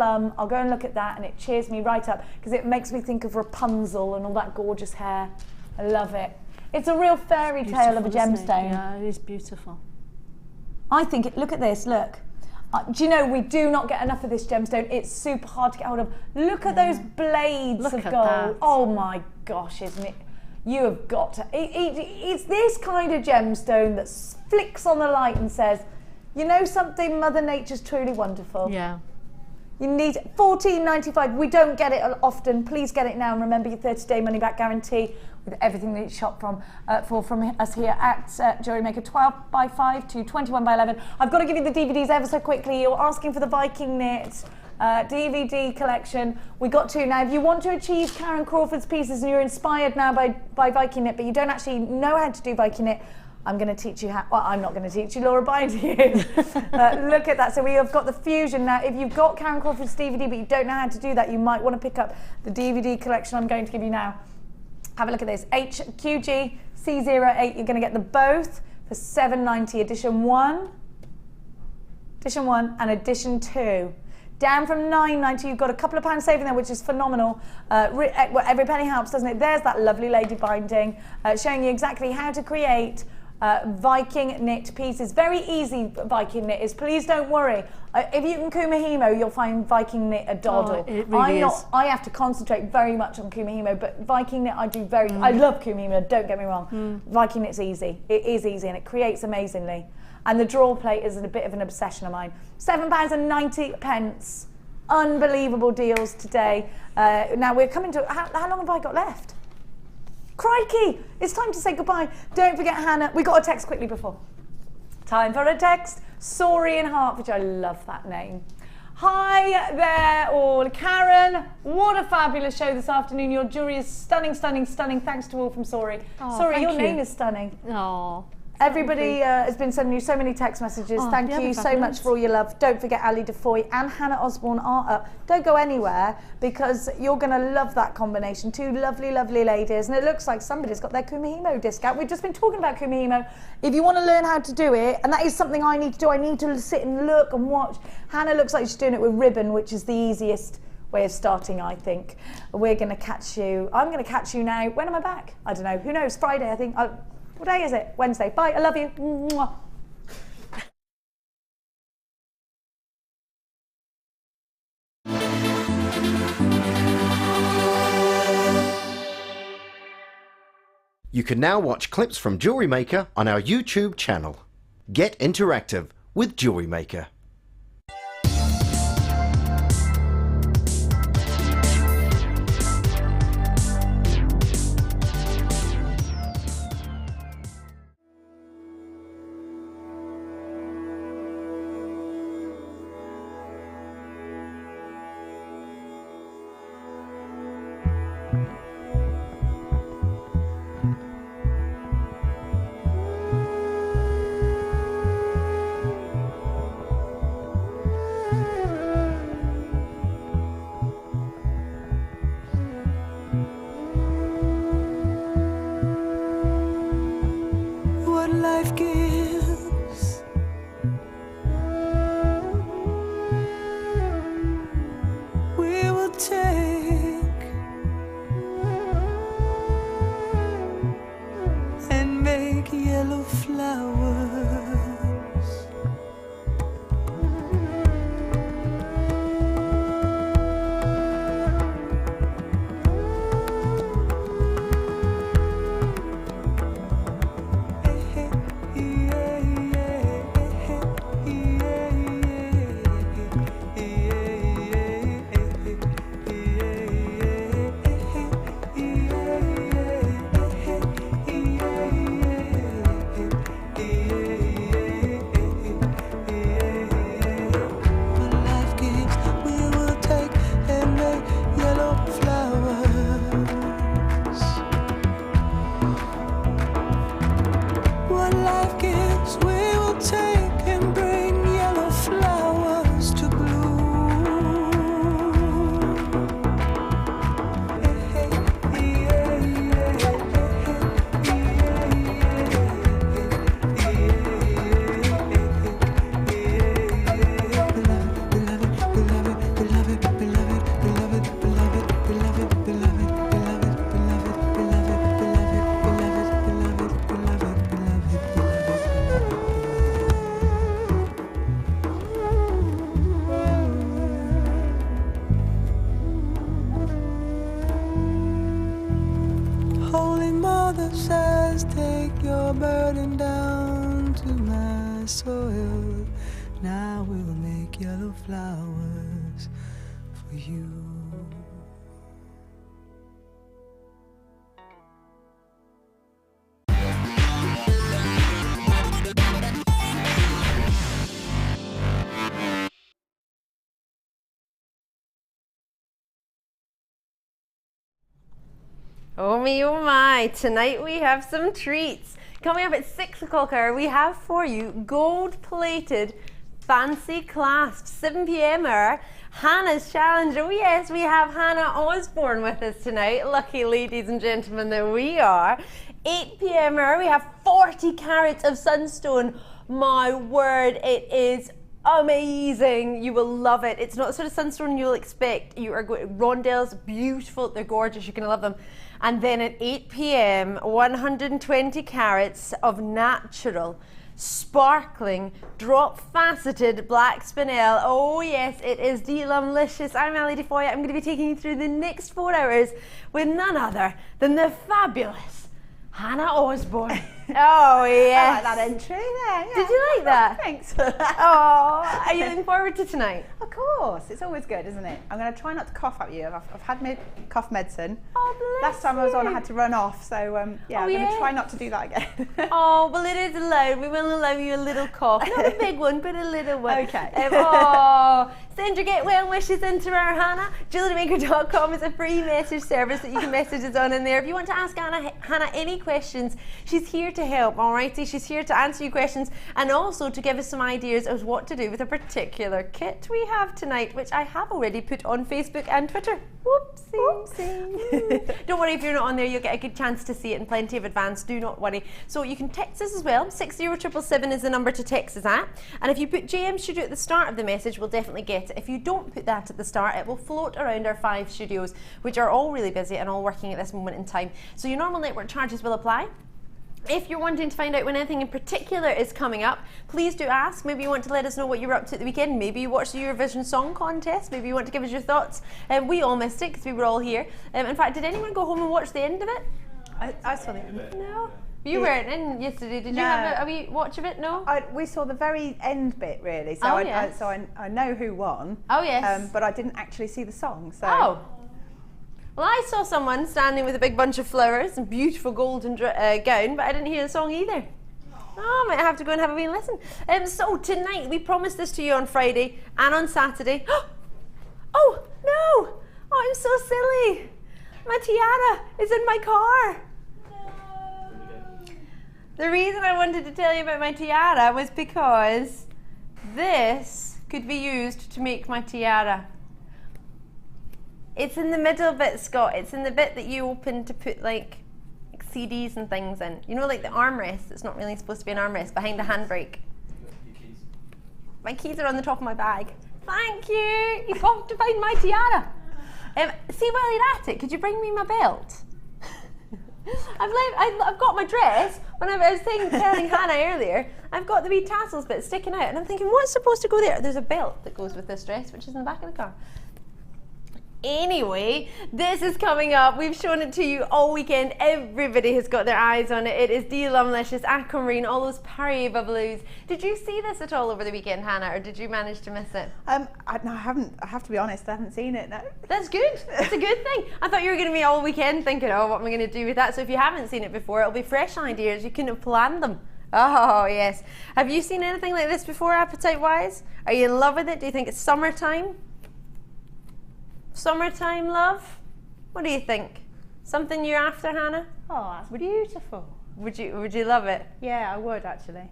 I'll go and look at that and it cheers me right up because it makes me think of Rapunzel and all that gorgeous hair. I love it. It's a real fairy tale of a gemstone. Yeah, it is beautiful. I think it, look at this, look. Do you know, we do not get enough of this gemstone. It's super hard to get hold of. Look at those blades of gold. That. Oh my gosh, isn't it? You have got to, it's this kind of gemstone that flicks on the light and says, you know something, Mother Nature's truly wonderful. Yeah. You need $14.95. We don't get it often. Please get it now and remember your 30-day money-back guarantee with everything that you shop from us here at Jewellery Maker. 12 by 5 to 21 by 11. I've got to give you the DVDs ever so quickly. You're asking for the Viking knit DVD collection. We got two now. If you want to achieve Karen Crawford's pieces and you're inspired now by Viking knit, but you don't actually know how to do Viking knit, I'm going to teach you how, well, I'm not going to teach you, Laura Binding is. Look at that. So we have got the fusion. Now, if you've got Karen Crawford's DVD, but you don't know how to do that, you might want to pick up the DVD collection I'm going to give you now. Have a look at this. HQG C08. You're going to get the both for $7.90. Edition 1 and edition 2. Down from $9.90, you've got a couple of pounds saving there, which is phenomenal. Every penny helps, doesn't it? There's that lovely lady binding, showing you exactly how to create Viking knit pieces. Very easy Viking knit is. Please don't worry. If you can Kumihimo, you'll find Viking knit a doddle. Oh, it really is. I have to concentrate very much on Kumihimo, but Viking knit I do very. I love Kumihimo. Don't get me wrong. Viking knit's easy. It is easy and it creates amazingly. And the draw plate is a bit of an obsession of mine. £7.90. Unbelievable deals today. Now we're coming to. How long have I got left? Crikey! It's time to say goodbye. Don't forget Hannah. We got a text quickly before. Time for a text. Sari in Hertfordshire. I love that name. Hi there all. Karen, what a fabulous show this afternoon. Your jewellery is stunning, stunning, stunning. Thanks to all from Sari. Sari, your name is stunning. Oh. Everybody has been sending you so many text messages. Thank you so much for all your love. Don't forget Ali Defoy and Hannah Osbourne are up. Don't go anywhere because you're going to love that combination. Two lovely, lovely ladies. And it looks like somebody's got their Kumihimo discount. We've just been talking about Kumihimo. If you want to learn how to do it, and that is something I need to do, I need to sit and look and watch. Hannah looks like she's doing it with ribbon, which is the easiest way of starting, I think. We're going to catch you. I'm going to catch you now. When am I back? I don't know. Who knows? Friday, I think. What day is it? Wednesday. Bye. I love you. Mwah. You can now watch clips from Jewellery Maker on our YouTube channel. Get interactive with Jewellery Maker. the sands take your burden down to my soil. Now we'll make yellow flowers for you. Oh my, tonight we have some treats. Coming up at 6 o'clock hour, we have for you gold-plated, fancy clasped 7 p.m. hour, Hannah's challenge. Oh yes, we have Hannah Osbourne with us tonight. Lucky ladies and gentlemen that we are. 8 p.m. hour, we have 40 carats of Sunstone. My word, it is amazing. You will love it. It's not the sort of Sunstone you'll expect. You are going rondelles, beautiful, they're gorgeous, you're gonna love them. And then at 8 p.m, 120 carats of natural, sparkling, drop faceted black spinel. Oh yes, it is delumlicious. I'm Ali Defoy. I'm going to be taking you through the next 4 hours with none other than the fabulous Hannah Osbourne. Oh yes. I like that entry there. Yeah. Did you like that? Thanks. Oh, are you looking forward to tonight? Of course, it's always good, isn't it? I'm going to try not to cough at you. I've had my cough medicine. Oh, bless Last time I was on, I you. had to run off, so yeah, I'm going to try not to do that again. Oh, well, it is allowed. We will allow you a little cough. Not a big one, but a little one. Okay. Oh, send your get well wishes into our Hannah. JewelleryMaker.com is a free message service that you can message us on in there. If you want to ask Hannah any questions, she's here to help, all righty? She's here to answer your questions and also to give us some ideas of what to do with a particular kit we have tonight, which I have already put on Facebook and Twitter. Whoopsie. Don't worry if you're not on there, you'll get a good chance to see it in plenty of advance. Do not worry. So you can text us as well. 60777 is the number to text us at. And if you put JM Studio at the start of the message, we'll definitely get it. If you don't put that at the start, it will float around our 5 studios, which are all really busy and all working at this moment in time. So your normal network charges will apply. If you're wanting to find out when anything in particular is coming up, please do ask. Maybe you want to let us know what you're up to at the weekend. Maybe you watched the Eurovision Song Contest. Maybe you want to give us your thoughts. We all missed it because we were all here. In fact, did anyone go home and watch the end of it? I saw the end. No. You weren't in yesterday. Did you have a wee watch of it? No? We saw the very end bit, really. So, Oh, I yes. I know who won. Oh, yes. But I didn't actually see the song. So. Oh. Well, I saw someone standing with a big bunch of flowers and beautiful golden gown, but I didn't hear the song either. Oh, I might have to go and have a wee listen. So tonight, we promised this to you on Friday and on Saturday. Oh, no! Oh, I'm so silly. My tiara is in my car. The reason I wanted to tell you about my tiara was because this could be used to make my tiara. It's in the middle bit, Scott. It's in the bit that you open to put like CDs and things in. You know, like the armrest. It's not really supposed to be an armrest, behind the handbrake. My keys are on the top of my bag. Thank you. You've got to find my tiara. See, while you're at it, could you bring me my belt? I've got my dress. When I was telling Hannah earlier, I've got the wee tassels bit sticking out, and I'm thinking, what's supposed to go there? There's a belt that goes with this dress, which is in the back of the car. Anyway, this is coming up. We've shown it to you all weekend. Everybody has got their eyes on it. It is delumlicious, aquamarine, all those Paris blues. Did you see this at all over the weekend, Hannah, or did you manage to miss it? No, I haven't. I have to be honest. I haven't seen it. No. That's good. It's a good thing. I thought you were going to be all weekend thinking, oh, what am I going to do with that? So if you haven't seen it before, it'll be fresh ideas. You couldn't have planned them. Oh, yes. Have you seen anything like this before, appetite-wise? Are you in love with it? Do you think it's summertime? Summertime love? What do you think? Something you're after, Hannah? Oh, that's beautiful. Would you love it? Yeah, I would actually.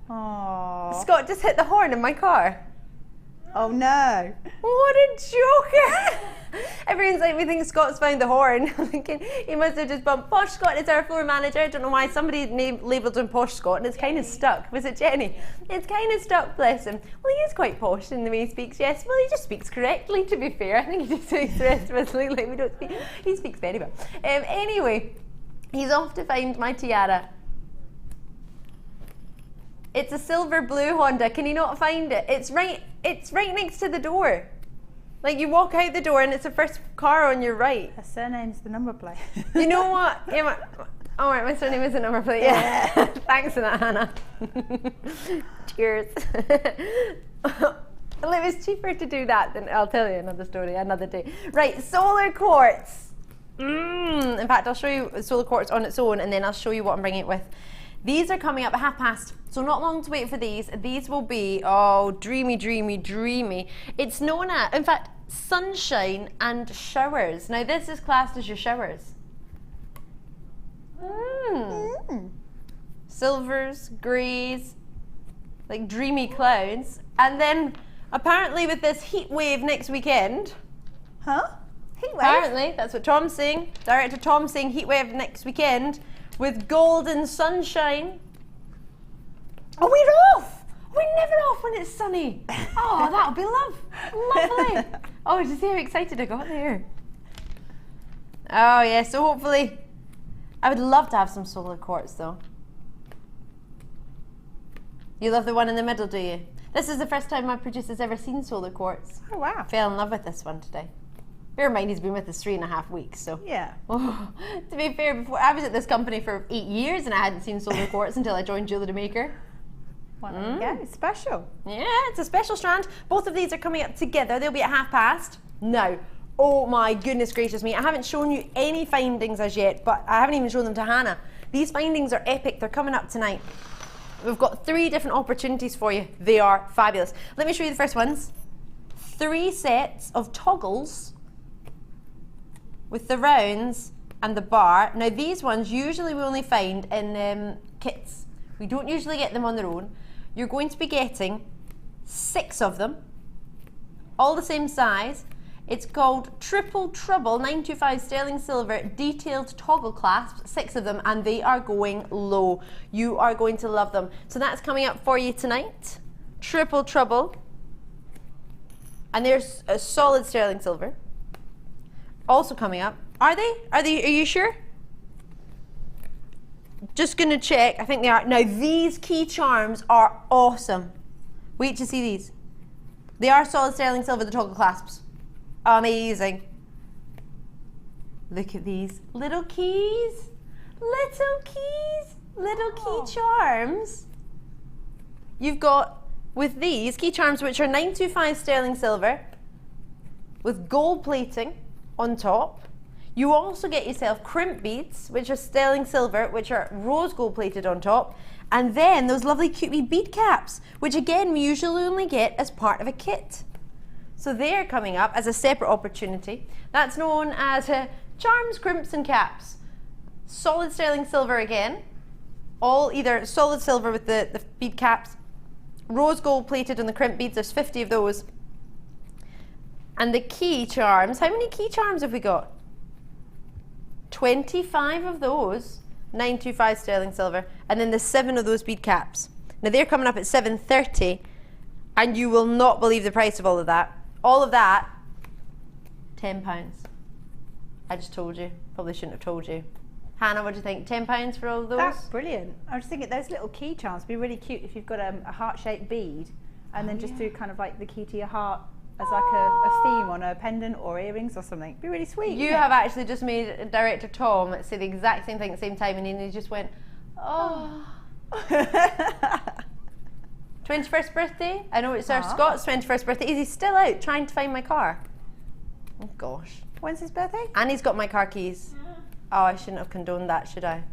Oh. Scott just hit the horn in my car. Oh no. What a joker! Everyone's like, we think Scott's found the horn. I'm thinking he must have just bumped. Posh Scott is our floor manager. I don't know why somebody labelled him Posh Scott, and it's kind of stuck. Was it Jenny? It's kind of stuck, bless him. Well, he is quite posh in the way he speaks, yes. Well, he just speaks correctly, to be fair. I think he just makes the rest of us look like we don't speak. He speaks very well. Anyway, he's off to find my tiara. It's a silver blue Honda. Can you not find it? It's right next to the door. Like you walk out the door and it's the first car on your right. Her surname's the number plate. You know what? Yeah, all right, my surname is a number plate. Yeah. Thanks for that, Hannah. Cheers. Well, it was cheaper to do that than, I'll tell you another story another day. Right, solar quartz. In fact, I'll show you solar quartz on its own and then I'll show you what I'm bringing it with. These are coming up at past, so not long to wait for these. These will be, oh, dreamy, dreamy, dreamy. It's known as, in fact, sunshine and showers. Now this is classed as your showers. Silvers, greys, like dreamy clouds. And then apparently with this heat wave next weekend. Huh? Heat wave? Apparently, that's what Tom's saying. Director Tom's saying heat wave next weekend with golden sunshine. Oh, we're off! We're never off when it's sunny. Oh, that'll be lovely. Oh, did you see how excited I got there? Oh yeah, so hopefully, I would love to have some solar quartz though. You love the one in the middle, do you? This is the first time my producer's ever seen solar quartz. Oh, wow. Fell in love with this one today. Bear in mind he's been with us 3.5 weeks, so. Yeah. Oh, to be fair, before I was at this company for 8 years and I hadn't seen solar quartz until I joined Jewellery Maker. Well, there you go. It's special. Yeah, it's a special strand. Both of these are coming up together. They'll be at past. Now, oh my goodness gracious me, I haven't shown you any findings as yet, but I haven't even shown them to Hannah. These findings are epic. They're coming up tonight. We've got 3 different opportunities for you. They are fabulous. Let me show you the first ones. 3 sets of toggles with the rounds and the bar. Now these ones usually we only find in kits. We don't usually get them on their own. You're going to be getting 6 of them, all the same size. It's called Triple Trouble 925 sterling silver detailed toggle clasps, 6 of them, and they are going low. You are going to love them. So that's coming up for you tonight. Triple Trouble. And there's a solid sterling silver. Also coming up. Are you sure? Just gonna check. I think they are. Now these key charms are awesome. Wait to see these. They are solid sterling silver, the toggle clasps. Amazing. Look at these little keys. Little keys. Little key charms. You've got with these key charms, which are 925 sterling silver with gold plating on top. You also get yourself crimp beads, which are sterling silver, which are rose gold plated on top. And then those lovely cute wee bead caps, which again we usually only get as part of a kit. So they're coming up as a separate opportunity. That's known as charms, crimps and caps. Solid sterling silver again. All either solid silver with the bead caps, rose gold plated on the crimp beads, there's 50 of those. And the key charms, how many key charms have we got? 25 of those, 925 sterling silver, and then the 7 of those bead caps. Now they're coming up at 730, and you will not believe the price of all of that. All of that, £10. I just told you. Probably shouldn't have told you. Hannah, what do you think? £10 for all of those? That's brilliant. I was thinking those little key charms would be really cute if you've got a heart-shaped bead and then just do kind of like the key to your heart as like a theme on a pendant or earrings or something. It'd be really sweet. You have actually just made Director Tom say the exact same thing at the same time, and he just went, oh. 21st birthday? I know it's our Scott's 21st birthday. Is he still out trying to find my car? Oh gosh. When's his birthday? And he's got my car keys. Oh, I shouldn't have condoned that, should I?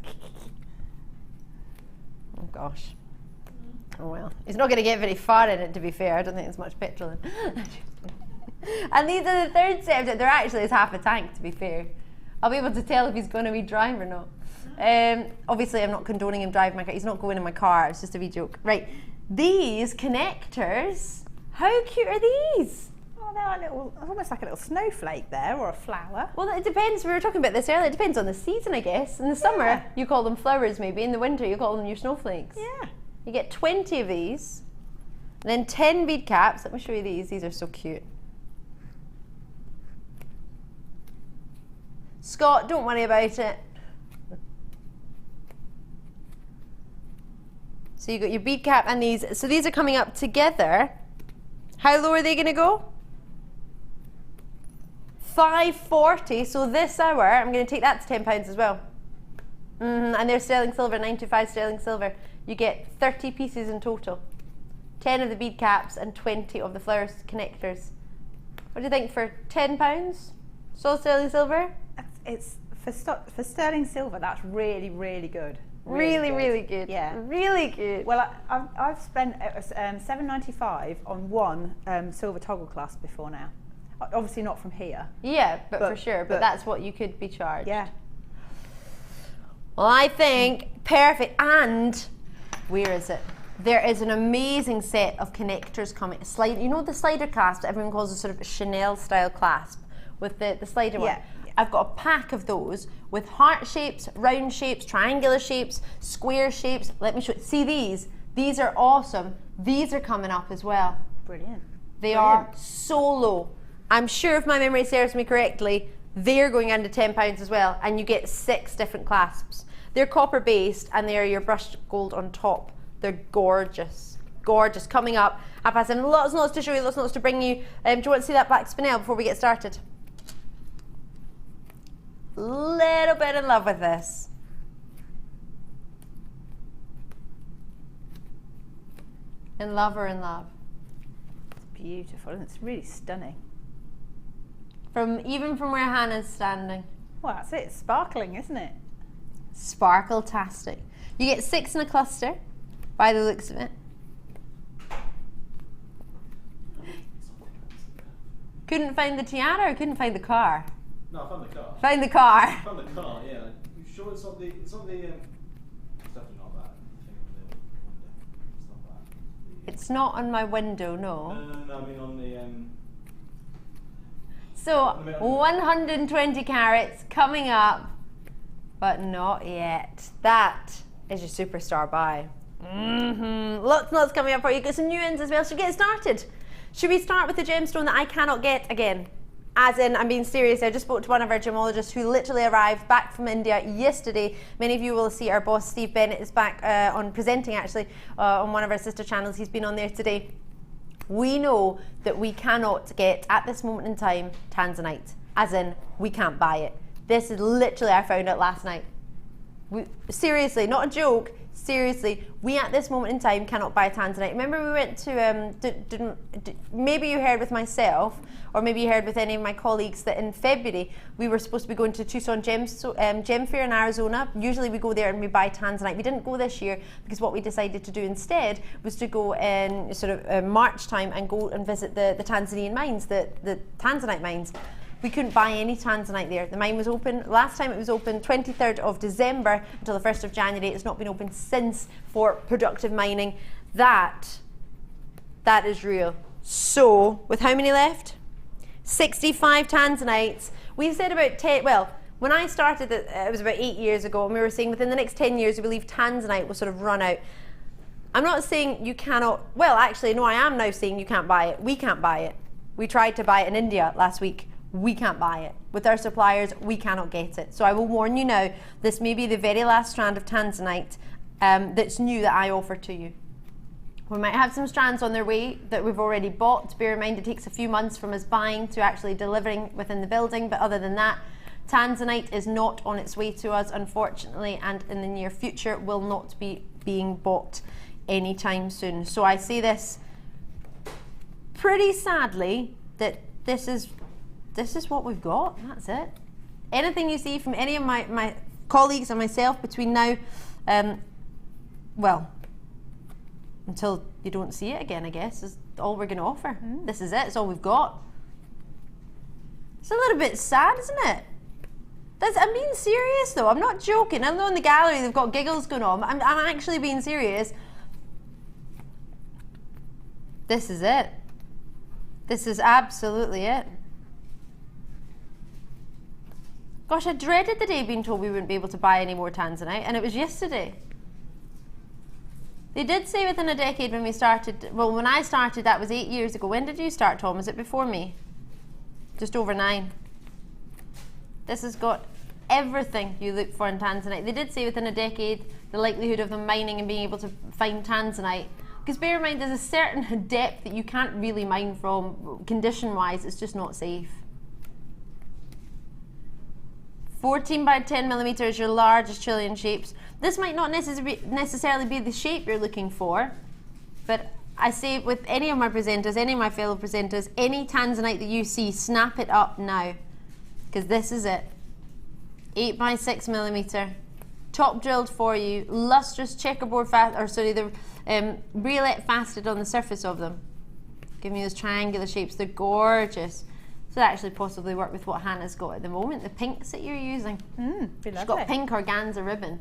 Oh gosh. Oh well. He's not going to get very far in it, to be fair. I don't think there's much petrol in it. And these are the 3rd set. They're actually as half a tank, to be fair. I'll be able to tell if he's going to be drive or not. Obviously, I'm not condoning him driving my car. He's not going in my car. It's just a wee joke. Right. These connectors. How cute are these? Oh, they're like little, almost like a little snowflake there, or a flower. Well, it depends. We were talking about this earlier. It depends on the season, I guess. In the summer, you call them flowers, maybe. In the winter, you call them your snowflakes. Yeah. You get 20 of these, and then 10 bead caps. Let me show you these. These are so cute. Scott, don't worry about it. So you got your bead cap and these. So these are coming up together. How low are they going to go? 540. So this hour, I'm going to take that to £10 as well. And they're sterling silver, 925 sterling silver. You get 30 pieces in total. 10 of the bead caps and 20 of the flowers connectors. What do you think for £10? Solid sterling silver? It's for sterling silver. That's really, really good. Really good. Yeah, really good. Well, I've spent £7.95 on one silver toggle clasp before now. Obviously not from here. Yeah, but for sure. But that's what you could be charged. Yeah. Well, I think perfect. And where is it? There is an amazing set of connectors coming. You know the slider clasp that everyone calls a sort of Chanel style clasp with the slider one? Yeah. I've got a pack of those with heart shapes, round shapes, triangular shapes, square shapes. Let me show you. See these? These are awesome. These are coming up as well. Brilliant. They are so low. I'm sure if my memory serves me correctly, they're going under £10 as well, and you get 6 different clasps. They're copper based and they're your brushed gold on top. They're gorgeous. Gorgeous. Coming up, I've had lots and lots to show you, lots and lots to bring you. Do you want to see that Black Spinel before we get started? Little bit in love with this. In love or in love? It's beautiful and it's really stunning. Even from where Hannah's standing. Well, that's it. It's sparkling, isn't it? Sparkle-tastic. You get 6 in a cluster, by the looks of it. Couldn't find the tiara or couldn't find the car? No, I found the car. Find the car. I found the car, yeah. You sure it's not the, it's definitely not that thing on the window. It's not that. It's not on my window, no. No, I mean on the, So, 120 carats coming up, but not yet. That is your superstar buy. Lots and lots coming up for you. Got some new ins as well, so get started. Should we start with the gemstone that I cannot get again? As in, I'm being serious, I just spoke to one of our gemologists who literally arrived back from India yesterday. Many of you will see our boss Steve Bennett is back on presenting actually on one of our sister channels. He's been on there today. We know that we cannot get, at this moment in time, tanzanite. As in, we can't buy it. This is literally, I found out last night. Seriously, not a joke, seriously, we at this moment in time cannot buy tanzanite. Remember we went to, maybe you heard with myself, or maybe you heard with any of my colleagues that in February we were supposed to be going to Tucson Gem Fair in Arizona. Usually we go there and we buy tanzanite. We didn't go this year because what we decided to do instead was to go in sort of March time and go and visit the Tanzanian mines, the tanzanite mines. We couldn't buy any tanzanite there. The mine was open, last time it was open 23rd of December until the 1st of January. It's not been open since for productive mining. That is real. So, with how many left? 65 tanzanites. We said about 10, well, when I started it was about 8 years ago, and we were saying within the next 10 years we believe tanzanite will sort of run out. I'm not saying you cannot, well actually no, I am now saying you can't buy it. We can't buy it. We tried to buy it in India last week. We can't buy it. With our suppliers, we cannot get it. So I will warn you now, this may be the very last strand of tanzanite that's new that I offer to you. We might have some strands on their way that we've already bought. Bear in mind it takes a few months from us buying to actually delivering within the building, but other than that, tanzanite is not on its way to us, unfortunately, and in the near future will not be being bought anytime soon. So I say this pretty sadly, that this is what we've got. That's it. Anything you see from any of my colleagues and myself between now, well, until you don't see it again, I guess, is all we're going to offer. This is it. It's all we've got. It's a little bit sad, isn't it? I'm being serious though. I'm not joking. I know in the gallery they've got giggles going on, but I'm actually being serious. This is it. This is absolutely it. Gosh, I dreaded the day being told we wouldn't be able to buy any more tanzanite, and it was yesterday. They did say within a decade when we started, well, when I started, that was 8 years ago. When did you start, Tom? Was it before me? Just over 9. This has got everything you look for in tanzanite. They did say within a decade, the likelihood of them mining and being able to find tanzanite. Because bear in mind, there's a certain depth that you can't really mine from, condition-wise, it's just not safe. 14 by 10 millimeter is your largest trillion shapes. This might not necessarily be the shape you're looking for, but I say with any of my presenters, any of my fellow presenters, any tanzanite that you see, snap it up now, because this is it. 8 by 6 millimeter, top drilled for you, lustrous checkerboard the briolet faceted on the surface of them. Give me those triangular shapes, they're gorgeous. So that actually possibly work with what Hannah's got at the moment, the pinks that you're using. Be She's got pink organza ribbon.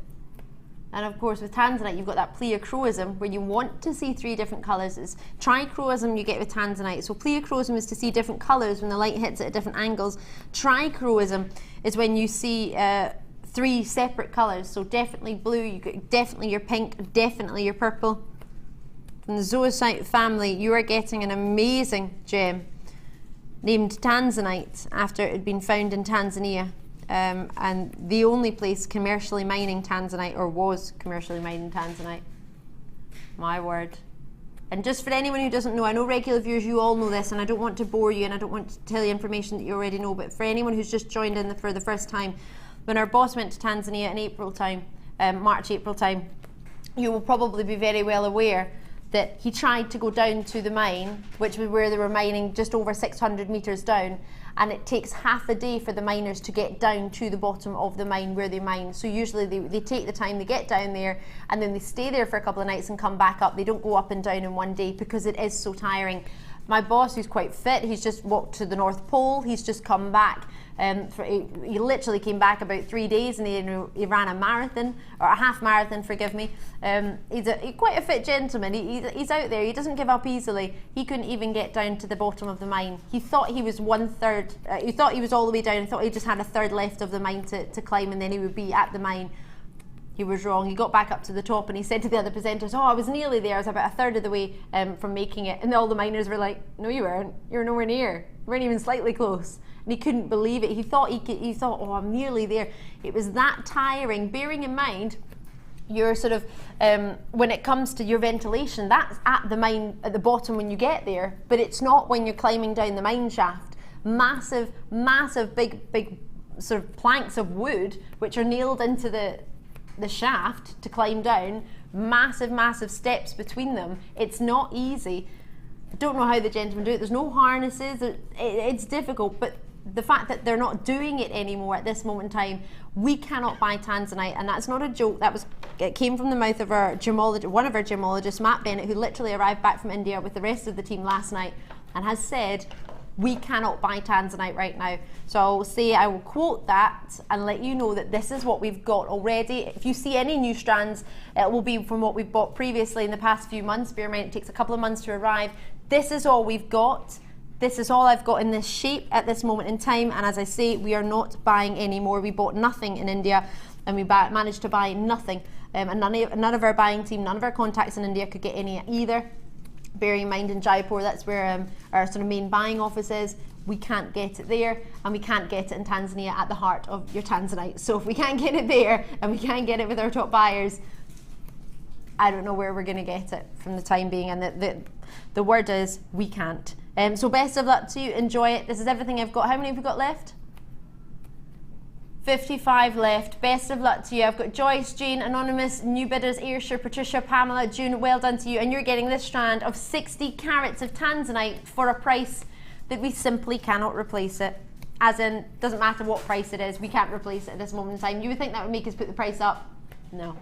And of course with tanzanite you've got that pleochroism where you want to see 3 different colours. It's trichroism you get with tanzanite. So pleochroism is to see different colours when the light hits it at different angles. Trichroism is when you see 3 separate colours. So definitely blue, you get definitely your pink, definitely your purple. From the zoisite family you are getting an amazing gem named tanzanite after it had been found in Tanzania. And the only place commercially mining tanzanite, or was commercially mining tanzanite. My word. And just for anyone who doesn't know, I know regular viewers, you all know this, and I don't want to bore you and I don't want to tell you information that you already know, but for anyone who's just joined in for the first time, when our boss went to Tanzania in April time, March, April time, you will probably be very well aware that he tried to go down to the mine, which was where they were mining just over 600 metres down, and it takes half a day for the miners to get down to the bottom of the mine where they mine. So usually they take the time, they get down there, and then they stay there for a couple of nights and come back up. They don't go up and down in one day because it is so tiring. My boss, who's quite fit, he's just walked to the North Pole, he's just come back. He literally came back about 3 days and he ran a marathon, or a half marathon, forgive me. He's quite a fit gentleman. He's out there, he doesn't give up easily. He couldn't even get down to the bottom of the mine. He thought he was he thought he was all the way down, and thought he just had a third left of the mine to climb, and then he would be at the mine. He was wrong. He got back up to the top and he said to the other presenters, oh, I was nearly there. I was about a third of the way from making it. And all the miners were like, no, you weren't. You were nowhere near. You weren't even slightly close. And he couldn't believe it. He thought, oh, I'm nearly there. It was that tiring. Bearing in mind, your sort of, when it comes to your ventilation, that's at the mine, at the bottom when you get there, but it's not when you're climbing down the mine shaft. Massive, big sort of planks of wood, which are nailed into the shaft to climb down, massive steps between them. It's not easy. I don't know how the gentlemen do it. There's no harnesses. It's difficult, but the fact that they're not doing it anymore at this moment in time, we cannot buy tanzanite, and that's not a joke. It came from the mouth of our gemologist, one of our gemologists, Matt Bennett, who literally arrived back from India with the rest of the team last night and has said, we cannot buy tanzanite right now. So I will quote that and let you know that this is what we've got already. If you see any new strands, it will be from what we've bought previously in the past few months. Bear in mind, it takes a couple of months to arrive. This is all we've got. This is all I've got in this shape at this moment in time. And as I say, we are not buying any more. We bought nothing in India and we managed to buy nothing. And none of our buying team, none of our contacts in India could get any either. Bearing in mind in Jaipur, that's where our sort of main buying office is. We can't get it there, and we can't get it in Tanzania at the heart of your tanzanite. So if we can't get it there, and we can't get it with our top buyers, I don't know where we're going to get it from the time being. And the word is, we can't. So best of luck to you. Enjoy it. This is everything I've got. How many have we got left? 55 left. Best of luck to you. I've got Joyce, Jane, Anonymous, New Bidders, Ayrshire, Patricia, Pamela, June. Well done to you. And you're getting this strand of 60 carats of tanzanite for a price that we simply cannot replace it. As in, doesn't matter what price it is, we can't replace it at this moment in time. You would think that would make us put the price up? No.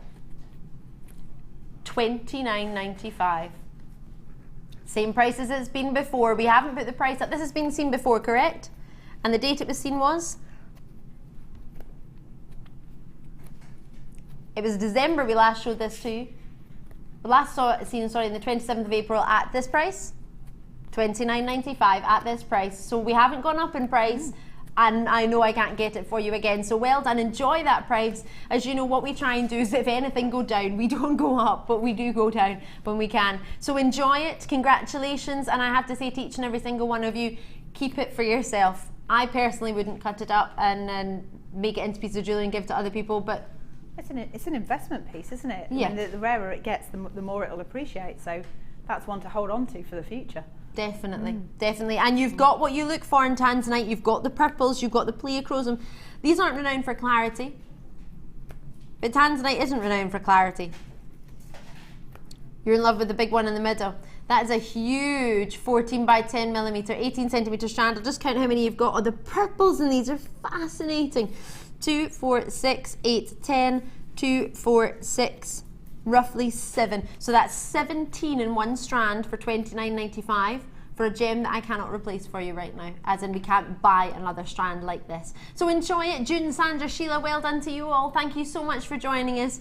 $29.95. Same price as it's been before. We haven't put the price up. This has been seen before, correct? And the date it was seen was? It was December we last showed this to you. We last saw it seen, sorry, on the 27th of April at this price. $29.95 at this price. So we haven't gone up in price, and I know I can't get it for you again. So well done, enjoy that price. As you know, what we try and do is if anything go down, we don't go up, but we do go down when we can. So enjoy it, congratulations, and I have to say to each and every single one of you, keep it for yourself. I personally wouldn't cut it up and make it into pieces of jewellery and give it to other people, but it's an investment piece, isn't it? Yeah. I mean, the rarer it gets, the more it'll appreciate. So that's one to hold on to for the future. Definitely, definitely. And you've got what you look for in tanzanite. You've got the purples, you've got the pleochrosum. These aren't renowned for clarity, but tanzanite isn't renowned for clarity. You're in love with the big one in the middle. That is a huge 14 by 10 millimeter, 18 centimeter strand. I'll just count how many you've got. Oh, the purples in these are fascinating. 2, 4, 6, 8, 10, 2, 4, 6, roughly 7. So that's 17 in one strand for $29.95 for a gem that I cannot replace for you right now, as in we can't buy another strand like this. So enjoy it. June, Sandra, Sheila, well done to you all. Thank you so much for joining us.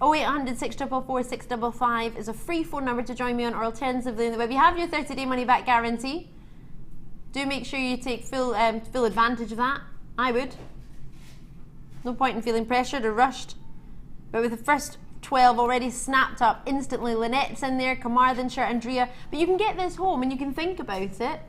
0800 644 655 is a free phone number to join me on, or alternatively in the web. You have your 30-day money-back guarantee. Do make sure you take full advantage of that. I would. No point in feeling pressured or rushed. But with the first 12 already snapped up instantly, Lynette's in there, Carmarthenshire, Andrea. But you can get this home and you can think about it.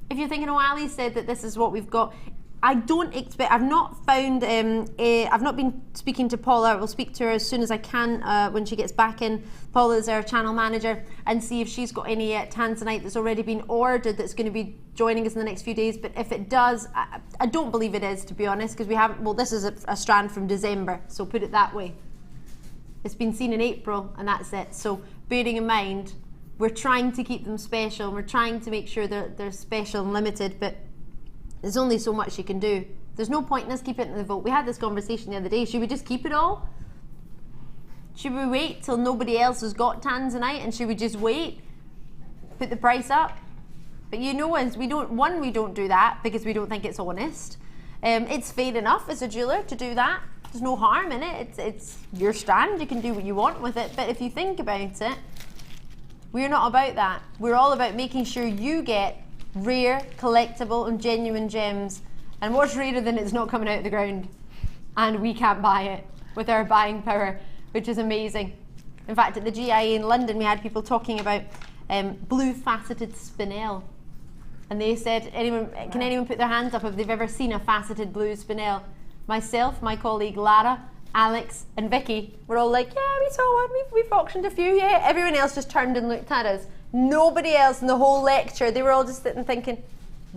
If you're thinking, oh, Ali said that this is what we've got. I don't expect, I've not found, I've not been speaking to Paula. We'll speak to her as soon as I can when she gets back in. Paula is our channel manager, and see if she's got any tanzanite that's already been ordered that's going to be joining us in the next few days. But if it does, I don't believe it is, to be honest, because we haven't, well, this is a strand from December, so put it that way. It's been seen in April and that's it. So bearing in mind, we're trying to keep them special, and we're trying to make sure they're special and limited, but there's only so much you can do. There's no point in us keeping it in the vault. We had this conversation the other day. Should we just keep it all? Should we wait till nobody else has got tanzanite, and should we just wait? Put the price up? But you know, as we don't do that because we don't think it's honest. It's fair enough as a jeweler to do that. There's no harm in it. It's your strand. You can do what you want with it. But if you think about it, we're not about that. We're all about making sure you get rare, collectible and genuine gems. And what's rarer than it's not coming out of the ground and we can't buy it with our buying power, which is amazing. In fact, at the GIA in London we had people talking about blue faceted spinel, and they said, can anyone put their hands up if they've ever seen a faceted blue spinel? Myself, my colleague Lara, Alex and Vicky were all like, yeah, we saw one, we've auctioned a few, yeah. Everyone else just turned and looked at us. Nobody else in the whole lecture, they were all just sitting thinking,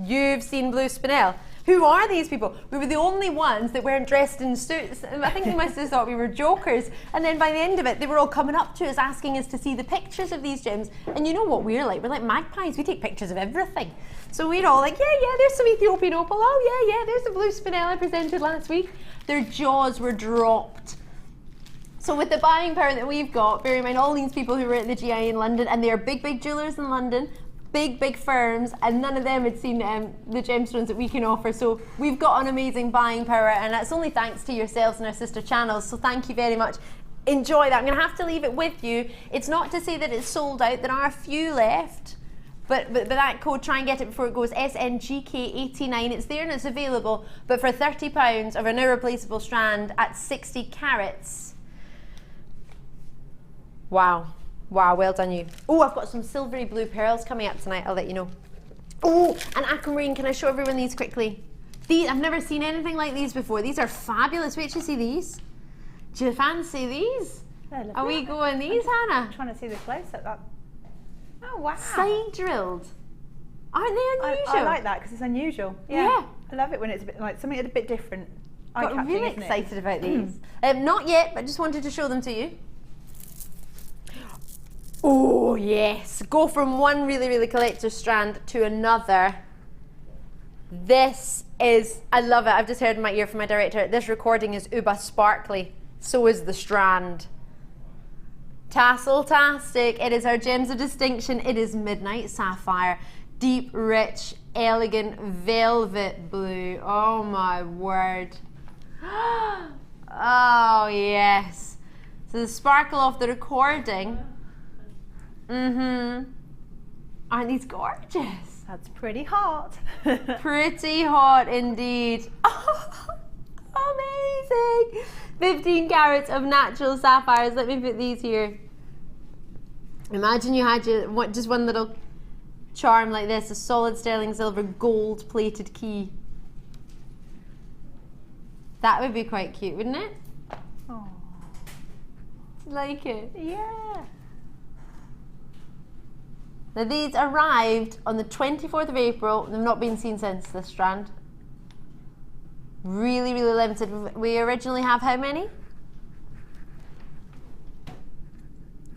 you've seen blue spinel. Who are these people? We were the only ones that weren't dressed in suits. I think they must have thought we were jokers. And then by the end of it, they were all coming up to us asking us to see the pictures of these gems. And you know what we're like? We're like magpies. We take pictures of everything. So we're all like, yeah, there's some Ethiopian opal. Oh, yeah, there's the blue spinel I presented last week. Their jaws were dropped. So with the buying power that we've got, bear in mind all these people who were at the GIA in London, and they are big jewelers in London, big firms, and none of them had seen the gemstones that we can offer. So we've got an amazing buying power, and that's only thanks to yourselves and our sister channels. So thank you very much. Enjoy that. I'm going to have to leave it with you. It's not to say that it's sold out. There are a few left, but that code, try and get it before it goes. SNGK89. It's there and it's available. But for £30 of an irreplaceable strand at 60 carats. Wow, well done you. Oh, I've got some silvery blue pearls coming up tonight, I'll let you know. Oh, and aquamarine, can I show everyone these quickly? These, I've never seen anything like these before. These are fabulous. Wait till you see these. Do you fancy these? Are we going these, Hannah? I'm trying to see the close-up. That. Oh, wow. Side drilled. Aren't they unusual? I like that because it's unusual. Yeah. I love it when it's a bit like something a bit different. Got really excited about these. Not yet, but just wanted to show them to you. Oh yes, go from one really collector strand to another. This is, I love it. I've just heard in my ear from my director, this recording is uber sparkly. So is the strand. Tassel-tastic. It is our gems of distinction. It is midnight sapphire. Deep, rich, elegant velvet blue. Oh my word. Oh yes. So the sparkle of the recording. Aren't these gorgeous? That's pretty hot. Pretty hot indeed. Oh, amazing. 15 carats of natural sapphires. Let me put these here. Imagine you had just one little charm like this, a solid sterling silver gold plated key. That would be quite cute, wouldn't it? Oh. Like it? Yeah. Now these arrived on the 24th of April. They've not been seen since, this strand. Really, really limited. We originally have how many?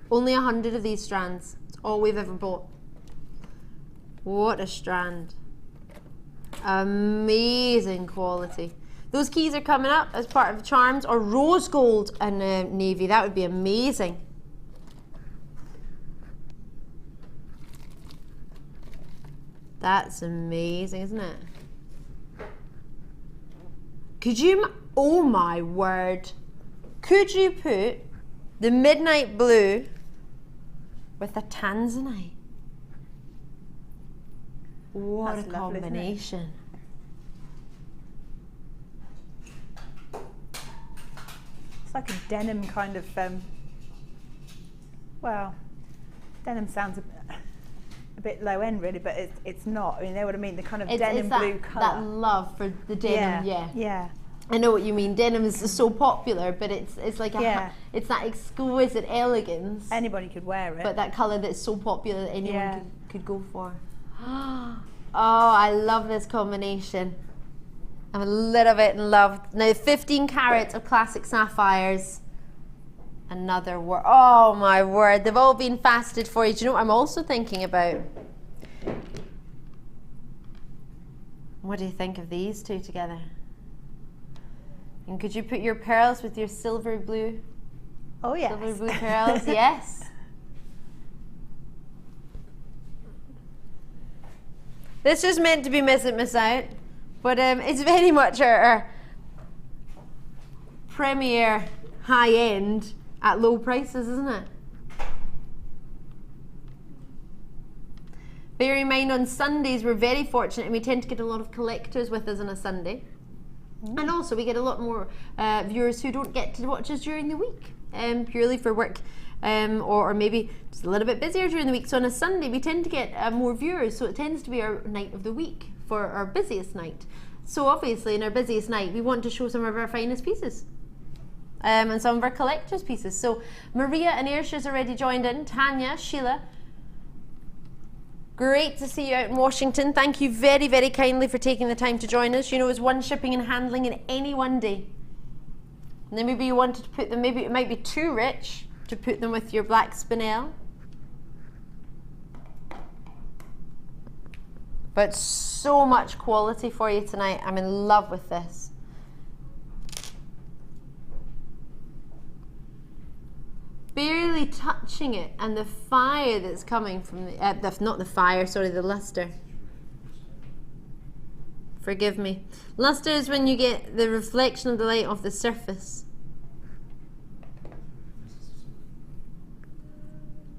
Only 100 of these strands. It's all we've ever bought. What a strand. Amazing quality. Those keys are coming up as part of charms, or rose gold and navy. That would be amazing. That's amazing, isn't it? Could you, oh my word, could you put the midnight blue with a tanzanite? What That's a lovely, isn't it? combination. It's like a denim kind of, well, denim sounds a bit low end really, but it's not. I mean, you know what I mean? The kind of denim that, blue colour. that love for the denim, yeah. Yeah. I know what you mean. Denim is so popular, but it's like Yeah. it's that exquisite elegance. Anybody could wear it. But that colour that's so popular that anyone Yeah. could go for. Oh, I love this combination. I'm a little bit in love. Now 15 carats of classic sapphires. Another word. Oh my word, they've all been faceted for you. Do you know what I'm also thinking about? What do you think of these two together? And could you put your pearls with your silver blue? Oh yes. Silver blue pearls, yes. This is meant to be miss it, miss out, but it's very much our premier high end at low prices, isn't it? Bear in mind, on Sundays we're very fortunate and we tend to get a lot of collectors with us on a Sunday. And also we get a lot more viewers who don't get to watch us during the week, purely for work, or maybe just a little bit busier during the week. So on a Sunday we tend to get more viewers, so it tends to be our night of the week for our busiest night. So obviously in our busiest night we want to show some of our finest pieces. And some of our collectors' pieces. So Maria and Ayrshaw's already joined in. Tanya, Sheila, great to see you out in Washington. Thank you very, very kindly for taking the time to join us. You know, it's one shipping and handling in any one day. And then maybe you wanted to put them, maybe it might be too rich to put them with your Black Spinel. But so much quality for you tonight. I'm in love with this. Barely touching it, and the fire that's coming from the, not the fire, sorry, the luster. Forgive me. Luster is when you get the reflection of the light off the surface.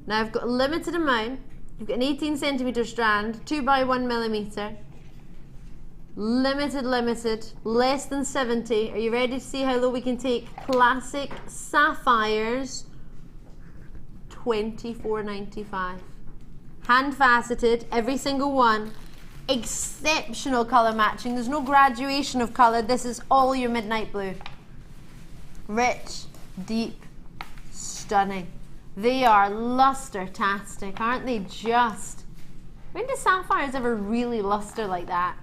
Now I've got a limited amount. You've got an 18 centimetre strand, 2 by 1 millimetre. Limited, less than 70. Are you ready to see how low we can take? Classic sapphires. $24.95. Hand faceted, every single one. Exceptional colour matching. There's no graduation of colour. This is all your midnight blue. Rich, deep, stunning. They are luster-tastic, aren't they just? When do sapphires ever really luster like that?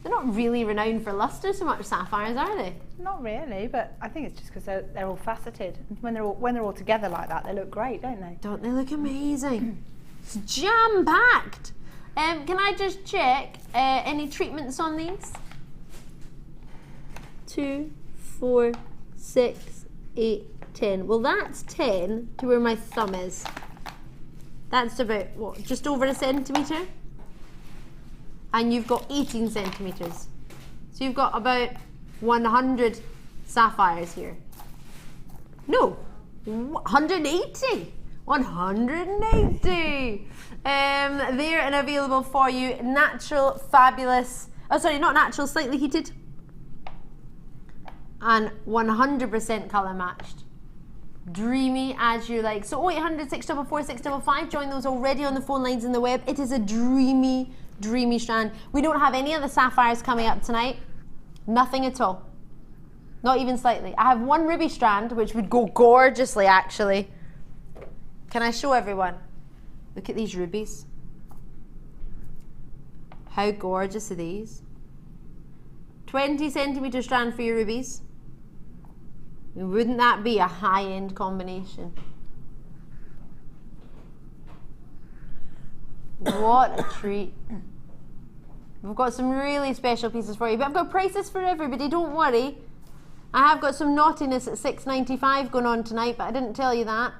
They're not really renowned for luster so much, sapphires, are they? Not really, but I think it's just because they're all faceted. And when they're all together like that, they look great, don't they? Don't they look amazing? It's jam-packed. Can I just check any treatments on these? 2, 4, 6, 8, 10. Well, that's 10 to where my thumb is. That's about, what, just over a centimetre? And you've got 18 centimetres. So you've got about 100 sapphires here. No, 180. 180. There and available for you. Natural, fabulous. Oh, sorry, not natural, slightly heated. And 100% colour matched. Dreamy as you like. So 0800 644 655. Join those already on the phone lines in the web. It is a dreamy strand. We don't have any other sapphires coming up tonight. Nothing at all. Not even slightly. I have one ruby strand which would go gorgeously actually. Can I show everyone? Look at these rubies. How gorgeous are these? 20 centimetre strand for your rubies. Wouldn't that be a high-end combination? What a treat. We've got some really special pieces for you, but I've got prices for everybody, don't worry. I have got some naughtiness at $6.95 going on tonight, but I didn't tell you that.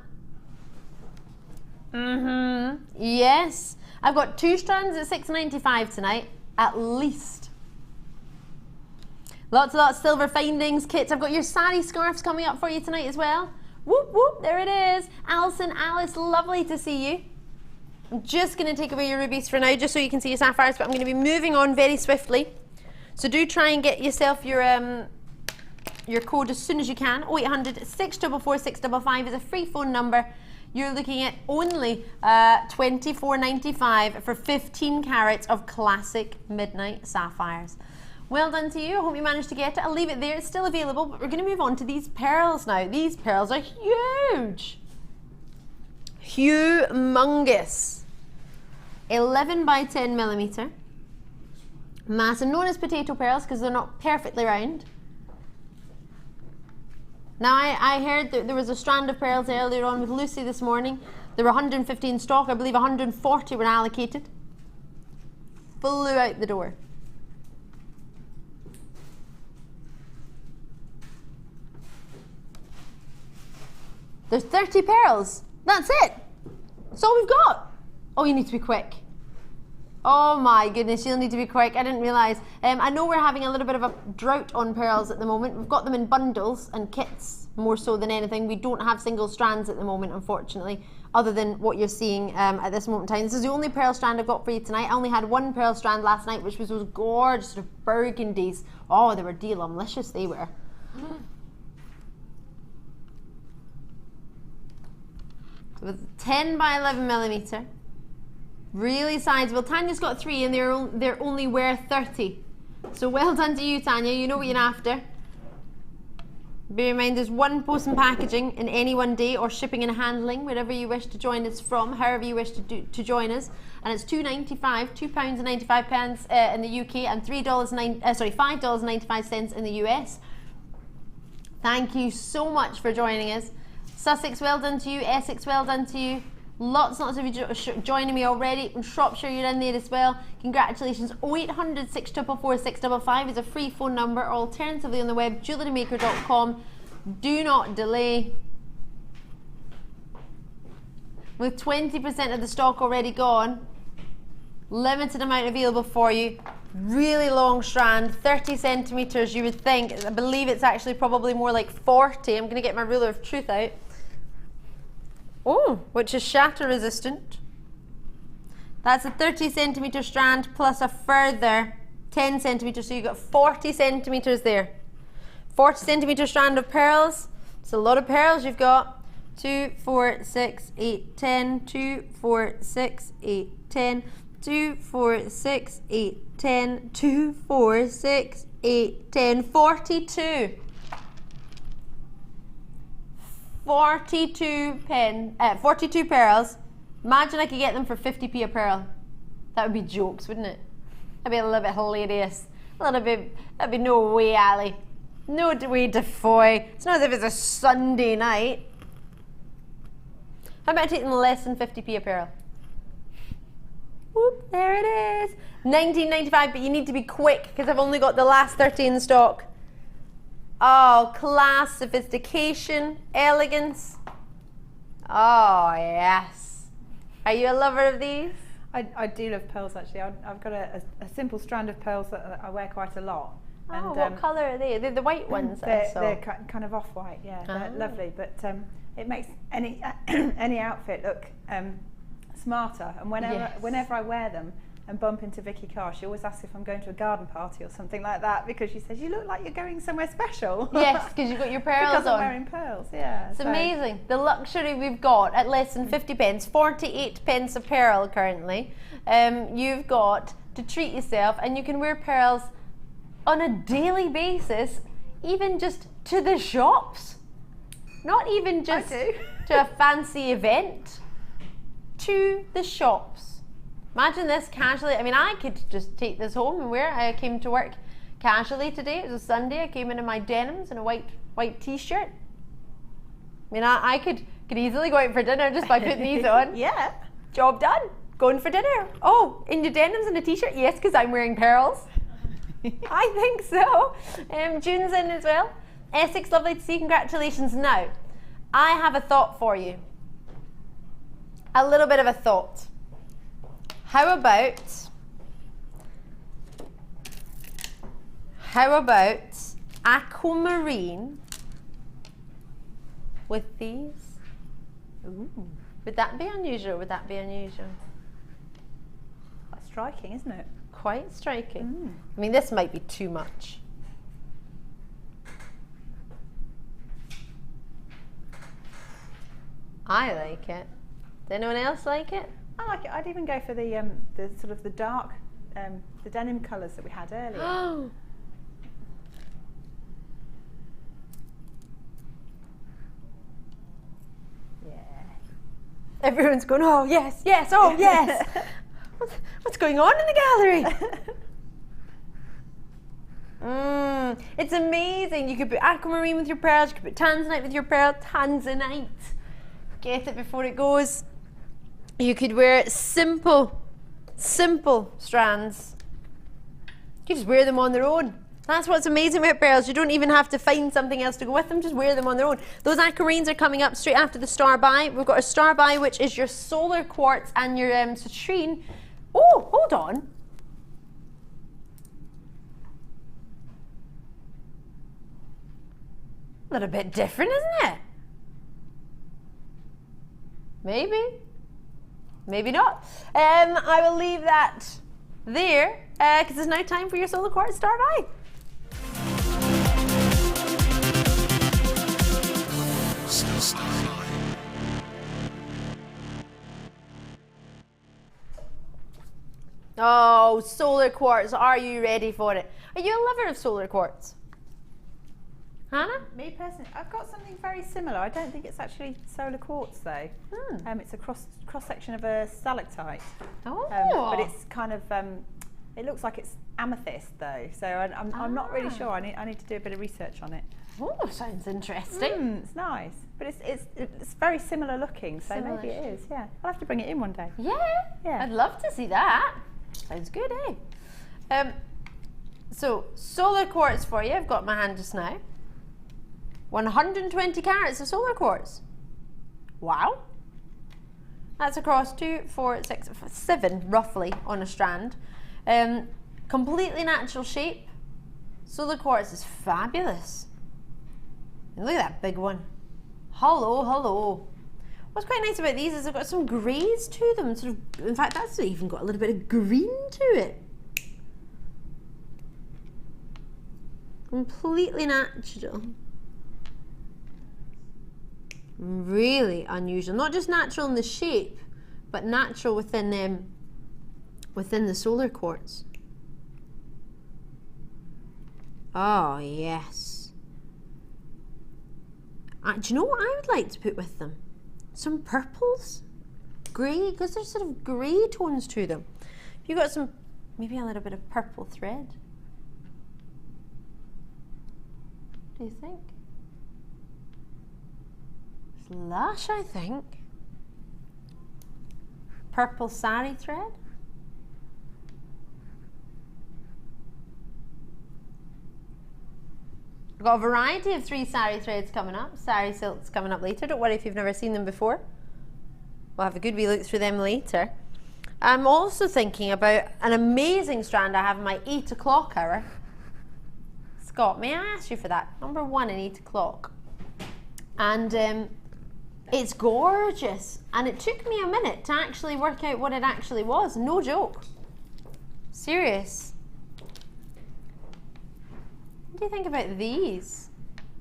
Yes. I've got 2 strands at $6.95 tonight, at least. Lots and lots of silver findings kits. I've got your sari scarves coming up for you tonight as well. Whoop, whoop, there it is. Alison, Alice, lovely to see you. I'm just going to take away your rubies for now, just so you can see your sapphires, but I'm going to be moving on very swiftly. So do try and get yourself your code as soon as you can. 0800 644 655 is a free phone number. You're looking at only $24.95 for 15 carats of classic midnight sapphires. Well done to you. I hope you managed to get it. I'll leave it there. It's still available, but we're going to move on to these pearls now. These pearls are huge. Humongous. 11 by 10 millimetre. Massive, known as potato pearls because they're not perfectly round. Now I heard that there was a strand of pearls earlier on with Lucy this morning. There were 150 in stock. I believe 140 were allocated. Flew out the door. There's 30 pearls. That's it. That's all we've got. Oh, you need to be quick. Oh my goodness, you'll need to be quick. I didn't realise. I know we're having a little bit of a drought on pearls at the moment. We've got them in bundles and kits more so than anything. We don't have single strands at the moment, unfortunately, other than what you're seeing at this moment in time. This is the only pearl strand I've got for you tonight. I only had 1 pearl strand last night, which was those gorgeous sort of burgundies. Oh, they were delicious, they were. So with 10 by 11 millimetre. Really sizable. Tanya's got 3 and they're only worth 30. So well done to you, Tanya. You know what you're after. Bear in mind there's 1 post and packaging in any one day, or shipping and handling, wherever you wish to join us from, however you wish to join us. And it's £2.95, £2.95 in the UK, and $5.95 in the US. Thank you so much for joining us. Sussex, well done to you. Essex, well done to you. Lots of you joining me already. From Shropshire, you're in there as well. Congratulations. 0800 644 655 is a free phone number, or alternatively on the web, JewelleryMaker.com. Do not delay. With 20% of the stock already gone, limited amount available for you. Really long strand, 30 centimetres you would think. I believe it's actually probably more like 40. I'm going to get my ruler of truth out. Oh, which is shatter resistant. That's a 30 centimetre strand plus a further 10 centimetres, so you've got 40 centimetres there. 40 centimetre strand of pearls. It's a lot of pearls you've got. 2, 4, 6, 8, 10, 2, 4, 6, 8, 10, 2, 4, 6, 8, 10, 2, 4, 6, 8, 10, 42. 42 pearls. Imagine I could get them for 50p a pearl. That would be jokes, wouldn't it? That'd be a little bit hilarious. A little bit, that'd be no way, Ali. No way, Defoy. It's not as if it's a Sunday night. How about taking less than 50p a pearl? Whoop, there it is. $19.95, but you need to be quick because I've only got the last 30 in stock. Oh, class, sophistication, elegance. Oh, yes. Are you a lover of these? I do love pearls, actually. I've got a simple strand of pearls that I wear quite a lot. Oh, and, what colour are they? They're the white ones. They're kind of off-white, yeah. They're lovely, but it makes any outfit look smarter. And whenever I wear them and bump into Vicky Carr, she always asks if I'm going to a garden party or something like that, because she says, you look like you're going somewhere special. Yes, because you've got your pearls because on. I'm wearing pearls, yeah. It's amazing. The luxury we've got at less than 50 pence, 48 pence a pearl currently. You've got to treat yourself, and you can wear pearls on a daily basis, even just to the shops. Not even just to a fancy event. to the shops. Imagine this casually. I mean, I could just take this home and wear it. I came to work casually today. It was a Sunday. I came in my denims and a white t-shirt. I mean, I could easily go out for dinner just by putting these on. Yeah. Job done. Going for dinner. Oh, in your denims and a t-shirt? Yes, because I'm wearing pearls. I think so. June's in as well. Essex, lovely to see you. Congratulations. Now, I have a thought for you. A little bit of a thought. How about aquamarine with these? Ooh. Would that be unusual? Would that be unusual? That's striking, isn't it? Quite striking. I mean, this might be too much. I like it. Does anyone else like it? I like it. I'd even go for the sort of the dark, the denim colours that we had earlier. Oh. Yeah. Everyone's going, oh yes, yes, oh yes. What's going on in the gallery? It's amazing. You could put aquamarine with your pearls, you could put tanzanite with your pearl. Tanzanite. Get it before it goes. You could wear simple strands. You just wear them on their own. That's what's amazing about pearls. You don't even have to find something else to go with them. Just wear them on their own. Those aquamarines are coming up straight after the star by. We've got a star by, which is your solar quartz and your citrine. Oh, hold on. A little bit different, isn't it? Maybe. Maybe not. I will leave that there because it's now time for your solar quartz star by. Oh, solar quartz, are you ready for it? Are you a lover of solar quartz? Hannah? Me personally, I've got something very similar. I don't think it's actually solar quartz though. It's a cross section of a stalactite. Oh. But it's kind of, it looks like it's amethyst though. So I'm not really sure. I need to do a bit of research on it. Oh, sounds interesting. It's nice, but it's very similar looking. So maybe it is. Yeah, I'll have to bring it in one day. Yeah. I'd love to see that. Sounds good, eh? So solar quartz for you. I've got in my hand just now. 120 carats of solar quartz. Wow. That's across 2, 4, 6, 7 roughly on a strand. Completely natural shape. Solar quartz is fabulous. And look at that big one. Hello, hello. What's quite nice about these is they've got some greys to them. Sort of, in fact, that's even got a little bit of green to it. Completely natural. Really unusual. Not just natural in the shape, but natural within the solar quartz. Oh yes. Do you know what I would like to put with them? Some purples, grey, because there's sort of grey tones to them. If you got some, maybe a little bit of purple thread. Do you think? It's lush, I think. Purple sari thread. I've got a variety of 3 sari threads coming up. Sari Silk's coming up later. Don't worry if you've never seen them before. We'll have a good wee look through them later. I'm also thinking about an amazing strand I have in my 8 o'clock hour. Scott, may I ask you for that? Number 1 in 8 o'clock. And it's gorgeous. And it took me a minute to actually work out what it actually was. No joke. Serious. What do you think about these?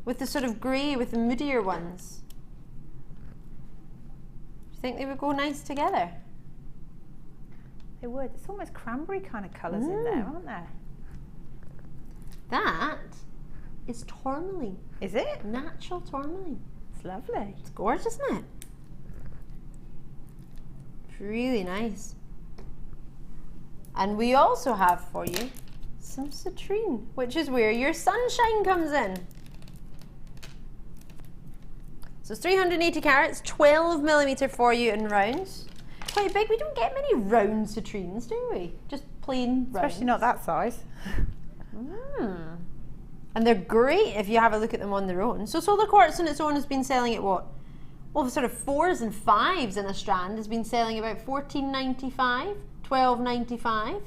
With the sort of grey, with the moodier ones. Do you think they would go nice together? They would. It's almost cranberry kind of colours in there, aren't there? That is tourmaline. Is it? Natural tourmaline. It's lovely. It's gorgeous, isn't it? Really nice. And we also have for you some citrine, which is where your sunshine comes in. So it's 380 carats, 12 millimeter for you in rounds. Quite big. We don't get many round citrines, do we? Just plain rounds. Especially not that size. And they're great if you have a look at them on their own. So solar quartz on its own has been selling at what? Well, sort of 4s and 5s in a strand has been selling about $14.95, $12.95.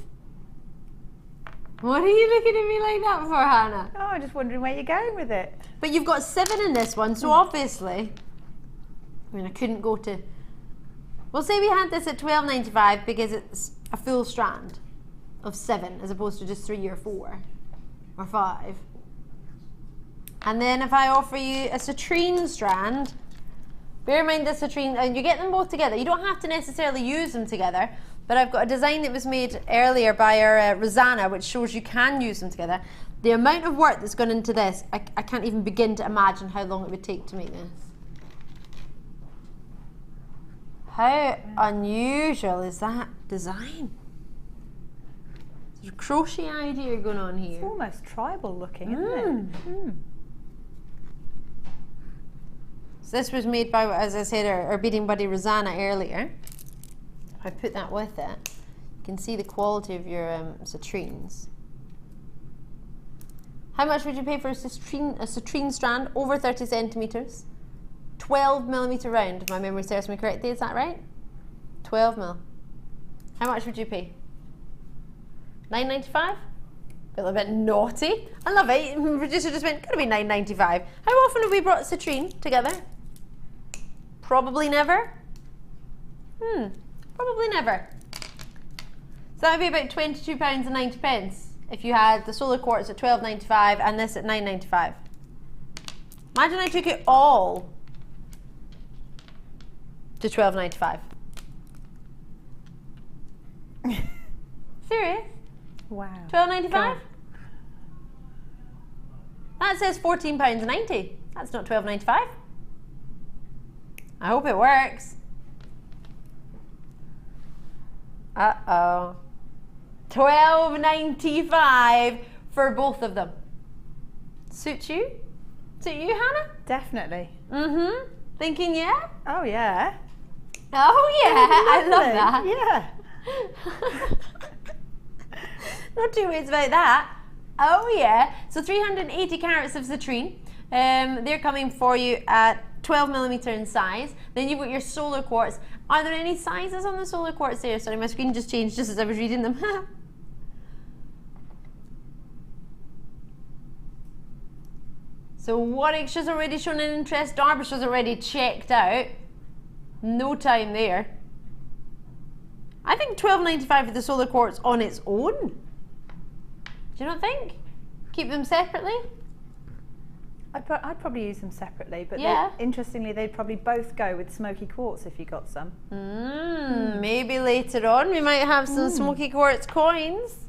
What are you looking at me like that for, Hannah? Oh, I'm just wondering where you're going with it. But you've got 7 in this one, so obviously, I mean, I couldn't go to. We'll say we had this at $12.95 because it's a full strand of 7 as opposed to just 3 or 4 or 5. And then if I offer you a citrine strand, bear in mind the citrine, and you get them both together. You don't have to necessarily use them together, but I've got a design that was made earlier by our Rosanna, which shows you can use them together. The amount of work that's gone into this, I can't even begin to imagine how long it would take to make this. How unusual is that design? There's a crochet idea going on here. It's almost tribal looking, isn't it? So this was made by, as I said, our beading buddy Rosanna earlier. If I put that with it, you can see the quality of your citrines. How much would you pay for a citrine strand over 30 centimetres? 12 millimetre round, if my memory serves me correctly, is that right? 12 mil. How much would you pay? $9.95? Feel a bit naughty. I love it. Producer just went, gotta be $9.95. How often have we brought citrine together? Probably never. Probably never. So that would be about £22.90 if you had the solar quartz at $12.95 and this at $9.95. Imagine I took it all to $12.95. Serious? Wow. $12.95? That says £14.90. That's not $12.95. I hope it works. Uh-oh. $12.95 for both of them. Suit you? Suit you, Hannah? Definitely. Thinking yeah? Oh yeah. Oh yeah, I love that. Yeah. Not two ways about that. Oh yeah. So 380 carats of citrine. They're coming for you at 12 millimeter in size. Then you've got your solar quartz. Are there any sizes on the solar quartz there? Sorry, my screen just changed just as I was reading them. So Warwickshire's already shown an interest. Derbyshire's already checked out. No time there. I think $12.95 for the solar quartz on its own. Do you not think? Keep them separately? I'd probably use them separately, but Yeah. interestingly, they'd probably both go with smoky quartz if you got some. Maybe later on we might have some smoky quartz coins.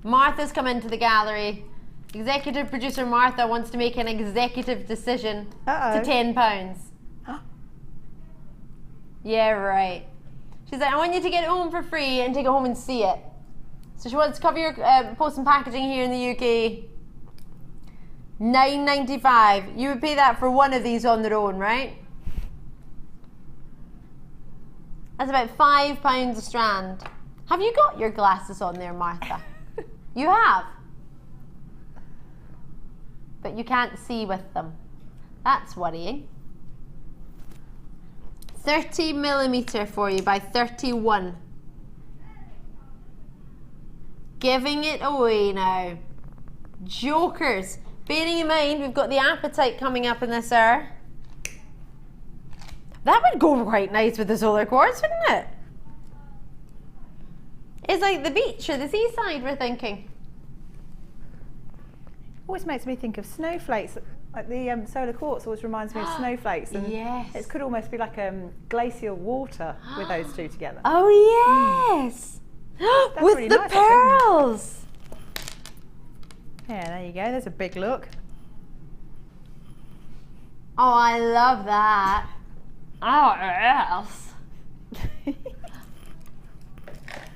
Martha's come into the gallery. Executive producer Martha wants to make an executive decision to £10. Yeah, right. She's like, I want you to get it home for free and take it home and see it. So she wants to cover your post and packaging here in the UK. $9.95. You would pay that for one of these on their own, right? That's about £5 a strand. Have you got your glasses on there, Martha? You have? But you can't see with them. That's worrying. 30 millimeter for you by 31. Giving it away now. Jokers. Bearing in mind, we've got the apatite coming up in this hour. That would go quite nice with the solar quartz, wouldn't it? It's like the beach or the seaside, we're thinking. Always makes me think of snowflakes. Like the solar quartz always reminds me of snowflakes, and Yes. it could almost be like glacial water with those two together. Oh yes, with really the nice, I think. pearls. Yeah, there you go. There's a big look. Oh, I love that. Oh, yes.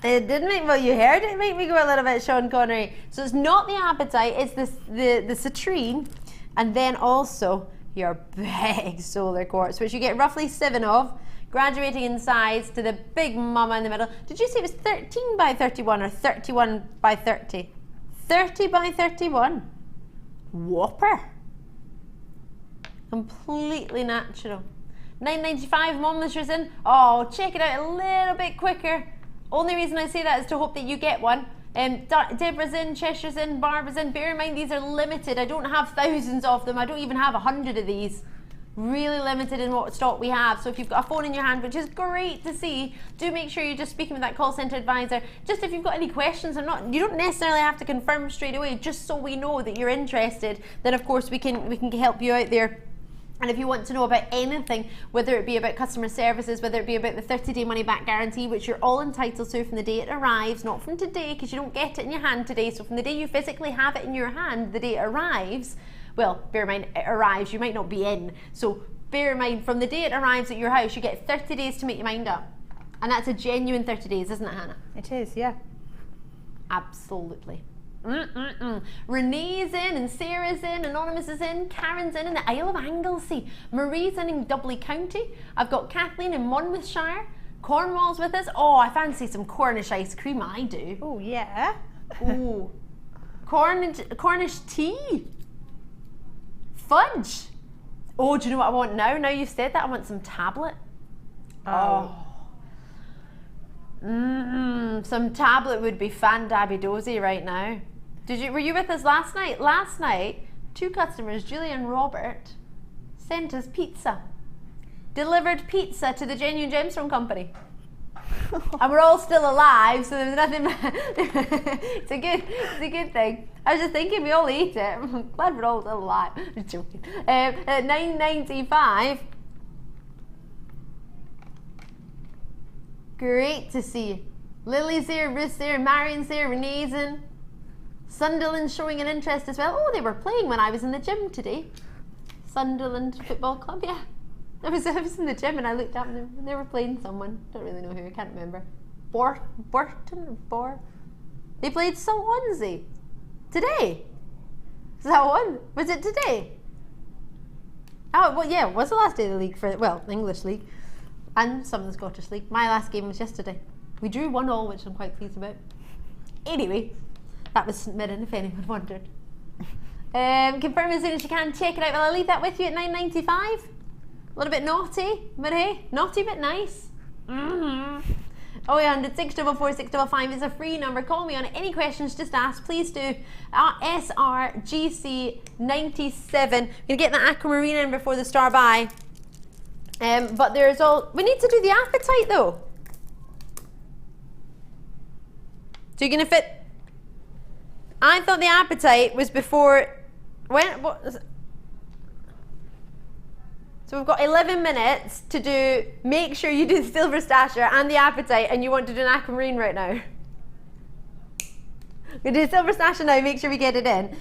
It did make, well, you heard it make me go a little bit Sean Connery. So it's not the apatite, it's the citrine, and then also your big solar quartz, which you get roughly 7 of, graduating in size to the big mama in the middle. Did you say it was 13 by 31 or 31 by 30? 30 by 31. Whopper. Completely natural. $9.95 Mom listeners in. Oh, check it out a little bit quicker. Only reason I say that is to hope that you get one. Deborah's in, Cheshire's in, Barbara's in. Bear in mind these are limited. I don't have thousands of them. I don't even have 100 of these. Really limited in what stock we have. So if you've got a phone in your hand, which is great to see, do make sure you're just speaking with that call center advisor. Just if you've got any questions, you don't necessarily have to confirm straight away, just so we know that you're interested. Then of course we can help you out there. And if you want to know about anything, whether it be about customer services, whether it be about the 30-day money-back guarantee, which you're all entitled to from the day it arrives, not from today, because you don't get it in your hand today. So from the day you physically have it in your hand, the day it arrives, well, bear in mind, it arrives, you might not be in. So bear in mind, from the day it arrives at your house, you get 30 days to make your mind up. And that's a genuine 30 days, isn't it, Hannah? It is, yeah. Absolutely. Renee's in, and Sarah's in, Anonymous is in, Karen's in the Isle of Anglesey, Marie's in Dublin County. I've got Kathleen in Monmouthshire, Cornwall's with us. Oh, I fancy some Cornish ice cream, I do. Oh, yeah. Ooh. Cornish tea. Fudge. Oh, do you know what I want now? Now you've said that, I want some tablet. Oh. Some tablet would be fan-dabby-dozy right now. Were you with us last night? Last night, 2 customers, Julie and Robert, sent us pizza. Delivered pizza to the Genuine Gemstone Company. And we're all still alive, so there's nothing. It's a good thing. I was just thinking we all ate it. I'm glad we're all still alive. I'm joking. At $9.95. Great to see you. Lily's here, Ruth's here, Marion's here, Renee's in. Sunderland's showing an interest as well. Oh, they were playing when I was in the gym today. Sunderland Football Club, yeah. I was in the gym and I looked up and they were playing someone. Don't really know who, I can't remember. Borton? They played Swansea. Today? Is that one? Was it today? Oh, well, yeah, it was the last day of the league for, well, the English league. And some of the Scottish league. My last game was yesterday. We drew 1-1, which I'm quite pleased about. Anyway, that was St Mirren, if anyone wondered. Confirm as soon as you can. Check it out. Well, I'll leave that with you at $9.95. A little bit naughty, but hey, naughty but nice. 0800 644 655 is a free number. Call me on it. Any questions, just ask. Please do. SRGC97. We're going to get the aquamarine in before the star by. But there's all. We need to do the apatite though. So you're going to fit. I thought the apatite was before. When? What is it? So we've got 11 minutes to do. Make sure you do the silver stasher and the apatite, and you want to do an aquamarine right now. We do the silver stasher now. Make sure we get it in.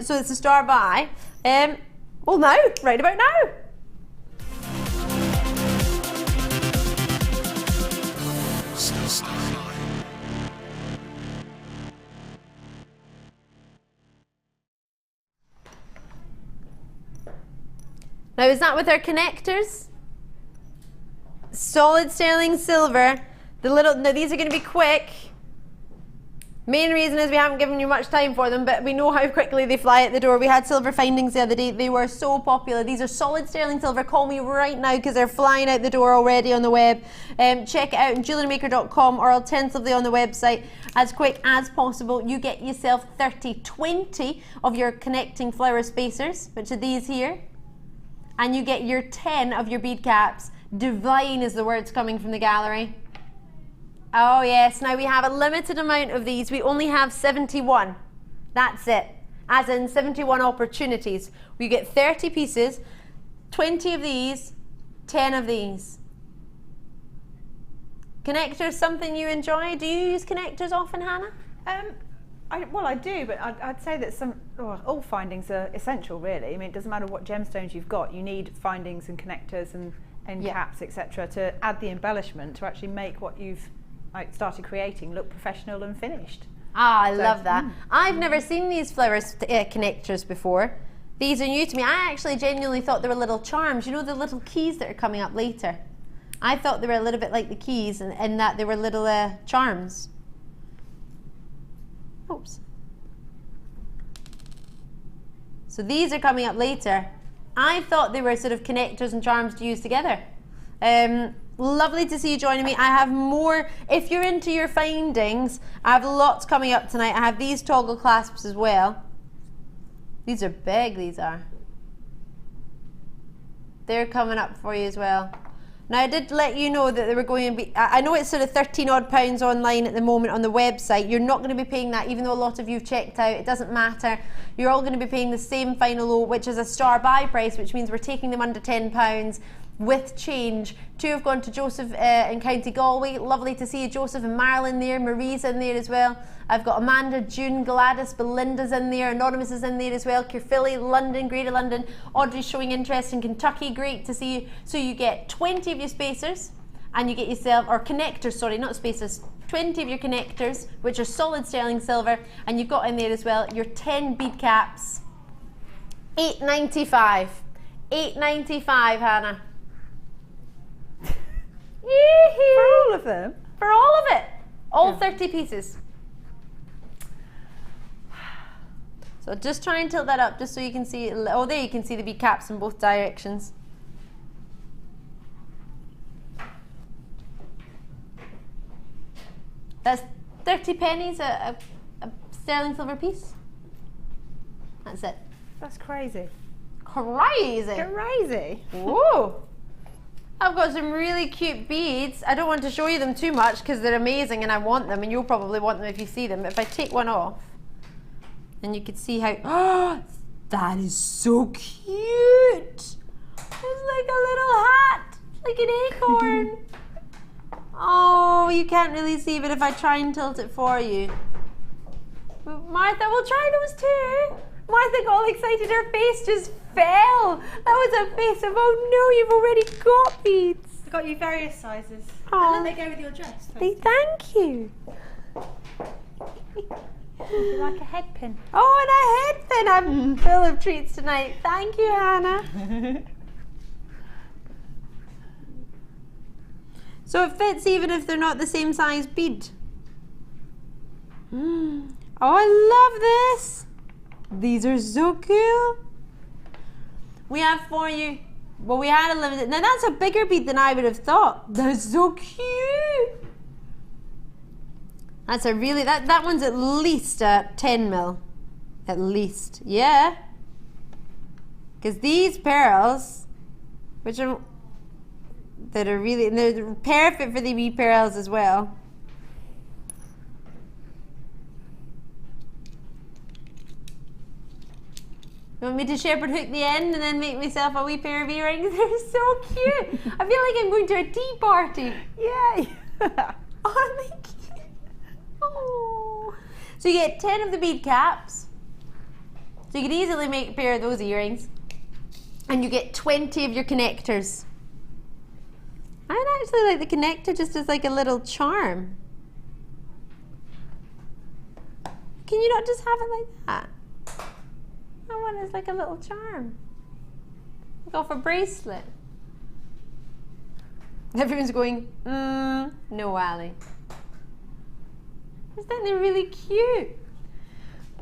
So it's a star by. Well, now, right about now. Now is that with our connectors? Solid sterling silver. Now these are going to be quick. Main reason is we haven't given you much time for them, but we know how quickly they fly at the door. We had silver findings the other day. They were so popular. These are solid sterling silver. Call me right now because they're flying out the door already on the web. Check it out on JewelleryMaker.com or alternatively on the website. As quick as possible, you get yourself 20 of your connecting flower spacers, which are these here. And you get your 10 of your bead caps. Divine is the words coming from the gallery. Oh yes, now we have a limited amount of these. We only have 71. That's it. As in 71 opportunities. We get 30 pieces, 20 of these, 10 of these. Connectors, something you enjoy? Do you use connectors often, Hannah? I do, but I'd say that all findings are essential, really. I mean, it doesn't matter what gemstones you've got. You need findings and connectors and end caps, etc., to add the embellishment to actually make what you've started creating look professional and finished. Ah, I love that. I've never seen these flower connectors before. These are new to me. I actually genuinely thought they were little charms. You know the little keys that are coming up later? I thought they were a little bit like the keys and that they were little charms. Oops. So these are coming up later. I thought they were sort of connectors and charms to use together. Lovely to see you joining me. I have more. If you're into your findings, I have lots coming up tonight. I have these toggle clasps as well. These are big, these are. They're coming up for you as well. Now I did let you know that they were going to be, I know it's sort of 13 odd pounds online at the moment on the website. You're not going to be paying that, even though a lot of you have checked out. It doesn't matter. You're all going to be paying the same final low, which is a star buy price, which means we're taking them under £10 with change. 2 have gone to Joseph in County Galway. Lovely to see you, Joseph, and Marilyn there. Marie's in there as well. I've got Amanda, June, Gladys, Belinda's in there. Anonymous is in there as well. Caerphilly, London, Greater London. Audrey's showing interest in Kentucky. Great to see you. So you get 20 of your spacers and you get yourself, or connectors, sorry, not spacers, 20 of your connectors, which are solid sterling silver, and you've got in there as well your 10 bead caps. £8.95. £8.95, Hannah. For all of them? For all of it. All 30 pieces. So just try and tilt that up just so you can see, oh there you can see the bead caps in both directions. That's 30 pennies a sterling silver piece. That's it. That's crazy. Crazy. Crazy. Whoa. I've got some really cute beads. I don't want to show you them too much because they're amazing and I want them, and you'll probably want them if you see them. But if I take one off, and you can see how, oh, that is so cute. It's like a little hat, like an acorn. Oh, you can't really see, but if I try and tilt it for you. Martha, we'll try those too. Martha got all excited, her face just fell. That was a face of, oh no, you've already got beads. I've got you various sizes. Aww. And then they go with your dress. Thank you. You like a head pin? Oh, and a head pin. I'm full of treats tonight. Thank you, Hannah. So it fits even if they're not the same size bead. Oh, I love this. These are so cool. We have for you, well, we had a limited, now that's a bigger bead than I would have thought. That's so cute. That's a really, that one's at least a 10 mil. At least, yeah. Because these pearls, which are, that are really, and they're perfect for the wee pearls as well. You want me to shepherd hook the end and then make myself a wee pair of earrings? They're so cute. I feel like I'm going to a tea party. Yay! Aren't they cute? Oh. So you get 10 of the bead caps. So you could easily make a pair of those earrings. And you get 20 of your connectors. I actually like the connector just as like a little charm. Can you not just have it like that? That one is like a little charm. Like off a bracelet. Everyone's going, no, Ali. Isn't they really cute?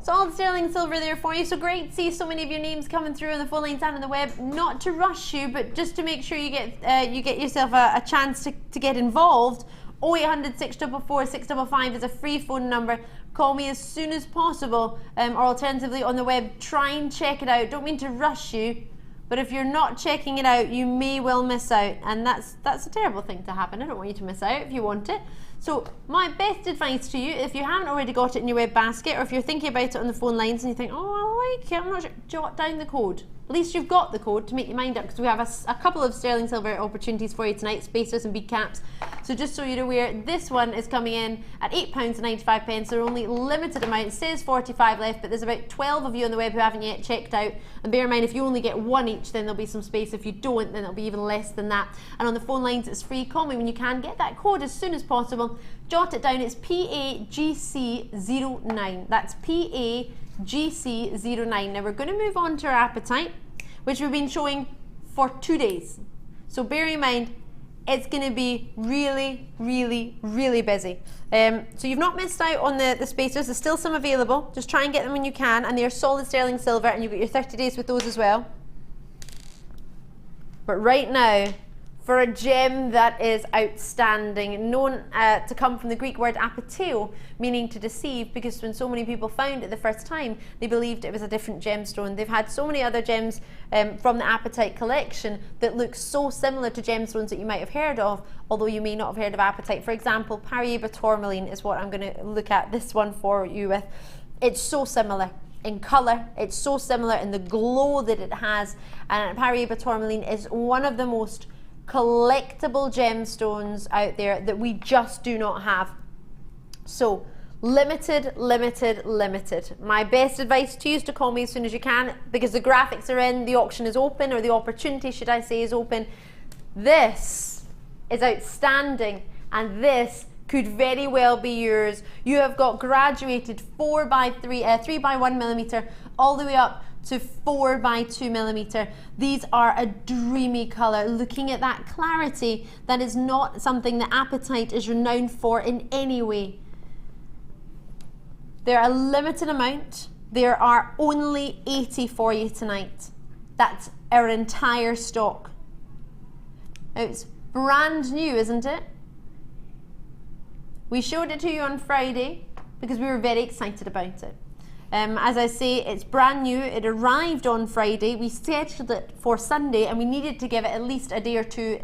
Solid sterling silver there for you. So great to see so many of your names coming through on the phone lines and on the web. Not to rush you, but just to make sure you get yourself a chance to get involved. 0800 644 655 is a free phone number. Call me as soon as possible, or alternatively on the web, try and check it out. Don't mean to rush you, but if you're not checking it out, you may well miss out, and that's a terrible thing to happen. I don't want you to miss out if you want it. So my best advice to you, if you haven't already got it in your web basket, or if you're thinking about it on the phone lines and you think, oh, I like it, I'm not sure, jot down the code. at least you've got the code to make your mind up, because we have a couple of sterling silver opportunities for you tonight, spacers and bead caps. So just so you're aware, this one is coming in at £8.95. There are only limited amount. It says 45 left, but there's about 12 of you on the web who haven't yet checked out. And bear in mind, if you only get one each, then there'll be some space. If you don't, then it'll be even less than that. And on the phone lines, it's free. Call me when you can. Get that code as soon as possible. Jot it down. It's PAGC09. That's PAGC09. Now we're going to move on to our appetite, which we've been showing for 2 days. So bear in mind, it's going to be really, really, really busy. So you've not missed out on the spacers. There's still some available. Just try and get them when you can, and they're solid sterling silver, and you've got your 30 days with those as well. But right now, for a gem that is outstanding, known to come from the Greek word apateo, meaning to deceive, because when so many people found it the first time, they believed it was a different gemstone. They've had so many other gems from the apatite collection that look so similar to gemstones that you might have heard of, although you may not have heard of apatite. For example, Paraiba tourmaline is what I'm going to look at this one for you with. It's so similar in colour, it's so similar in the glow that it has, and Paraiba tourmaline is one of the most collectible gemstones out there that we just do not have. So limited, limited, limited. My best advice to you is to call me as soon as you can, because the graphics are in, the auction is open, or the opportunity, should I say, is open. This is outstanding, and this could very well be yours. You have got graduated 3x1mm all the way up to 4x2mm. These are a dreamy colour. Looking at that clarity, that is not something that apatite is renowned for in any way. They're a limited amount. There are only 80 for you tonight. That's our entire stock. Now, it's brand new, isn't it? We showed it to you on Friday because we were very excited about it. As I say, it's brand new. It arrived on Friday. We scheduled it for Sunday, and we needed to give it at least a day or two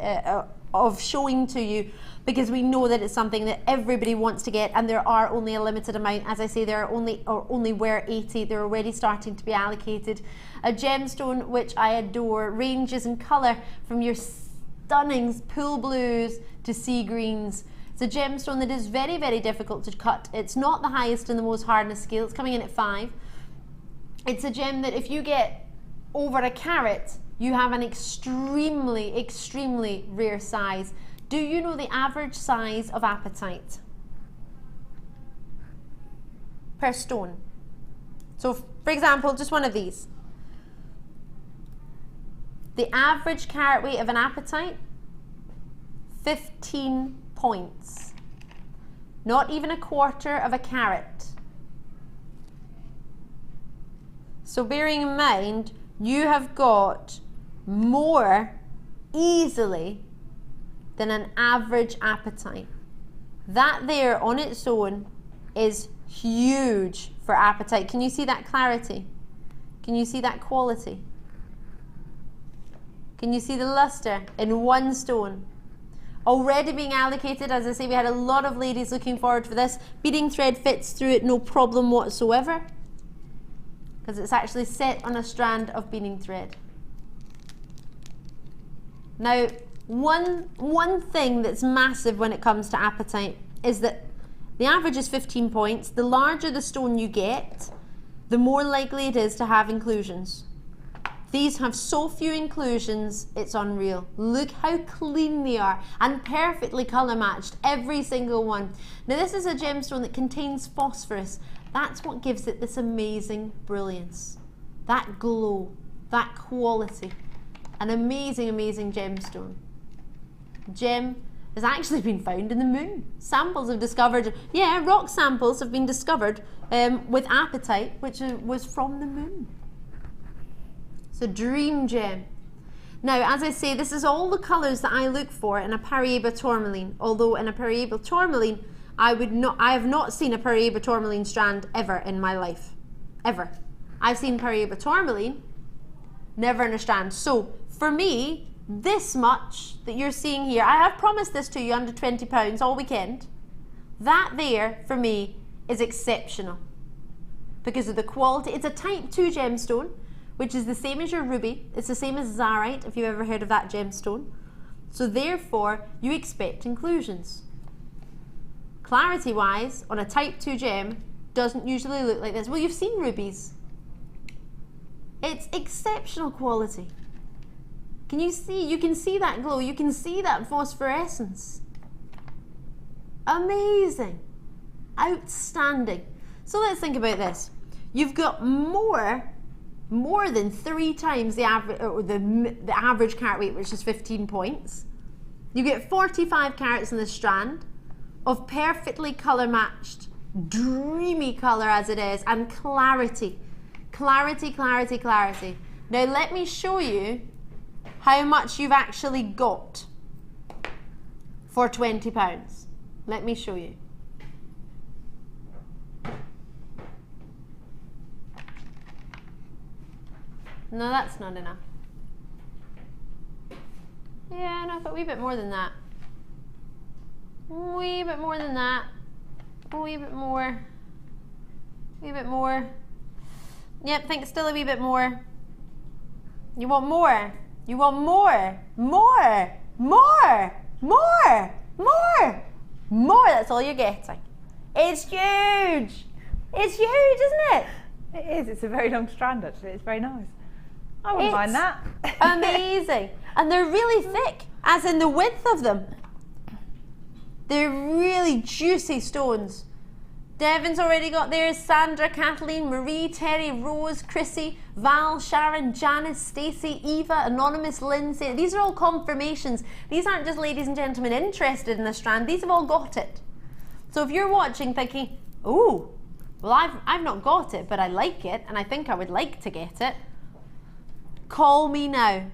of showing to you, because we know that it's something that everybody wants to get, and there are only a limited amount. As I say, there are only were 80. They're already starting to be allocated. A gemstone which I adore, ranges in colour from your stunning pool blues to sea greens. It's a gemstone that is very, very difficult to cut. It's not the highest in the most hardness scale. It's coming in at 5. It's a gem that if you get over a carat, you have an extremely, extremely rare size. Do you know the average size of apatite per stone? So, for example, just one of these. The average carat weight of an apatite, 15 points. Not even a quarter of a carat. So bearing in mind, you have got more easily than an average apatite. That there on its own is huge for apatite. Can you see that clarity? Can you see that quality? Can you see the luster in one stone? Already being allocated. As I say, we had a lot of ladies looking forward for this. Beading thread fits through it, no problem whatsoever, because it's actually set on a strand of beading thread. Now, one thing that's massive when it comes to apatite is that the average is 15 points. The larger the stone you get, the more likely it is to have inclusions. These have so few inclusions, it's unreal. Look how clean they are, and perfectly colour matched, every single one. Now this is a gemstone that contains phosphorus. That's what gives it this amazing brilliance, that glow, that quality. An amazing, amazing gemstone. Gem has actually been found in the moon. Samples have discovered, yeah, rock samples have been discovered with apatite, which was from the moon. It's a dream gem. Now, as I say, this is all the colours that I look for in a Paraiba tourmaline. Although in a Paraiba tourmaline, I have not seen a Paraiba tourmaline strand ever in my life. Ever. I've seen Paraiba tourmaline, never in a strand. So, for me, this much that you're seeing here, I have promised this to you under £20 all weekend. That there, for me, is exceptional because of the quality. It's a type 2 gemstone, which is the same as your ruby. It's the same as zarite, if you've ever heard of that gemstone. So therefore, you expect inclusions. Clarity-wise, on a type 2 gem, doesn't usually look like this. Well, you've seen rubies. It's exceptional quality. Can you see? You can see that glow. You can see that phosphorescence. Amazing. Outstanding. So let's think about this. You've got more than 3 times the average, or the average carat weight, which is 15 points. You get 45 carats in the strand of perfectly colour matched, dreamy colour as it is, and clarity. Clarity, clarity, clarity. Now let me show you how much you've actually got for £20. Let me show you. No, that's not enough. Yeah, no, I thought a wee bit more than that. Wee bit more than that. A wee bit more. Wee bit more. Yep, think still a wee bit more. You want more? You want more? More! More! More! More! More! That's all you're getting. It's huge! It's huge, isn't it? It is. It's a very long strand, actually. It's very nice. I wouldn't mind that. Amazing. And they're really thick, as in the width of them. They're really juicy stones. Devon's already got theirs. Sandra, Kathleen, Marie, Terry, Rose, Chrissy, Val, Sharon, Janice, Stacey, Eva, Anonymous, Lindsay. These are all confirmations. These aren't just ladies and gentlemen interested in the strand. These have all got it. So if you're watching thinking, oh, well, I've not got it, but I like it, and I think I would like to get it, call me now.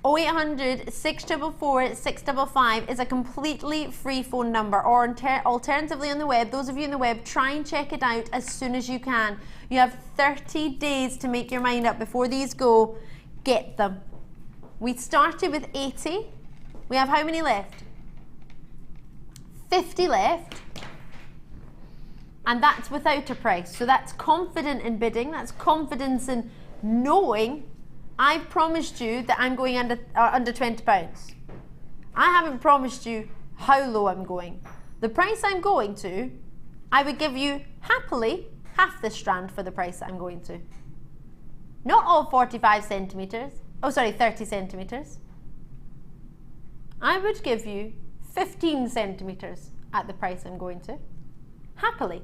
0800 644 655 is a completely free phone number, or alternatively on the web. Those of you on the web, try and check it out as soon as you can. You have 30 days to make your mind up before these go. Get them. We started with 80. We have how many left? 50 left. And that's without a price. So that's confident in bidding. That's confidence in knowing I've promised you that I'm going under £20. I haven't promised you how low I'm going. The price I'm going to, I would give you happily half the strand for the price that I'm going to. Not all 45 centimetres. Oh, sorry, 30 centimetres. I would give you 15 centimetres at the price I'm going to. Happily.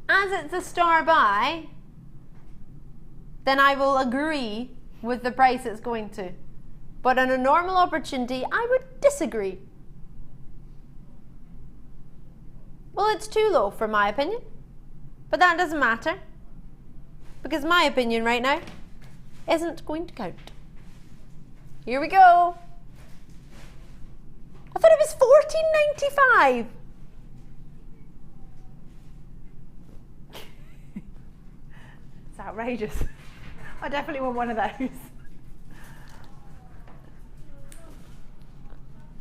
As it's a star buy, then I will agree with the price it's going to. But on a normal opportunity, I would disagree. Well, it's too low for my opinion, but that doesn't matter, because my opinion right now isn't going to count. Here we go. I thought it was $14.95. It's outrageous. I definitely want one of those.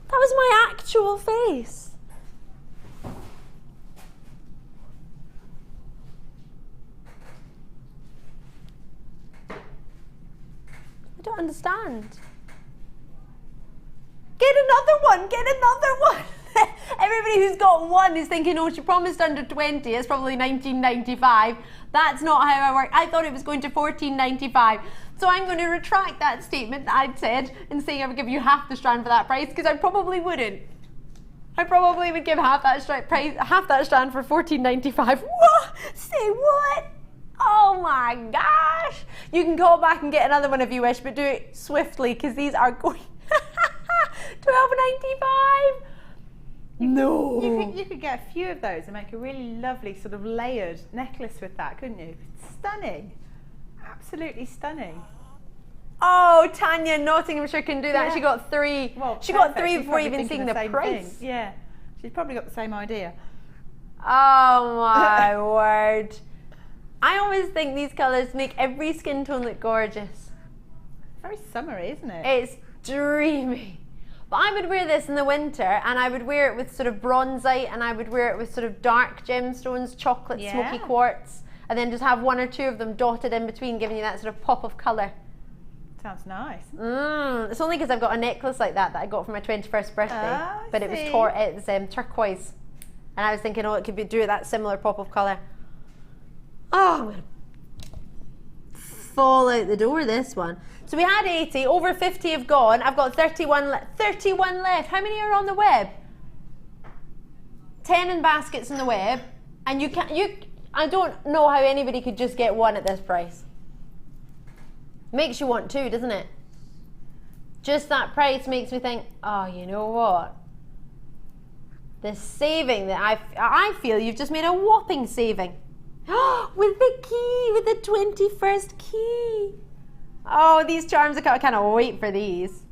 That was my actual face. I don't understand. Get another one, get another one. Everybody who's got one is thinking, oh, she promised under 20, it's probably $19.95. That's not how I work. I thought it was going to $14.95. So I'm going to retract that statement that I'd said and saying I would give you half the strand for that price, because I probably wouldn't. I probably would give half that strand for $14.95. What? Say what? Oh my gosh. You can call back and get another one if you wish, but do it swiftly, because these are going $12.95. No. You could get a few of those and make a really lovely sort of layered necklace with that, couldn't you? Stunning. Absolutely stunning. Oh, Tanya in Nottinghamshire can do that. Yeah. She got 3. Well, she perfect. got 3 She's before probably even thinking seeing the same price. thing. Yeah. She's probably got the same idea. Oh my word. I always think these colours make every skin tone look gorgeous. Very summery, isn't it? It's dreamy. But I would wear this in the winter, and I would wear it with sort of bronzite, and I would wear it with sort of dark gemstones, chocolate, Yeah. smoky quartz. and then just have one or two of them dotted in between, giving you that sort of pop of colour. Sounds nice. It's only because I've got a necklace like that I got for my 21st birthday, but it was turquoise, and I was thinking, oh, it could be do that similar pop of colour. Oh, I'm gonna fall out the door, this one. So we had 80, over 50 have gone. I've got 31 left. How many are on the web? 10 in baskets in the web, and I don't know how anybody could just get one at this price. Makes you want two, doesn't it? Just that price makes me think, oh, you know what? The saving that I feel you've just made a whopping saving. With the key, with the 21st key. Oh, these charms, I cannot wait for these.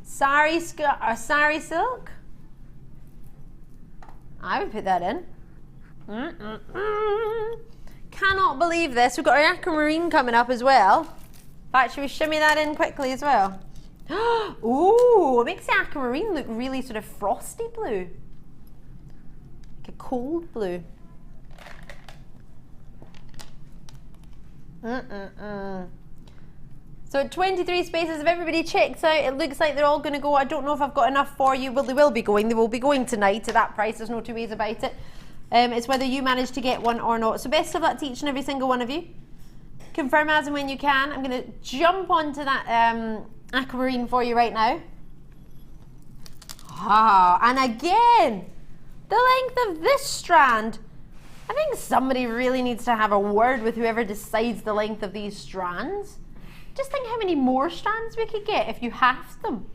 Sari Silk. I would put that in. Cannot believe this. We've got our aquamarine coming up as well. In fact, should we shimmy that in quickly as well? Ooh, it makes the aquamarine look really sort of frosty blue. Like a cold blue. So at 23 spaces, if everybody checks out, it looks like they're all going to go. I don't know if I've got enough for you. Well, they will be going. They will be going tonight at that price. There's no two ways about it. It's whether you manage to get one or not. So best of luck to each and every single one of you. Confirm as and when you can. I'm going to jump onto that aquamarine for you right now. And again, the length of this strand. I think somebody really needs to have a word with whoever decides the length of these strands. Just think how many more strands we could get if you halved them.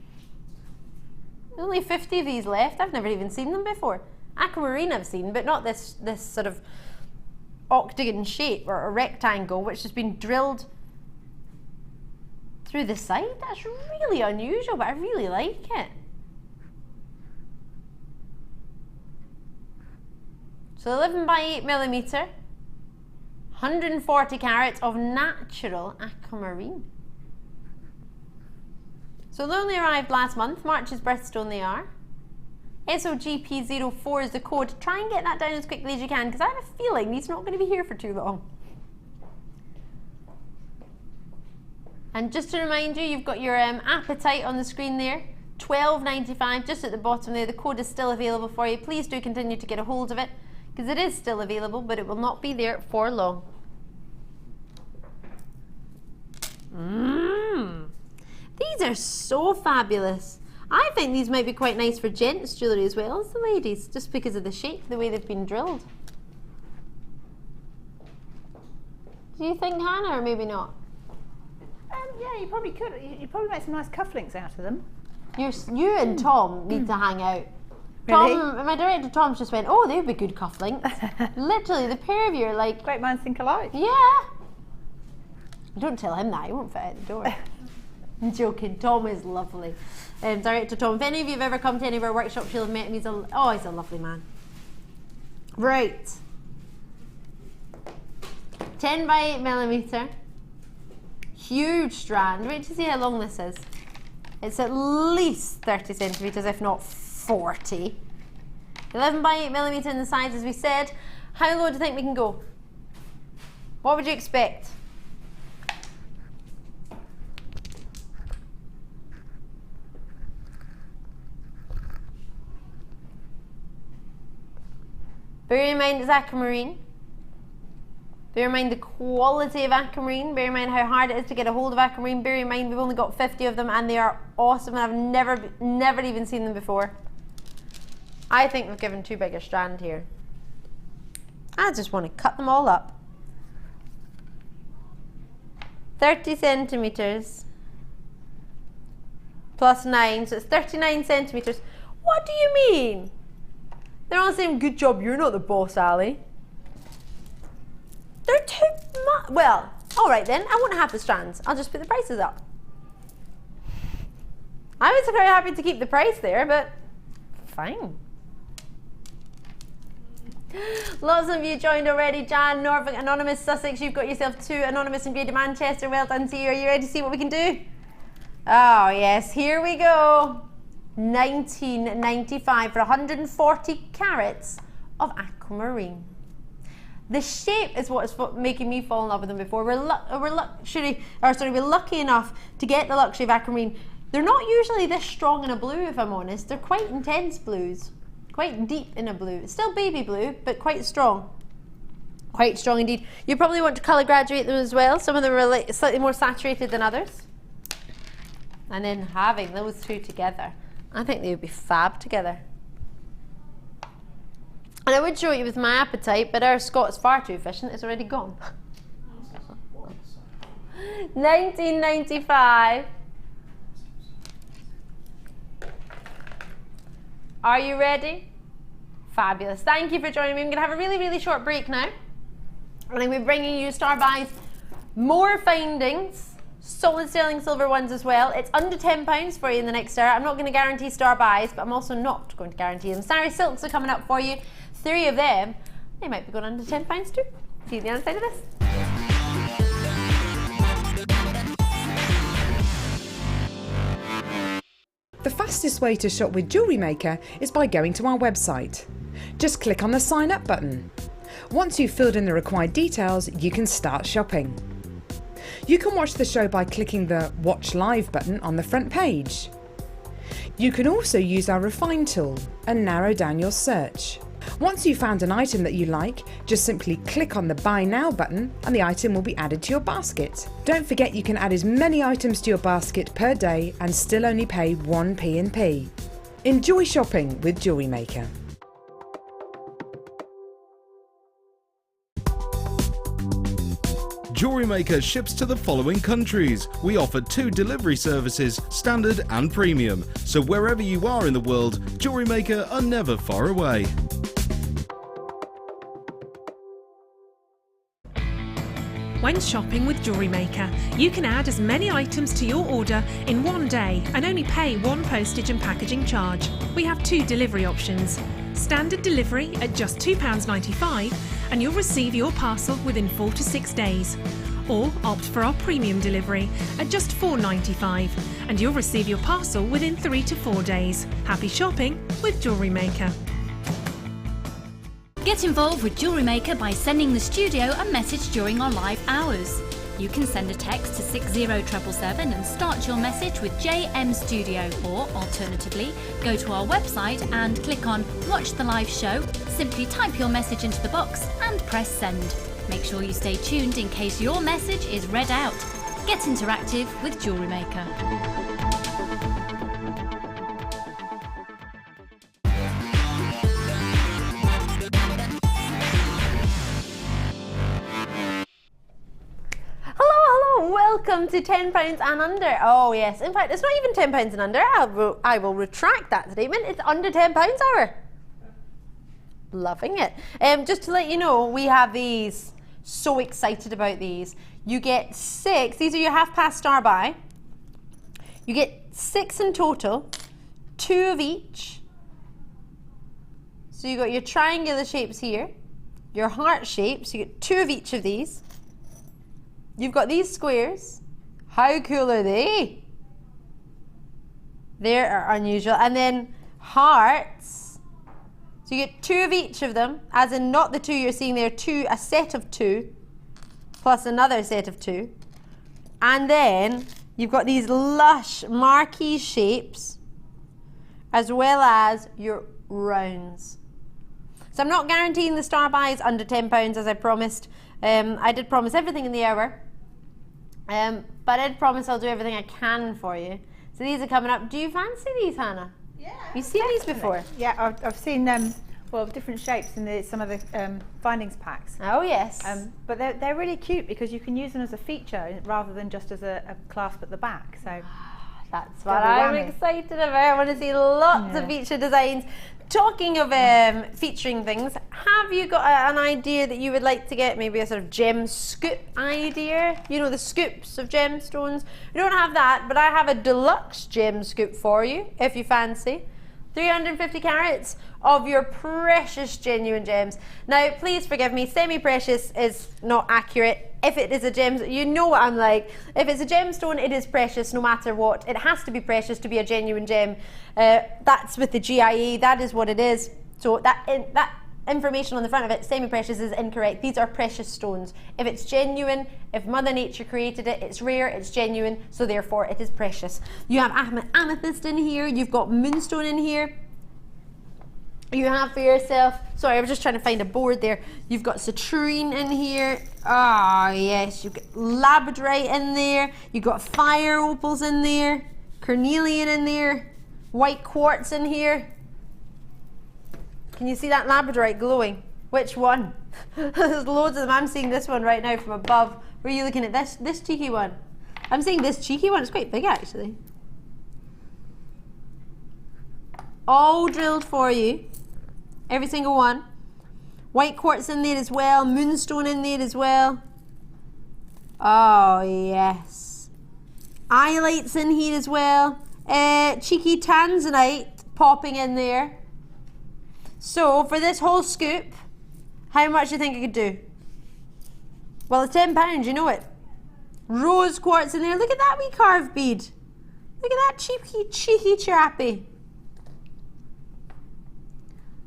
There's only 50 of these left. I've never even seen them before. Aquamarine I've seen, but not this sort of octagon shape or a rectangle which has been drilled through the side. That's really unusual, but I really like it. So 11 by 8 millimeter, 140 carats of natural aquamarine. So they only arrived last month. March's birthstone they are. SOGP04 is the code. Try and get that down as quickly as you can, because I have a feeling these are not going to be here for too long. And just to remind you, you've got your appetite on the screen there. $12.95 just at the bottom there. The code is still available for you. Please do continue to get a hold of it, because it is still available, but it will not be there for long. These are so fabulous. I think these might be quite nice for gents' jewellery as well as the ladies, just because of the shape, the way they've been drilled. Do you think, Hannah, or maybe not? Yeah, you probably could. You probably make some nice cufflinks out of them. You and Tom need to hang out. Really? Tom, my director Tom's just went, oh, they'd be good cufflinks. Literally, the pair of you are like... Great minds think alike. Yeah. Don't tell him that, he won't fit out the door. I'm joking, Tom is lovely. Director Tom, if any of you have ever come to any of our workshops, you'll have met him. He's a lovely man. Right. 10 by 8 millimeter. Huge strand. Wait to see how long this is. It's at least 30 centimeters, if not 40. 11 by 8 millimeter in the sides, as we said. How low do you think we can go? What would you expect? Bear in mind it's aquamarine. Bear in mind the quality of aquamarine. Bear in mind how hard it is to get a hold of aquamarine. Bear in mind we've only got 50 of them and they are awesome, and I've never even seen them before. I think we've given too big a strand here. I just want to cut them all up. 30 centimeters plus 9, so it's 39 centimeters. What do you mean? They're all saying, good job, you're not the boss, Ali. They're too much. Well, all right then, I won't have the strands. I'll just put the prices up. I was very happy to keep the price there, but fine. Lots of you joined already. Jan, Norfolk, Anonymous, Sussex. You've got yourself 2. Anonymous and Greater Manchester. Well done to you. Are you ready to see what we can do? Oh yes, here we go. $19.95 for 140 carats of aquamarine. The shape is what's making me fall in love with them before. We're lucky enough to get the luxury of aquamarine. They're not usually this strong in a blue, if I'm honest. They're quite intense blues, quite deep in a blue. It's still baby blue, but quite strong. Quite strong indeed. You probably want to colour graduate them as well. Some of them are slightly more saturated than others. And then having those two together, I think they would be fab together. And I would show you with my appetite, but our Scott's far too efficient. It's already gone. 1995. Are you ready? Fabulous. Thank you for joining me. I'm going to have a really, really short break now. And I'm going to be bringing you Star Buys, more findings, solid sterling silver ones as well. It's under £10 for you in the next hour. I'm not going to guarantee Star Buys, but I'm also not going to guarantee them. Sari Silks are coming up for you. 3 of them, they might be going under £10 too. See you the other side of this. The fastest way to shop with Jewellery Maker is by going to our website. Just click on the sign up button. Once you've filled in the required details, you can start shopping. You can watch the show by clicking the Watch Live button on the front page. You can also use our Refine tool and narrow down your search. Once you've found an item that you like, just simply click on the Buy Now button and the item will be added to your basket. Don't forget you can add as many items to your basket per day and still only pay 1 P&P. Enjoy shopping with Jewellery Maker. Jewellery Maker ships to the following countries. We offer 2 delivery services, standard and premium. So wherever you are in the world, Jewellery Maker are never far away. When shopping with Jewellery Maker, you can add as many items to your order in one day and only pay 1 postage and packaging charge. We have 2 delivery options. Standard delivery at just £2.95 and you'll receive your parcel within 4 to 6 days. Or opt for our premium delivery at just £4.95 and you'll receive your parcel within 3 to 4 days. Happy shopping with Jewellery Maker. Get involved with Jewellery Maker by sending the studio a message during our live hours. You can send a text to 60777 and start your message with JM Studio, or alternatively, go to our website and click on Watch the Live Show, simply type your message into the box and press send. Make sure you stay tuned in case your message is read out. Get interactive with Jewellery Maker. Welcome to £10 and under. Oh yes, in fact it's not even £10 and under. I will retract that statement. It's under £10 hour. Loving it. Just to let you know, we have these. So excited about these. You get 6. These are your half-past Star Buy. You get 6 in total, 2 of each. So you got your triangular shapes here, your heart shapes. You get 2 of each of these. You've got these squares. How cool are they? They are unusual. And then hearts. So you get 2 of each of them, as in not the 2 you're seeing there, a set of 2, plus another set of 2. And then you've got these lush marquee shapes, as well as your rounds. So I'm not guaranteeing the Star Buys under £10 as I promised. I did promise everything in the hour. But I did promise I'll do everything I can for you. So these are coming up. Do you fancy these, Hannah? Yeah. You've seen these before? Yeah, I've seen well, different shapes in some of the findings packs. Oh yes. But they're really cute because you can use them as a feature rather than just as a clasp at the back. So that's what I'm excited about. I want to see lots of feature designs. Talking of featuring things, have you got an idea that you would like to get? Maybe a sort of gem scoop idea? You know, the scoops of gemstones. We don't have that, but I have a deluxe gem scoop for you, if you fancy. 350 carats of your precious genuine gems. Now, please forgive me, semi-precious is not accurate. If it is a gem, you know what I'm like. If it's a gemstone, it is precious no matter what. It has to be precious to be a genuine gem. That's with the GIE, that is what it is. So that information on the front of it, semi-precious, is incorrect. These are precious stones. If it's genuine, if Mother Nature created it, it's rare, it's genuine, so therefore it is precious. You have amethyst in here, you've got moonstone in here. You have for yourself, sorry, I was just trying to find a board there. You've got citrine in here. Ah, yes, you've got labradorite in there. You've got fire opals in there. Carnelian in there. White quartz in here. Can you see that labradorite glowing? Which one? There's loads of them. I'm seeing this one right now from above. Were you looking at this cheeky one? I'm seeing this cheeky one. It's quite big actually. All drilled for you. Every single one. White quartz in there as well. Moonstone in there as well. Oh yes. Iolites in here as well. Cheeky tanzanite popping in there. So for this whole scoop, how much do you think I could do? Well, it's £10, you know it. Rose quartz in there. Look at that wee carved bead. Look at that cheeky chappy.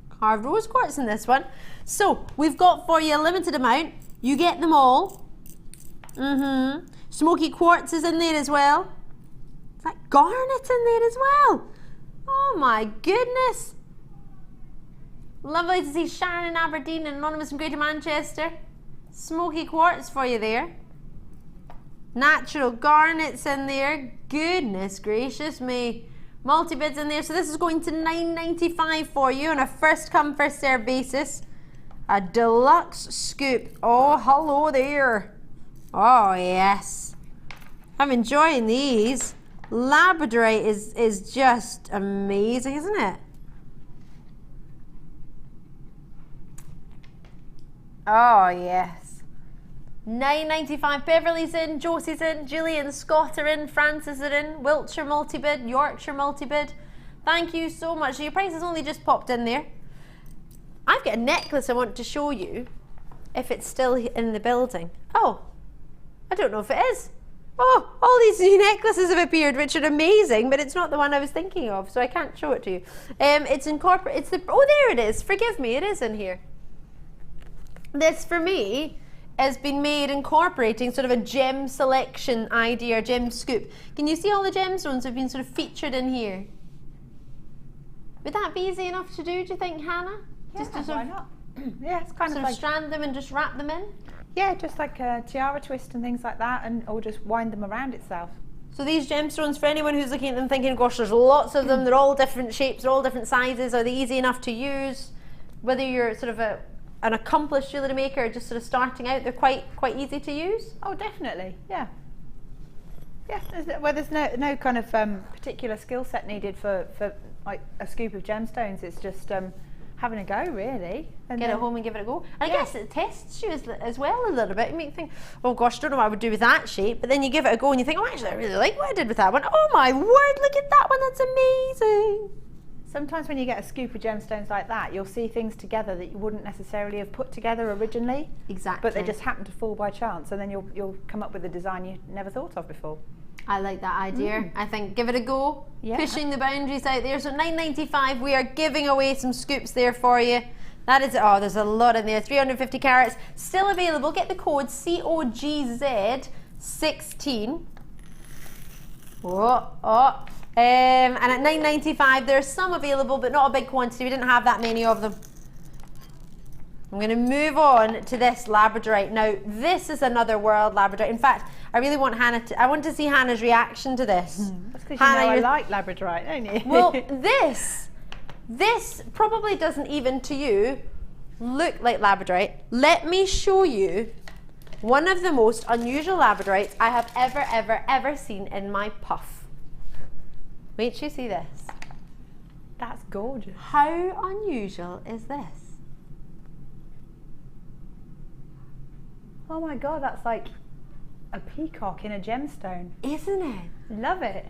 Carved rose quartz in this one. So we've got for you a limited amount. You get them all. Smoky quartz is in there as well. Is that garnet in there as well? Oh my goodness. Lovely to see Shannon Aberdeen and Anonymous from Greater Manchester. Smoky quartz for you there. Natural garnets in there. Goodness gracious me. Multi-bids in there. So this is going to $9.95 for you on a first come first serve basis. A deluxe scoop. Oh, hello there. Oh yes. I'm enjoying these. Labradorite is just amazing, isn't it? Oh yes. $9.95. Beverly's in, Josie's in, Julie and Scott are in, Francis are in, Wiltshire multi-bid, Yorkshire multi-bid. Thank you so much. So your price has only just popped in there. I've got a necklace I want to show you if it's still in the building. Oh, I don't know if it is. Oh, all these new necklaces have appeared, which are amazing, but it's not the one I was thinking of, so I can't show it to you. It's incorporated. It's the. Oh, there it is. Forgive me, it is in here. This for me has been made incorporating sort of a gem selection idea, or gem scoop. Can you see all the gemstones have been sort of featured in here? Would that be easy enough to do you think, Hannah? Yeah, Just to sort why of, not? Yeah, it's kind of sort like of strand them and just wrap them in? Yeah, just like a tiara twist and things like that, and or just wind them around itself. So these gemstones, for anyone who's looking at them thinking, gosh, there's lots of them, they're all different shapes, they're all different sizes, are they easy enough to use? Whether you're sort of an accomplished jewellery maker or just sort of starting out, they're quite easy to use? Oh, definitely, yeah. Yeah, there's no kind of particular skill set needed for like a scoop of gemstones. It's just having a go, really. And get it home and give it a go. And I guess it tests you as well a little bit. You might think, oh gosh, I don't know what I would do with that shape, but then you give it a go and you think, oh actually I really like what I did with that one. Oh my word, look at that one, that's amazing. Sometimes when you get a scoop of gemstones like that, you'll see things together that you wouldn't necessarily have put together originally. Exactly. But they just happen to fall by chance, and then you'll come up with a design you never thought of before. I like that idea. I think give it a go. Yeah. Pushing the boundaries out there. So $9.95, we are giving away some scoops there for you. That is, oh, there's a lot in there. 350 carats, still available. Get the code COGZ16. And at $9.95, there's some available, but not a big quantity. We didn't have that many of them. I'm going to move on to this labradorite. Now, this is another world labradorite. In fact, I really want I want to see Hannah's reaction to this. That's because you know I like labradorite, don't you? Well, this probably doesn't even to you look like labradorite. Let me show you one of the most unusual labradorites I have ever seen in my puff. Wait till you see this. That's gorgeous. How unusual is this? Oh my God, that's like a peacock in a gemstone. Isn't it? Love it.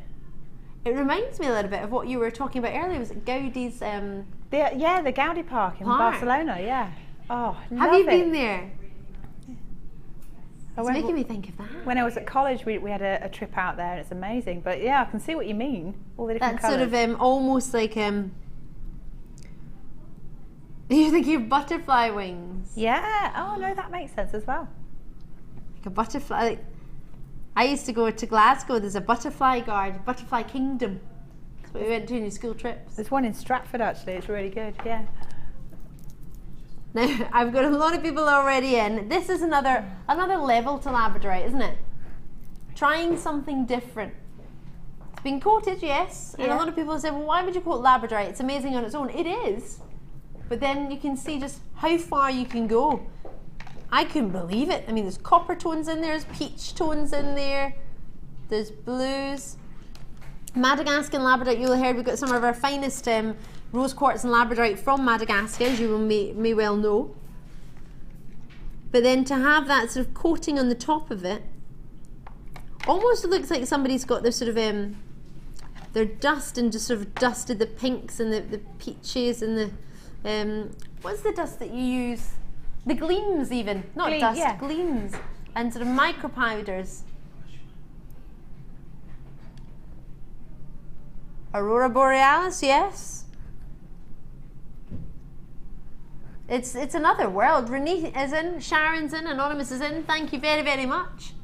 It reminds me a little bit of what you were talking about earlier. Was it Gaudi's? The Gaudi Park in Barcelona. Yeah. Oh, have you been there? It's When, making me think of that. When I was at college, we had a trip out there, and it's amazing. But yeah, I can see what you mean. All the different That's colours. sort of almost like You think you have butterfly wings? Yeah. Oh no, that makes sense as well. Like a butterfly. Like, I used to go to Glasgow. There's a butterfly guard, Butterfly Kingdom. That's what we went to in your school trips. There's one in Stratford actually. It's really good. Yeah. Now I've got a lot of people already in. This is another level to labradorite, isn't it? Trying something different. It's been coated, yes, and a lot of people say, well, why would you coat labradorite? It's amazing on its own. It is, but then you can see just how far you can go. I couldn't believe it. I mean, there's copper tones in there, there's peach tones in there, there's blues. Madagascar and labradorite, you'll hear we've got some of our finest rose quartz and labradorite from Madagascar, as you may well know. But then to have that sort of coating on the top of it, almost looks like somebody's got their sort of their dust and just sort of dusted the pinks and the peaches and the what's the dust that you use? The gleams even, not dust, yeah. Gleams and sort of micro powders. Aurora Borealis, yes. It's another world. Renee is in, Sharon's in, Anonymous is in. Thank you very, very much.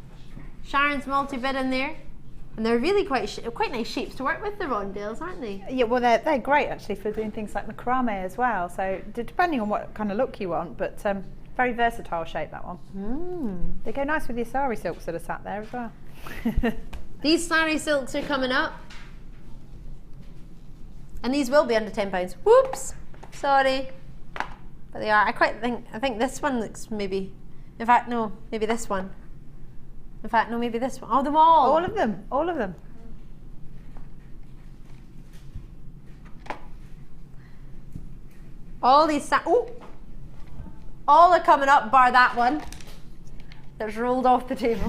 Sharon's multi-bid in there. And they're really quite nice shapes to work with, the rondelles, aren't they? Yeah, well they're great actually for doing things like macrame as well. So depending on what kind of look you want, but very versatile shape, that one. They go nice with your Sari Silks that are sat there as well. These Sari Silks are coming up. And these will be under £10. Whoops! Sorry. But they are. I think this one looks maybe, in fact no, maybe this one. In fact, no, maybe this one. Oh, them all. All of them. All of them. All these. All are coming up, bar that one. That's rolled off the table.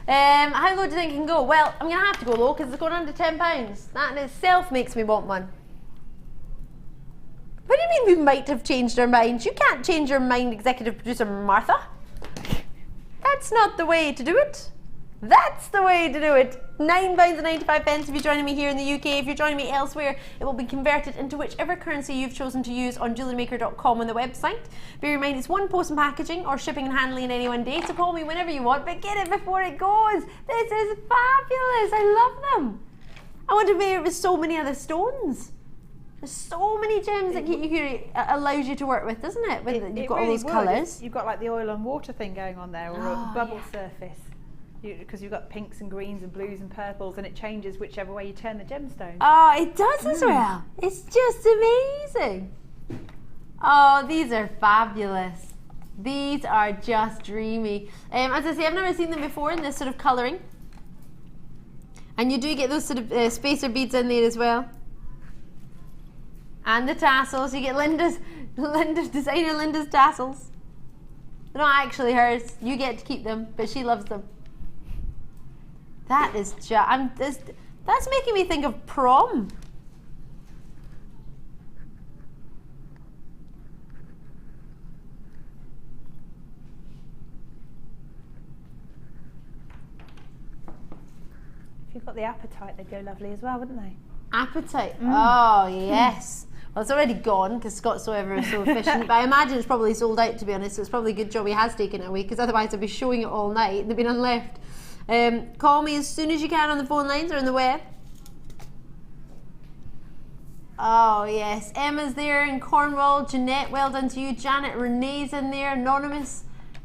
How low do you think it can go? Well, I'm going to have to go low because it's going under £10. That in itself makes me want one. What do you mean we might have changed our minds? You can't change your mind, executive producer Martha. That's not the way to do it. That's the way to do it. £9.95 if you're joining me here in the UK. If you're joining me elsewhere, it will be converted into whichever currency you've chosen to use on JewelleryMaker.com on the website. Bear in mind, it's one post and packaging or shipping and handling in any one day, so call me whenever you want, but get it before it goes. This is fabulous. I love them. I wonder if it was so many other stones. There's so many gems that allows you to work with, doesn't it? You've got all those colours. You've got like the oil and water thing going on there, or a bubble surface. Because you've got pinks and greens and blues and purples, and it changes whichever way you turn the gemstone. Oh, it does as well. It's just amazing. Oh, these are fabulous. These are just dreamy. As I say, I've never seen them before in this sort of colouring. And you do get those sort of spacer beads in there as well. And the tassels. You get Linda's designer Linda's tassels. They're not actually hers. You get to keep them, but she loves them. That is just, that's making me think of prom. If you've got the appetite, they'd go lovely as well, wouldn't they? Appetite? Oh, yes. Well, it's already gone because Scott's so efficient, but I imagine it's probably sold out, to be honest, so it's probably a good job he has taken it away, because otherwise I'd be showing it all night and there'd be none left. Call me as soon as you can on the phone lines or on the web. Oh yes, Emma's there in Cornwall. Jeanette, well done to you. Janet, Renee's in there. Anonymous,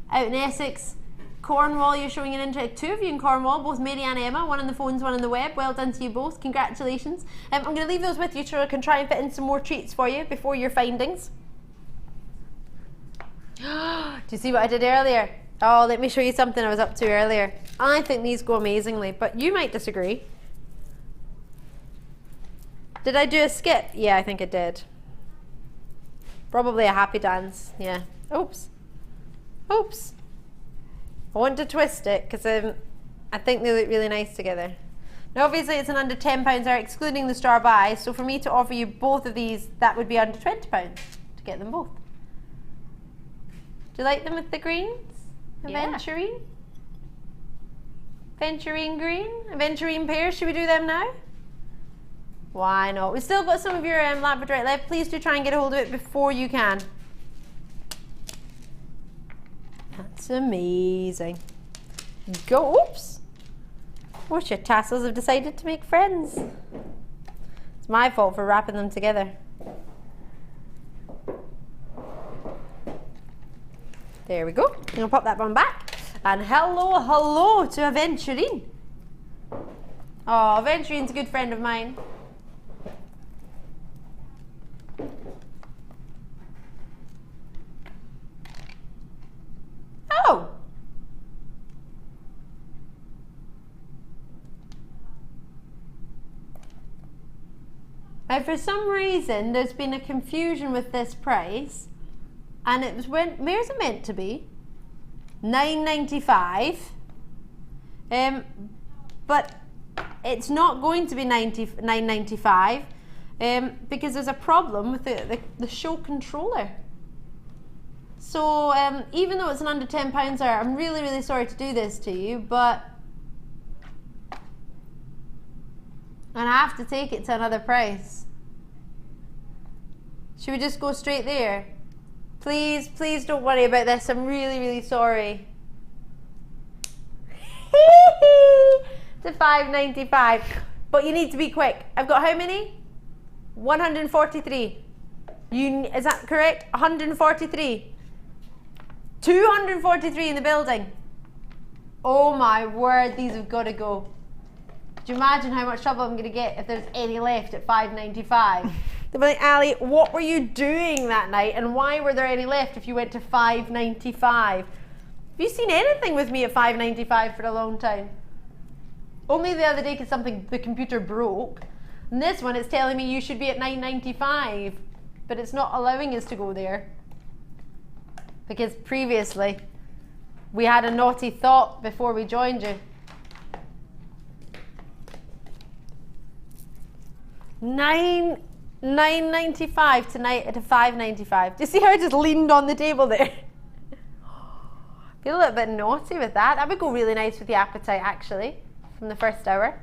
out in Essex. Cornwall, you're showing an interest. Two of you in Cornwall, both Mary and Emma. One on the phones, one on the web. Well done to you both. Congratulations. I'm going to leave those with you so I can try and fit in some more treats for you before your findings. Do you see what I did earlier? Oh, let me show you something I was up to earlier. I think these go amazingly, but you might disagree. Did I do a skip? Yeah, I think I did. Probably a happy dance. Yeah. Oops. Oops. I want to twist it because I think they look really nice together. Now, obviously, it's an under £10 there, excluding the star buy. So for me to offer you both of these, that would be under £20 to get them both. Do you like them with the greens? Aventurine? Aventurine green? Aventurine pears? Should we do them now? Why not? We've still got some of your labradorite left. Please do try and get a hold of it before you can. It's amazing. Go, oops. What's your tassels have decided to make friends. It's my fault for wrapping them together. There we go. I'm gonna pop that one back. And hello, hello to Aventurine. Oh, Aventurine's a good friend of mine. Oh. Now, for some reason, there's been a confusion with this price, and it was where's it meant to be? $9.95. But it's not going to be $9.95 because there's a problem with the show controller. So even though it's an under £10 hour, I'm really, really sorry to do this to you, but and I have to take it to another price. Should we just go straight there? Please, please don't worry about this. I'm really, really sorry. To $5.95, but you need to be quick. I've got how many? 143. Is that correct? 143. 243 in the building. Oh my word, these have got to go. Do you imagine how much trouble I'm going to get if there's any left at $5.95? They'll be like, Ali, what were you doing that night and why were there any left if you went to $5.95? Have you seen anything with me at $5.95 for a long time? Only the other day because the computer broke. And this one, it's telling me you should be at $9.95, but it's not allowing us to go there. Because previously, we had a naughty thought before we joined you. $9.95 tonight at a $5.95. Do you see how I just leaned on the table there? I feel a little bit naughty with that. That would go really nice with the appetite, actually, from the first hour.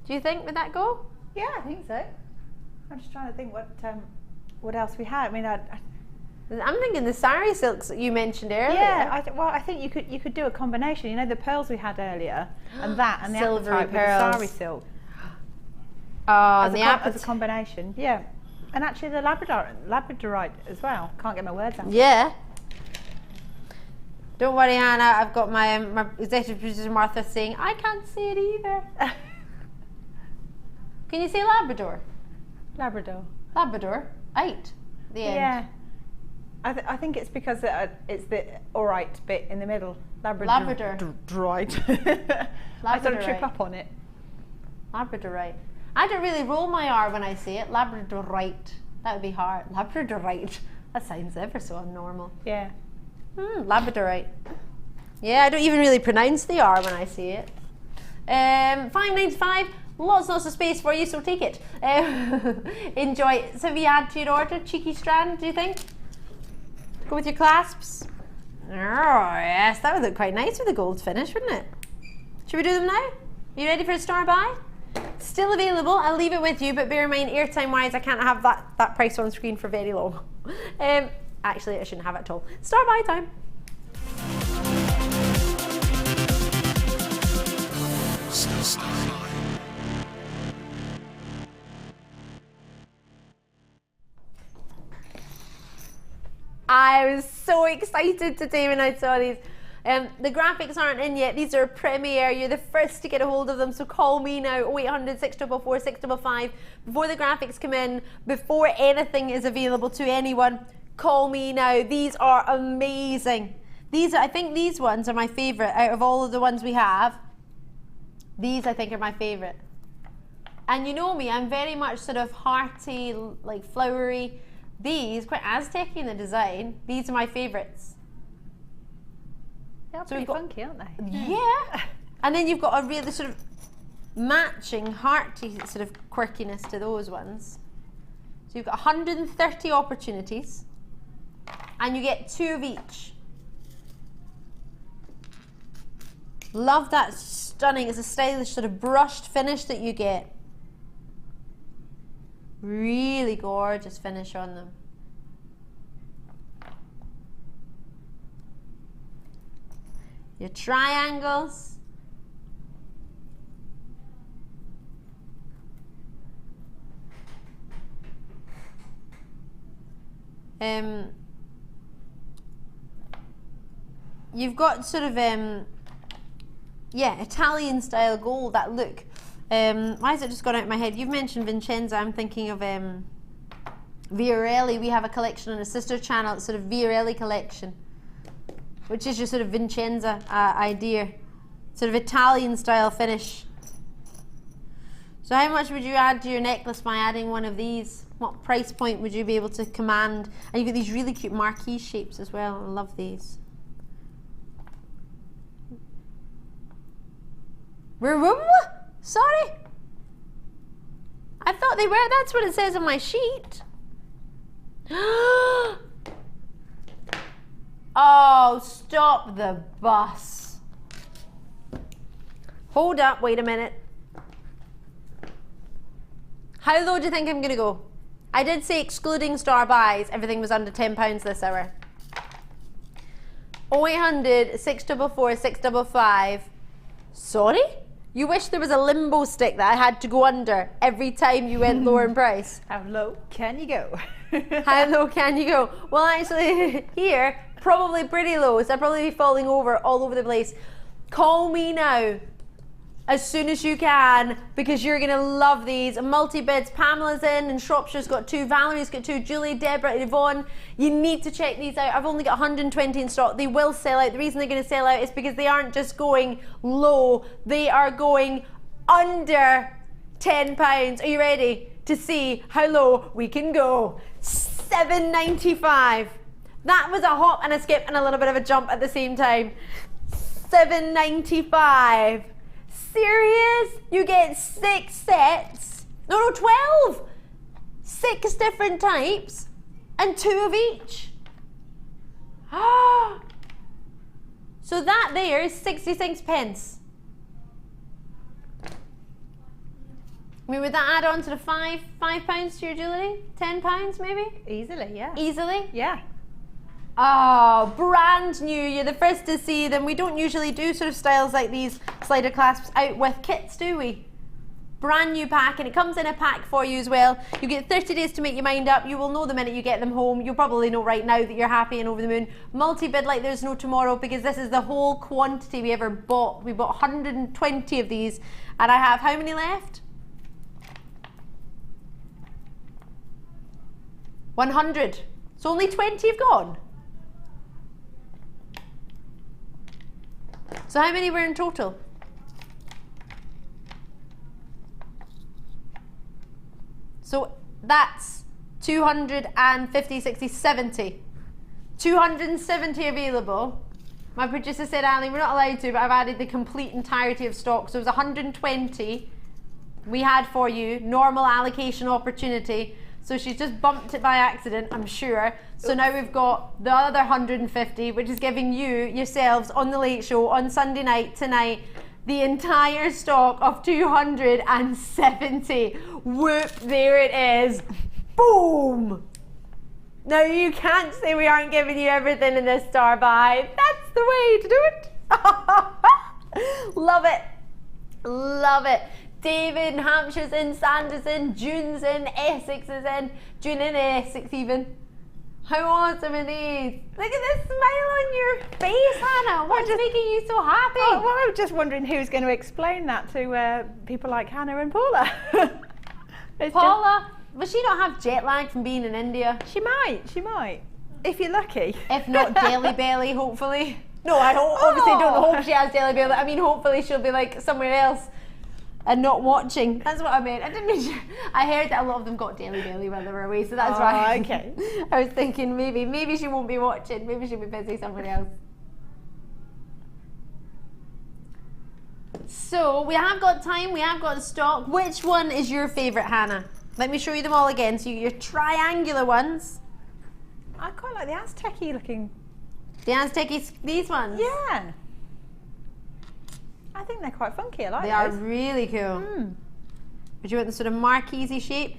Do you think, would that go? Yeah, I think so. I'm just trying to think what else we had. I mean, I'm thinking the Sari Silks that you mentioned earlier. Yeah, I think you could do a combination. You know, the pearls we had earlier, and that, and the Silvery appetite pearls. with the Sari Silk. Oh, As the a combination, yeah. And actually the Labradorite as well. Can't get my words out. Yeah. Don't worry, Hannah. I've got my executive producer Martha saying, I can't see it either. Can you say Labrador? Labrador. Labradorite. The end. Yeah. I think it's because it's the alright bit in the middle. Labradorite. I sort of trip up on it. Labradorite. I don't really roll my R when I say it. Labradorite. That would be hard. Labradorite. That sounds ever so abnormal. Yeah. Labradorite. Yeah, I don't even really pronounce the R when I say it. $5.95. Lots of space for you, so take it. Enjoy. So have you add to your order? Cheeky strand, do you think? Go with your clasps. Oh yes, that would look quite nice with the gold finish, wouldn't it? Should we do them now? You ready for a star buy? Still available. I'll leave it with you, but bear in mind, airtime wise, I can't have that price on screen for very long. Actually, I shouldn't have it at all. Star buy time. I was so excited today when I saw these. The graphics aren't in yet. These are premiere. You're the first to get a hold of them, so call me now. 0800 644 655. Before the graphics come in, before anything is available to anyone, call me now. These are amazing. I think these ones are my favourite out of all of the ones we have. These I think are my favourite. And you know me, I'm very much sort of hearty, like flowery. These, quite Aztec in the design, these are my favourites. They're pretty funky, aren't they? Yeah. And then you've got a really sort of matching hearty sort of quirkiness to those ones. So you've got 130 opportunities and you get 2 of each. Love that stunning, it's a stylish sort of brushed finish that you get. Really gorgeous finish on them. your triangles. You've got sort of yeah, Italian style gold, that look. Why has it just gone out of my head? You've mentioned Vincenza. I'm thinking of Viorelli. We have a collection on a sister channel. It's sort of Viorelli collection, which is your sort of Vincenza idea, sort of Italian style finish. So how much would you add to your necklace by adding one of these? What price point would you be able to command? And you've got these really cute marquee shapes as well. I love these. Sorry? I thought they were. That's what it says on my sheet. Oh, stop the bus. Hold up, wait a minute. How low do you think I'm going to go? I did say excluding star buys, everything was under £10 this hour. 0800 644 655. Sorry? You wish there was a limbo stick that I had to go under every time you went lower in price. How low can you go? How low can you go? Well, actually, here, probably pretty low. So I'd probably be falling over all over the place. Call me now, as soon as you can, because you're going to love these. Multi-bids, Pamela's in, and Shropshire's got 2, Valerie's got 2, Julie, Deborah, Yvonne. You need to check these out. I've only got 120 in stock. They will sell out. The reason they're going to sell out is because they aren't just going low, they are going under £10. Are you ready to see how low we can go? £7.95. That was a hop and a skip and a little bit of a jump at the same time. £7.95. Serious? You get 6 sets. No, 12. 6 different types and 2 of each. So that there is 66 pence. I mean, would that add on to the £5 to your jewellery? £10 maybe? Easily, yeah. Easily? Yeah. Oh, brand new. You're the first to see them. We don't usually do sort of styles like these slider clasps out with kits, do we? Brand new pack, and it comes in a pack for you as well. You get 30 days to make your mind up. You will know the minute you get them home. You'll probably know right now that you're happy and over the moon. Multi-bid like there's no tomorrow, because this is the whole quantity we ever bought. We bought 120 of these, and I have how many left? 100. So only 20 have gone. So how many were in total? So that's 250, 60, 70. 270 available. My producer said, Ali, we're not allowed to, but I've added the complete entirety of stock. So it was 120 we had for you, normal allocation opportunity. So she's just bumped it by accident, I'm sure. So now we've got the other 150, which is giving you, yourselves, on the Late Show, on Sunday night, tonight, the entire stock of 270. Whoop, there it is. Boom! Now you can't say we aren't giving you everything in this star buy. That's the way to do it. Love it. Love it. David in Hampshire's in, Sanders in, June's in, Essex is in, June in Essex even. How awesome are these? Look at this smile on your face, Hannah. What's making you so happy? Oh, well, I was just wondering who's going to explain that to people like Hannah and Paula. Paula, will she not have jet lag from being in India? She might. If you're lucky. If not, Daily Belly, hopefully. No, I obviously don't hope she has Daily Belly. I mean, hopefully she'll be like somewhere else and not watching. That's what I meant. I didn't mean. I heard that a lot of them got Daily Belly while they were away, so that's why. Okay. I was thinking maybe she won't be watching. Maybe she'll be busy somewhere else. So we have got time. We have got the stock. Which one is your favourite, Hannah? Let me show you them all again. So your triangular ones. I quite like the Aztec-y looking. The Aztec-y, these ones. Yeah. I think they're quite funky. I like they those. Are really cool. Would you want the sort of marquise shape?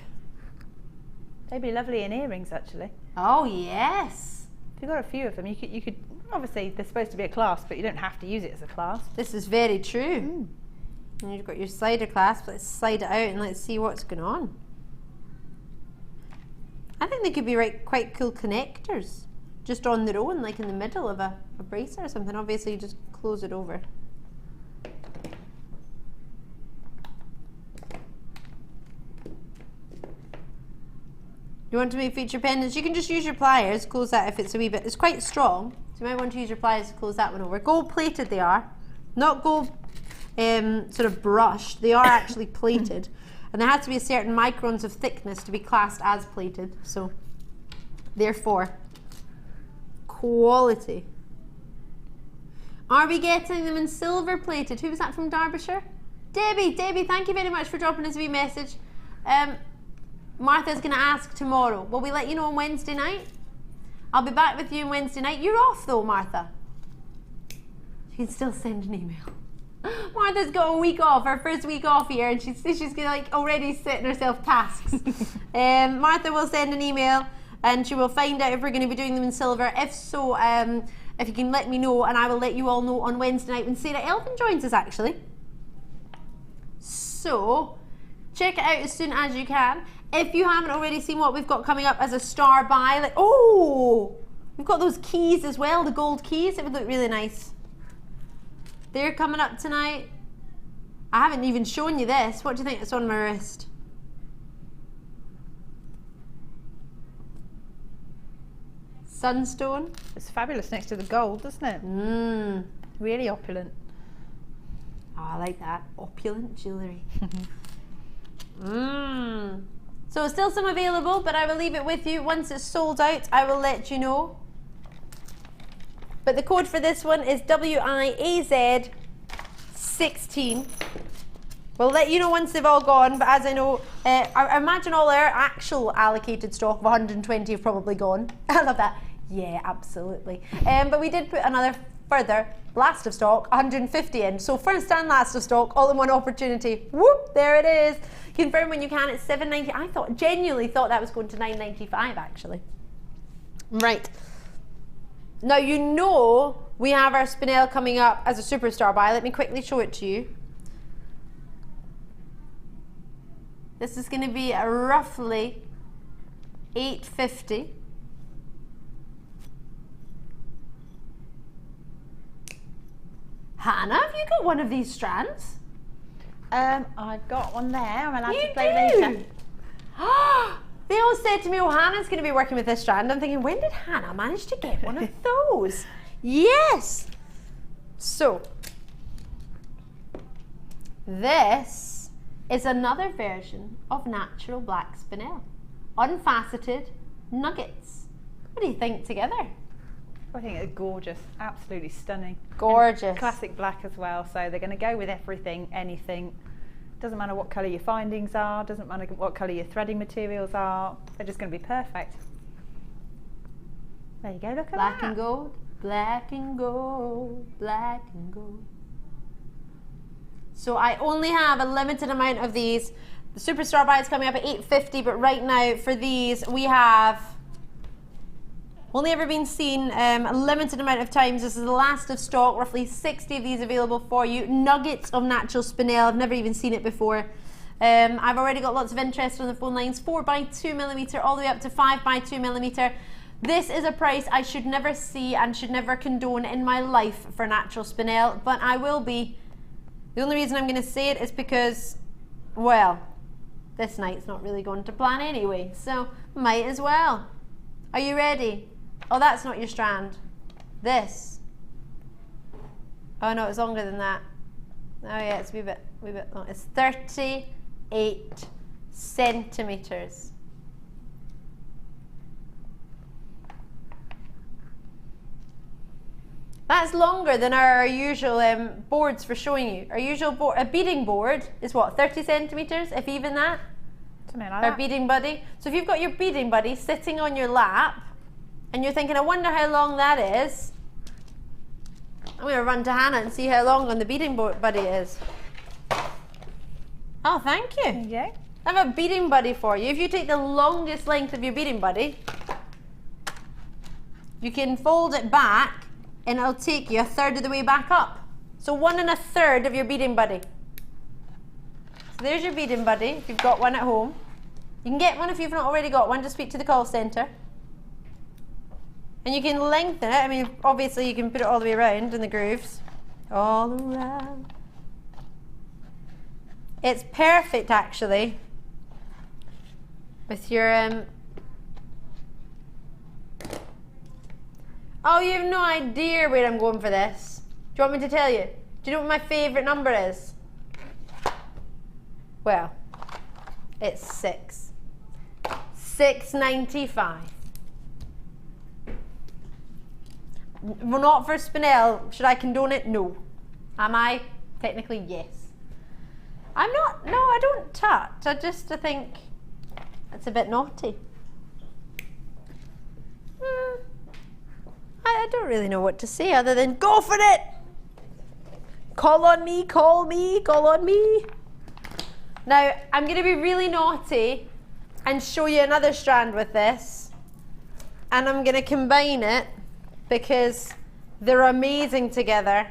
They'd be lovely in earrings, actually. Oh yes. If you've got a few of them, you could obviously they're supposed to be a clasp, but you don't have to use it as a clasp. This is very true. And you've got your slider clasp. Let's slide it out and let's see what's going on. I think they could be quite cool connectors, just on their own, like in the middle of a bracer or something. Obviously, you just close it over. You want to make feature pendants? You can just use your pliers, close that if it's a wee bit. It's quite strong, so you might want to use your pliers to close that one over. Gold plated they are, not gold sort of brushed. They are actually plated, and there has to be a certain microns of thickness to be classed as plated. So, therefore, quality. Are we getting them in silver plated? Who was that from Derbyshire? Debbie, thank you very much for dropping us a wee message. Martha's going to ask tomorrow. Will we let you know on Wednesday night? I'll be back with you on Wednesday night. You're off though, Martha. You can still send an email. Martha's got a week off, her first week off here, and she's like already setting herself tasks. Martha will send an email and she will find out if we're going to be doing them in silver. If so, if you can let me know, and I will let you all know on Wednesday night when Sarah Elvin joins us actually. So, check it out as soon as you can. If you haven't already seen what we've got coming up as a star buy, like, oh, we've got those keys as well, the gold keys. It would look really nice. They're coming up tonight. I haven't even shown you this. What do you think it's on my wrist? Sunstone. It's fabulous next to the gold, doesn't it? Really opulent. Oh, I like that. Opulent jewellery. So still some available, but I will leave it with you. Once it's sold out, I will let you know. But the code for this one is WIAZ16. We'll let you know once they've all gone, but as I know, I imagine all our actual allocated stock of 120 have probably gone. I love that. Yeah, absolutely. But we did put another further blast of stock, 150 in. So first and last of stock, all in one opportunity. Whoop, there it is. Confirm when you can, it's $7.90. I genuinely thought that was going to $9.95 actually. Right. Now you know we have our Spinel coming up as a superstar buy. Let me quickly show it to you. This is going to be a roughly $8.50. Hannah, have you got one of these strands? I've got one there. I'm allowed to play later. They all said to me, oh, Hannah's going to be working with this strand. I'm thinking, when did Hannah manage to get one of those? Yes. So, this is another version of natural black spinel. Unfaceted nuggets. What do you think together? I think it's gorgeous, absolutely stunning. Gorgeous. And classic black as well, so they're going to go with everything, anything. Doesn't matter what colour your findings are, doesn't matter what colour your threading materials are, they're just going to be perfect. There you go, look at Black that. and gold, black and gold, black and gold. So I only have a limited amount of these. The Superstar buy is coming up at $8.50, but right now for these we have only ever been seen a limited amount of times. This is the last of stock, roughly 60 of these available for you. Nuggets of natural spinel, I've never even seen it before. I've already got lots of interest on the phone lines, 4x2mm all the way up to 5x2mm. This is a price I should never see and should never condone in my life for natural spinel, but I will be. The only reason I'm going to say it is because, well, this night's not really going to plan anyway, so might as well. Are you ready? Oh, that's not your strand. This. Oh no, it's longer than that. Oh yeah, it's a wee bit long. It's 38 centimeters. That's longer than our usual boards for showing you. Our usual board, a beading board is what, 30 centimeters, if even that? Something like Our that. beading buddy. So if you've got your beading buddy sitting on your lap, and you're thinking, I wonder how long that is, I'm going to run to Hannah and see how long on the beading buddy is. Oh, thank you. There you go. I have a beading buddy for you. If you take the longest length of your beading buddy, you can fold it back and it'll take you a third of the way back up. So 1 1/3 of your beading buddy. So there's your beading buddy if you've got one at home. You can get one if you've not already got one, just speak to the call centre. And you can lengthen it. I mean, obviously you can put it all the way around in the grooves. All around. It's perfect actually with your oh, you have no idea where I'm going for this. Do you want me to tell you? Do you know what my favourite number is? Well, it's 6. 6.95. Well, not for Spinel. Should I condone it? No. Am I? Technically, yes. I'm not. No, I don't touch. I think it's a bit naughty. I don't really know what to say other than go for it. Call on me, call me, call on me. Now, I'm going to be really naughty and show you another strand with this. And I'm going to combine it because they're amazing together.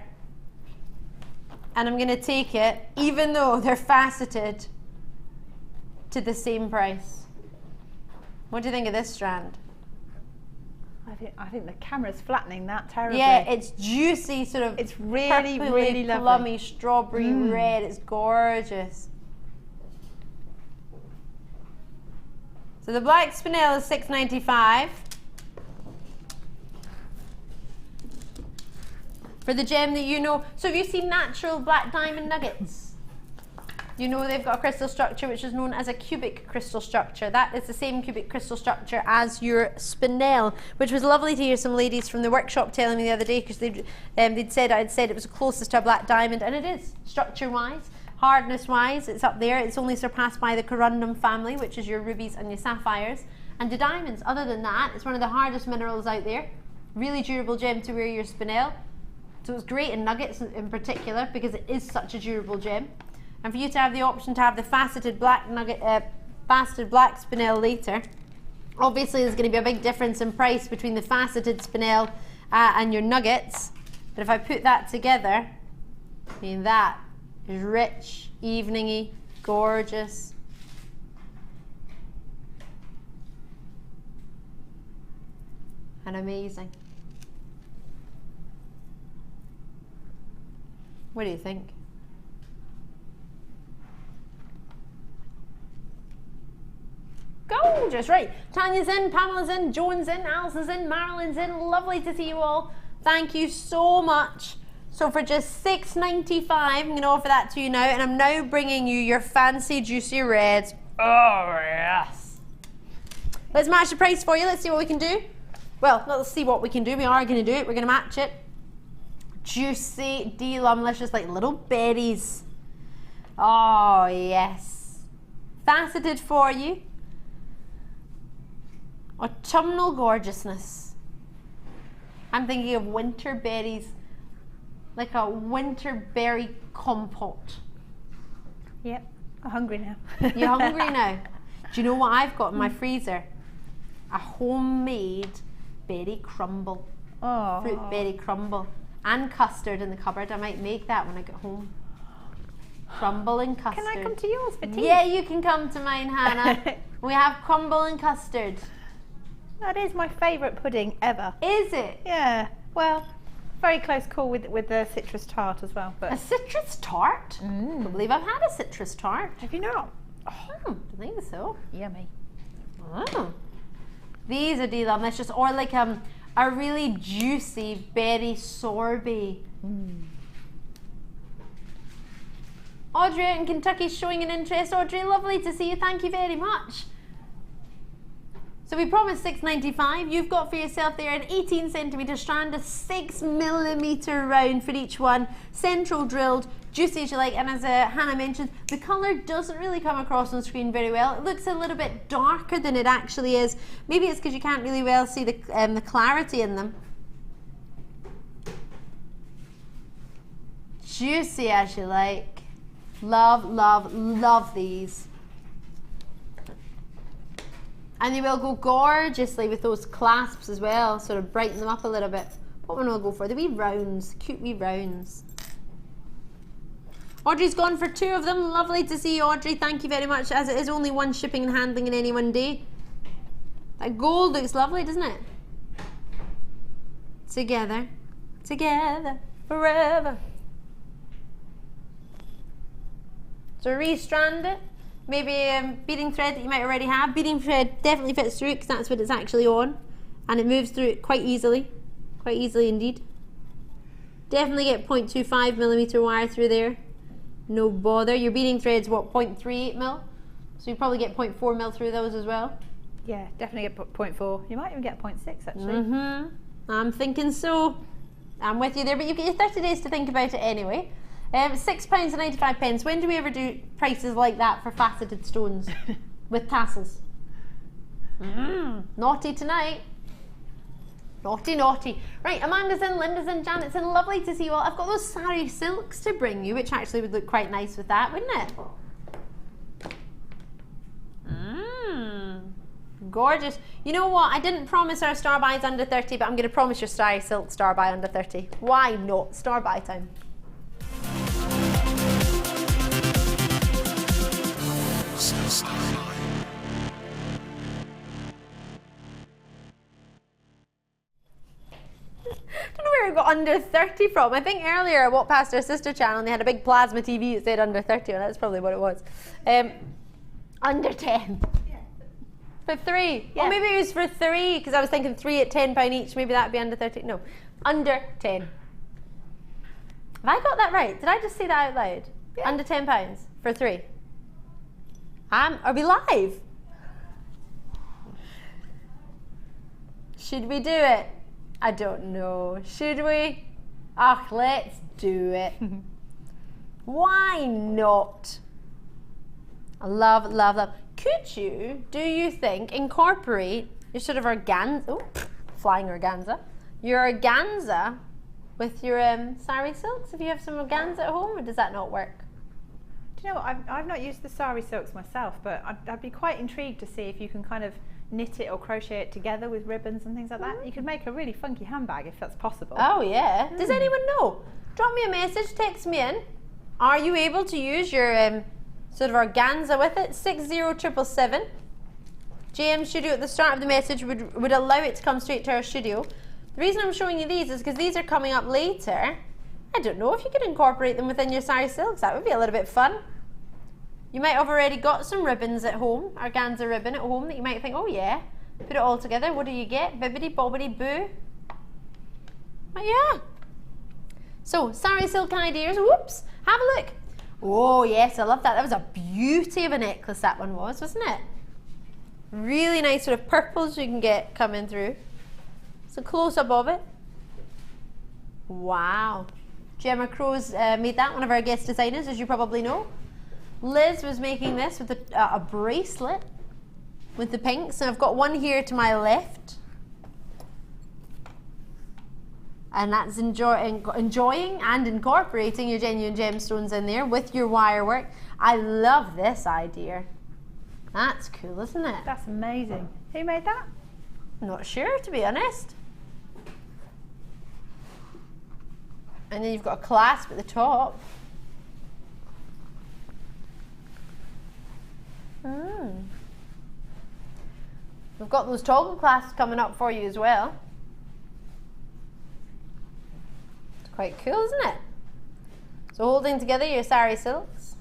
And I'm going to take it, even though they're faceted, to the same price. What do you think of this strand? I think the camera's flattening that terribly. Yeah, it's juicy, sort of. It's really, really lovely. Plummy, strawberry red. It's gorgeous. So the Black Spinel is $6.95. For the gem that you know. So have you seen natural black diamond nuggets? You know they've got a crystal structure which is known as a cubic crystal structure. That is the same cubic crystal structure as your Spinel, which was lovely to hear some ladies from the workshop telling me the other day, because they'd said I'd said it was closest to a black diamond, and it is, structure-wise. Hardness-wise, it's up there. It's only surpassed by the corundum family, which is your rubies and your sapphires, and the diamonds. Other than that, it's one of the hardest minerals out there. Really durable gem to wear your Spinel. So it's great in nuggets in particular because it is such a durable gem. And for you to have the option to have the faceted black nugget, faceted black Spinel later, obviously there's going to be a big difference in price between the faceted Spinel and your nuggets. But if I put that together, I mean that is rich, evening-y, gorgeous. And amazing. What do you think? Gorgeous, right. Tanya's in, Pamela's in, Joan's in, Alice's in, Marilyn's in. Lovely to see you all. Thank you so much. So for just $6.95, I'm going to offer that to you now, and I'm now bringing you your fancy juicy reds. Oh yes. Let's match the price for you. Let's see what we can do. Well, not let's see what we can do. We are going to do it. We're going to match it. Juicy, delumlicious, like little berries. Oh yes. Faceted for you. Autumnal gorgeousness. I'm thinking of winter berries, like a winter berry compote. Yep, I'm hungry now. You're hungry now? Do you know what I've got in my freezer? A homemade berry crumble. Oh. Fruit berry crumble. And custard in the cupboard. I might make that when I get home. Crumble and custard. Can I come to yours for tea? Yeah, you can come to mine, Hannah. We have crumble and custard. That is my favourite pudding ever. Is it? Yeah. Well, very close call with the citrus tart as well. But a citrus tart? I can't believe I've had a citrus tart. Have you not? Oh, I think so. Yummy. Oh. These are delicious, or like a really juicy berry sorbet. Audrey out in Kentucky showing an interest. Audrey, lovely to see you. Thank you very much. So we promised $6.95. You've got for yourself there an 18cm strand, a 6mm round for each one, central drilled, juicy as you like. And as Hannah mentioned, the colour doesn't really come across on screen very well. It looks a little bit darker than it actually is. Maybe it's because you can't really well see the clarity in them. Juicy as you like. Love, love, love these. And they will go gorgeously with those clasps as well, sort of brighten them up a little bit. What one will go for? The wee rounds, cute wee rounds. Audrey's gone for 2 of them. Lovely to see you, Audrey. Thank you very much, as it is only one shipping and handling in any one day. That gold looks lovely, doesn't it? Together, together, forever. So restrand it. Maybe beading thread that you might already have. Beading thread definitely fits through it because that's what it's actually on. And it moves through it quite easily. Quite easily indeed. Definitely get 0.25mm wire through there. No bother. Your beading thread's what, 0.38mm? So you probably get 0.4mm through those as well. Yeah, definitely get 0.4. You might even get 0.6 actually. I'm thinking so. I'm with you there, but you get your 30 days to think about it anyway. £6.95. When do we ever do prices like that for faceted stones with tassels? Naughty tonight. Naughty, naughty. Right, Amanda's in, Linda's in, Janet's in. Lovely to see you all. I've got those Sari Silks to bring you, which actually would look quite nice with that, wouldn't it? Gorgeous. You know what? I didn't promise our star buys under 30, but I'm going to promise your Sari Silk star buy under 30. Why not? Star buy time. I don't know where we got under 30 from. I think earlier I walked past our sister channel and they had a big plasma TV that said under 30, and that's probably what it was. Under 10. For 3. Yeah. Or maybe it was for 3 because I was thinking 3 at £10 each. Maybe that'd be under 30. No, under 10. Have I got that right? Did I just say that out loud? Yeah. Under £10 for 3. Are we live? Should we do it? I don't know. Should we? Let's do it. Why not? I love, love, love. Could you, do you think, incorporate your sort of organza, flying organza, your organza with your Sari Silks if you have some organza at home, or does that not work? Do you know what, I've not used the Sari Silks myself, but I'd be quite intrigued to see if you can kind of knit it or crochet it together with ribbons and things like that. You could make a really funky handbag if that's possible. Oh yeah. Does anyone know? Drop me a message, text me in. Are you able to use your sort of organza with it? 60777. JM Studio at the start of the message would allow it to come straight to our studio. The reason I'm showing you these is because these are coming up later. I don't know if you could incorporate them within your Sari Silks. That would be a little bit fun. You might have already got some ribbons at home, organza ribbon at home, that you might think, oh yeah, put it all together. What do you get? Bibbidi bobbidi boo. But yeah. So, Sari Silk ideas. Whoops. Have a look. Oh yes, I love that. That was a beauty of a necklace, that one was, wasn't it? Really nice sort of purples you can get coming through. So close up of it. Wow. Gemma Crow's made that, one of our guest designers, as you probably know. Liz was making this with a bracelet with the pinks, and I've got one here to my left. And that's enjoying and incorporating your genuine gemstones in there with your wire work. I love this idea. That's cool, isn't it? That's amazing. Who made that? Not sure, to be honest. And then you've got a clasp at the top. We've got those toggle clasps coming up for you as well. It's quite cool, isn't it? So holding together your Sari Silks.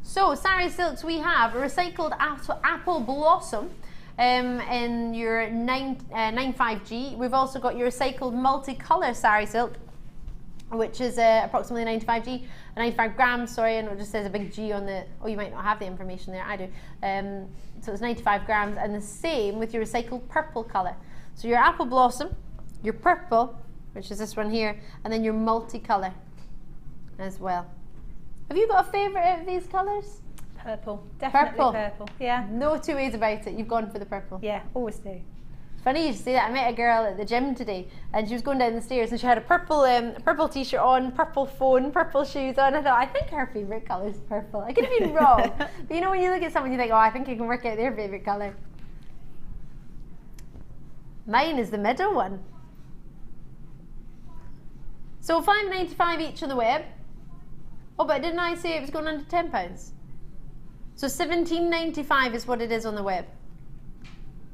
So Sari Silks, we have a recycled apple blossom in your 95G. We've also got your recycled multicolour Sari Silk, which is approximately 95G, 95 grams, sorry, and it just says a big G on the, oh, you might not have the information there, I do. So it's 95 grams, and the same with your recycled purple colour. So your apple blossom, your purple, which is this one here, and then your multicolour as well. Have you got a favourite of these colours? Purple, definitely purple. Yeah. No two ways about it, you've gone for the purple. Yeah, always do. Funny you say that. I met a girl at the gym today, and she was going down the stairs, and she had a purple t-shirt on, purple phone, purple shoes on. I thought, I think her favourite colour is purple. I could have been wrong, but you know when you look at someone, you think, oh, I think you can work out their favourite colour. Mine is the middle one. So £5.95 each on the web. Oh, but didn't I say it was going under £10? So £17.95 is what it is on the web.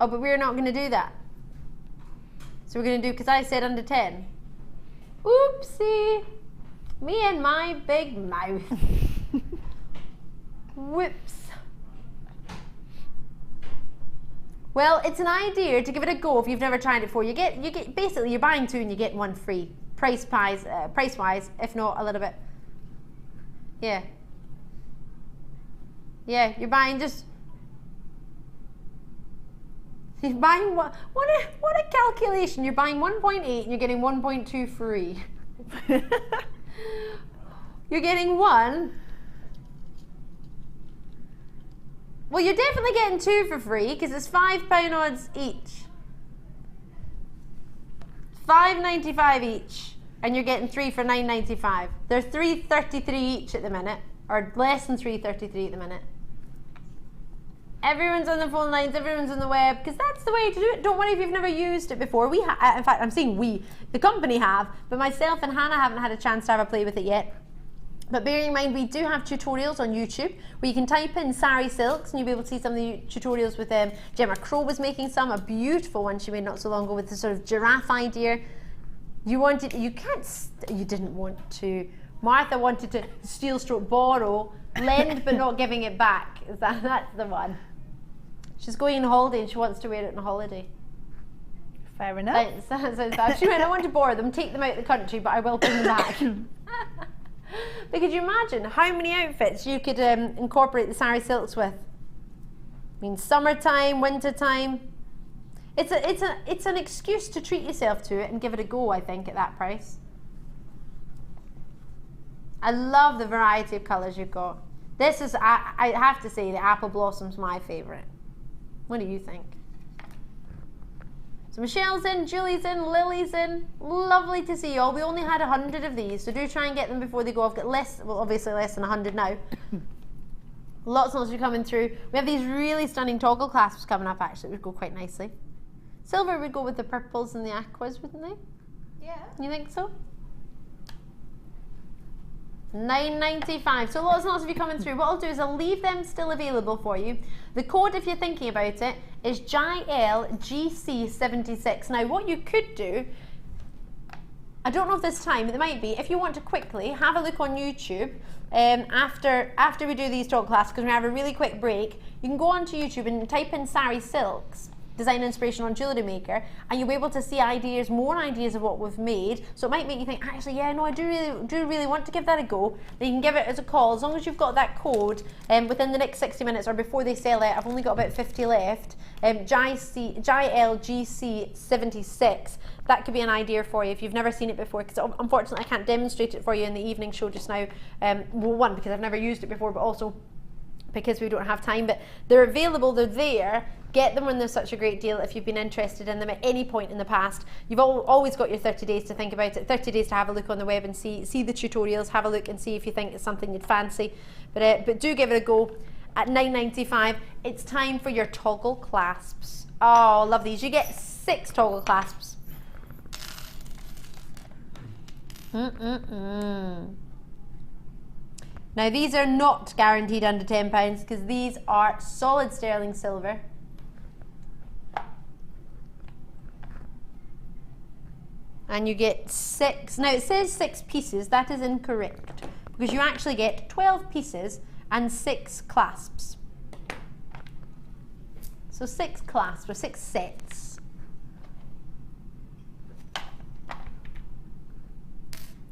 Oh, but we're not going to do that. So we're going to do, because I said under 10. Oopsie. Me and my big mouth. Whoops. Well, it's an idea to give it a go if you've never tried it before. You get basically you're buying 2 and you get 1 free. Price-wise, if not a little bit. Yeah. Yeah, you're buying just. You're buying what a calculation. You're buying 1.8 and you're getting 1.2 free. You're getting 1. Well, you're definitely getting 2 for free because it's £5 odds each. £5.95 each, and you're getting 3 for £9.95. They're £3.33 each at the minute, or less than £3.33 at the minute. Everyone's on the phone lines, everyone's on the web, because that's the way to do it. Don't worry if you've never used it before. We in fact, I'm saying we, the company have, but myself and Hannah haven't had a chance to have a play with it yet. But bearing in mind, we do have tutorials on YouTube where you can type in Sari Silks and you'll be able to see some of the tutorials with them. Gemma Crow was making some, a beautiful one she made not so long ago with the sort of giraffe idea. You didn't want to. Martha wanted to steal stroke borrow, lend but not giving it back. That's the one. She's going on holiday and she wants to wear it on holiday. Fair enough. She went, I want to borrow them, take them out of the country, but I will bring them back. But could you imagine how many outfits you could incorporate the Sari Silks with? I mean, summertime, wintertime. It's an excuse to treat yourself to it and give it a go, I think, at that price. I love the variety of colours you've got. This is, I have to say, the Apple Blossom's my favourite. What do you think? So Michelle's in, Julie's in, Lily's in. Lovely to see you all. We only had 100 of these, so do try and get them before they go. I've got less, well, obviously less than 100 now. Lots and lots are coming through. We have these really stunning toggle clasps coming up, actually. It would go quite nicely. Silver would go with the purples and the aquas, wouldn't they? Yeah. You think so? $9.95. So lots and lots of you coming through. What I'll do is I'll leave them still available for you. The code, if you're thinking about it, is JLGC76. Now, what you could do, I don't know if there's time, but there might be. If you want to quickly have a look on YouTube after we do these talk classes, because we have a really quick break, you can go onto YouTube and type in Sari Silks design inspiration on Jewellery Maker, and you'll be able to see ideas, more ideas of what we've made. So it might make you think, actually, yeah, no, I do really want to give that a go. Then you can give it as a call, as long as you've got that code within the next 60 minutes or before they sell it. I've only got about 50 left. JLGC76. That could be an idea for you if you've never seen it before, because unfortunately I can't demonstrate it for you in the evening show just now. Well, one, because I've never used it before, but also because we don't have time. But they're available, they're there. Get them when there's such a great deal if you've been interested in them at any point in the past. You've always got your 30 days to think about it, 30 days to have a look on the web and see the tutorials, have a look and see if you think it's something you'd fancy. But do give it a go at $9.95. It's time for your toggle clasps. Oh, love these. You get 6 toggle clasps. Now these are not guaranteed under £10 because these are solid sterling silver. And you get 6, now it says 6 pieces, that is incorrect, because you actually get 12 pieces and 6 clasps. So 6 clasps, or 6 sets.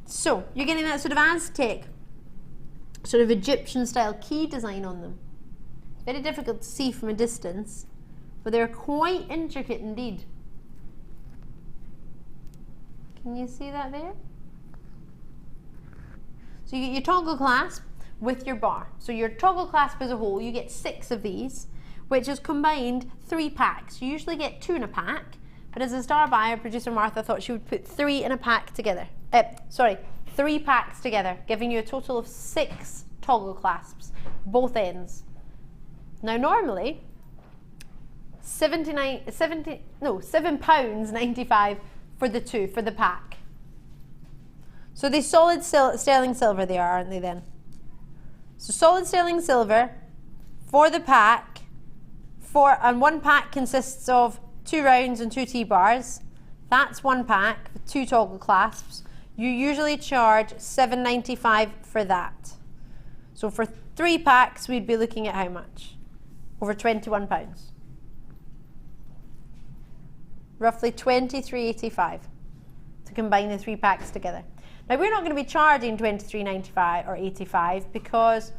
So you're getting that sort of Aztec, sort of Egyptian style key design on them. Very difficult to see from a distance, but they're quite intricate indeed. Can you see that there? So you get your toggle clasp with your bar. So your toggle clasp as a whole, you get 6 of these, which is combined 3 packs. You usually get 2 in a pack, but as a star buyer, producer Martha thought she would put 3 in a pack together. 3 packs together, giving you a total of 6 toggle clasps, both ends. Now normally, £7.95 for the 2, for the pack. So they solid sterling silver they are, aren't they then? So solid sterling silver for the pack, and 1 pack consists of 2 rounds and 2 T-bars. That's 1 pack with 2 toggle clasps. You usually charge £7.95 for that. So for 3 packs, we'd be looking at how much? Over £21. Roughly £23.85 to combine the 3 packs together. Now we're not going to be charging £23.95 or £85 because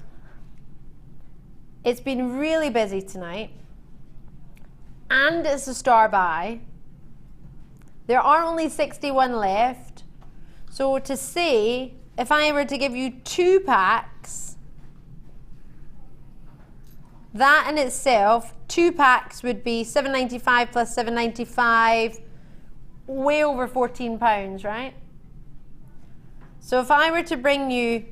it's been really busy tonight and it's a star buy. There are only 61 left. So to say, if I were to give you 2 packs, that in itself, 2 packs would be £7.95 plus £7.95, way over £14, right? So if I were to bring you,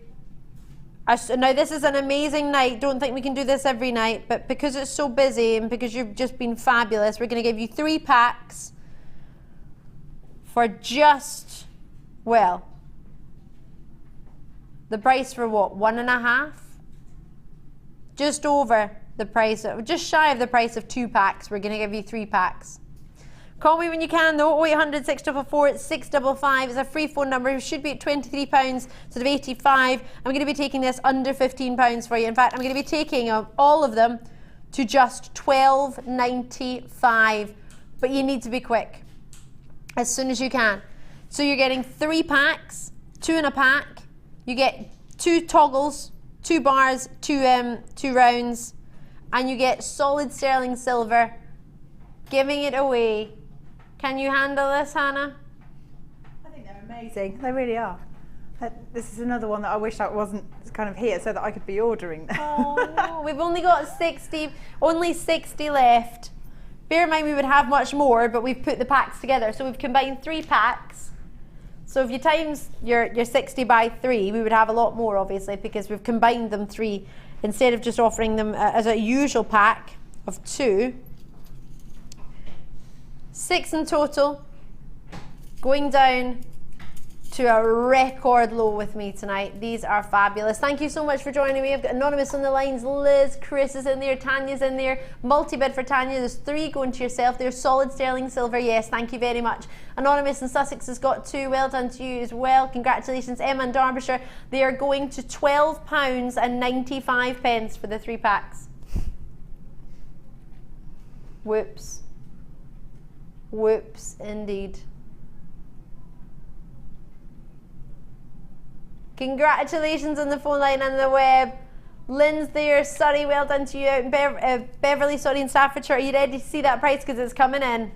now this is an amazing night, don't think we can do this every night, but because it's so busy and because you've just been fabulous, we're going to give you 3 packs for just, well, the price for what, 1.5? Just over the price, just shy of the price of 2 packs. We're going to give you 3 packs. Call me when you can though, 0800 644 655. It's a free phone number. It should be at £23 instead of £85. I'm going to be taking this under £15 for you. In fact, I'm going to be taking all of them to just £12.95. But you need to be quick, as soon as you can. So you're getting 3 packs, 2 in a pack. You get 2 toggles, 2 bars, 2 rounds, and you get solid sterling silver, giving it away. Can you handle this, Hannah? I think they're amazing. They really are. This is another one that I wish I wasn't kind of here so that I could be ordering them. Oh no, we've only got 60 left. Bear in mind we would have much more, but we've put the packs together. So we've combined 3 packs. So if you times your 60 by 3, we would have a lot more, obviously, because we've combined them 3 instead of just offering them as a usual pack of 2. 6 in total, going down to a record low with me tonight. These are fabulous. Thank you so much for joining me. I've got Anonymous on the lines, Liz, Chris is in there, Tanya's in there. Multi-bid for Tanya. There's 3 going to yourself. They're solid sterling silver. Yes, thank you very much. Anonymous in Sussex has got 2. Well done to you as well. Congratulations. Emma in Derbyshire. They are going to £12.95 for the 3 packs. Whoops. Whoops, indeed. Congratulations on the phone line and the web. Lynn's there, Surrey, well done to you out in Beverly, sorry, in Staffordshire. Are you ready to see that price because it's coming in?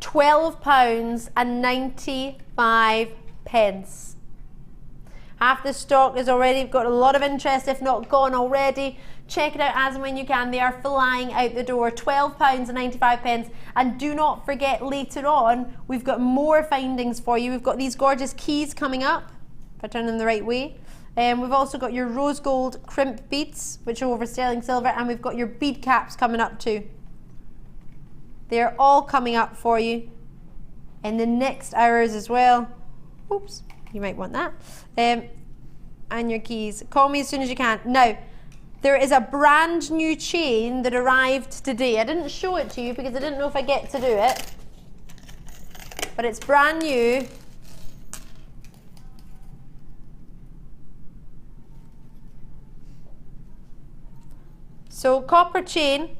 £12.95. Half the stock is already got a lot of interest, if not gone already. Check it out as and when you can. They are flying out the door. £12.95. And do not forget, later on, we've got more findings for you. We've got these gorgeous keys coming up, if I turn them the right way. We've also got your rose gold crimp beads, which are over sterling silver, and we've got your bead caps coming up too. They're all coming up for you in the next hours as well. Oops, you might want that. And your keys. Call me as soon as you can. Now, there is a brand new chain that arrived today. I didn't show it to you because I didn't know if I get to do it. But it's brand new. So copper chain,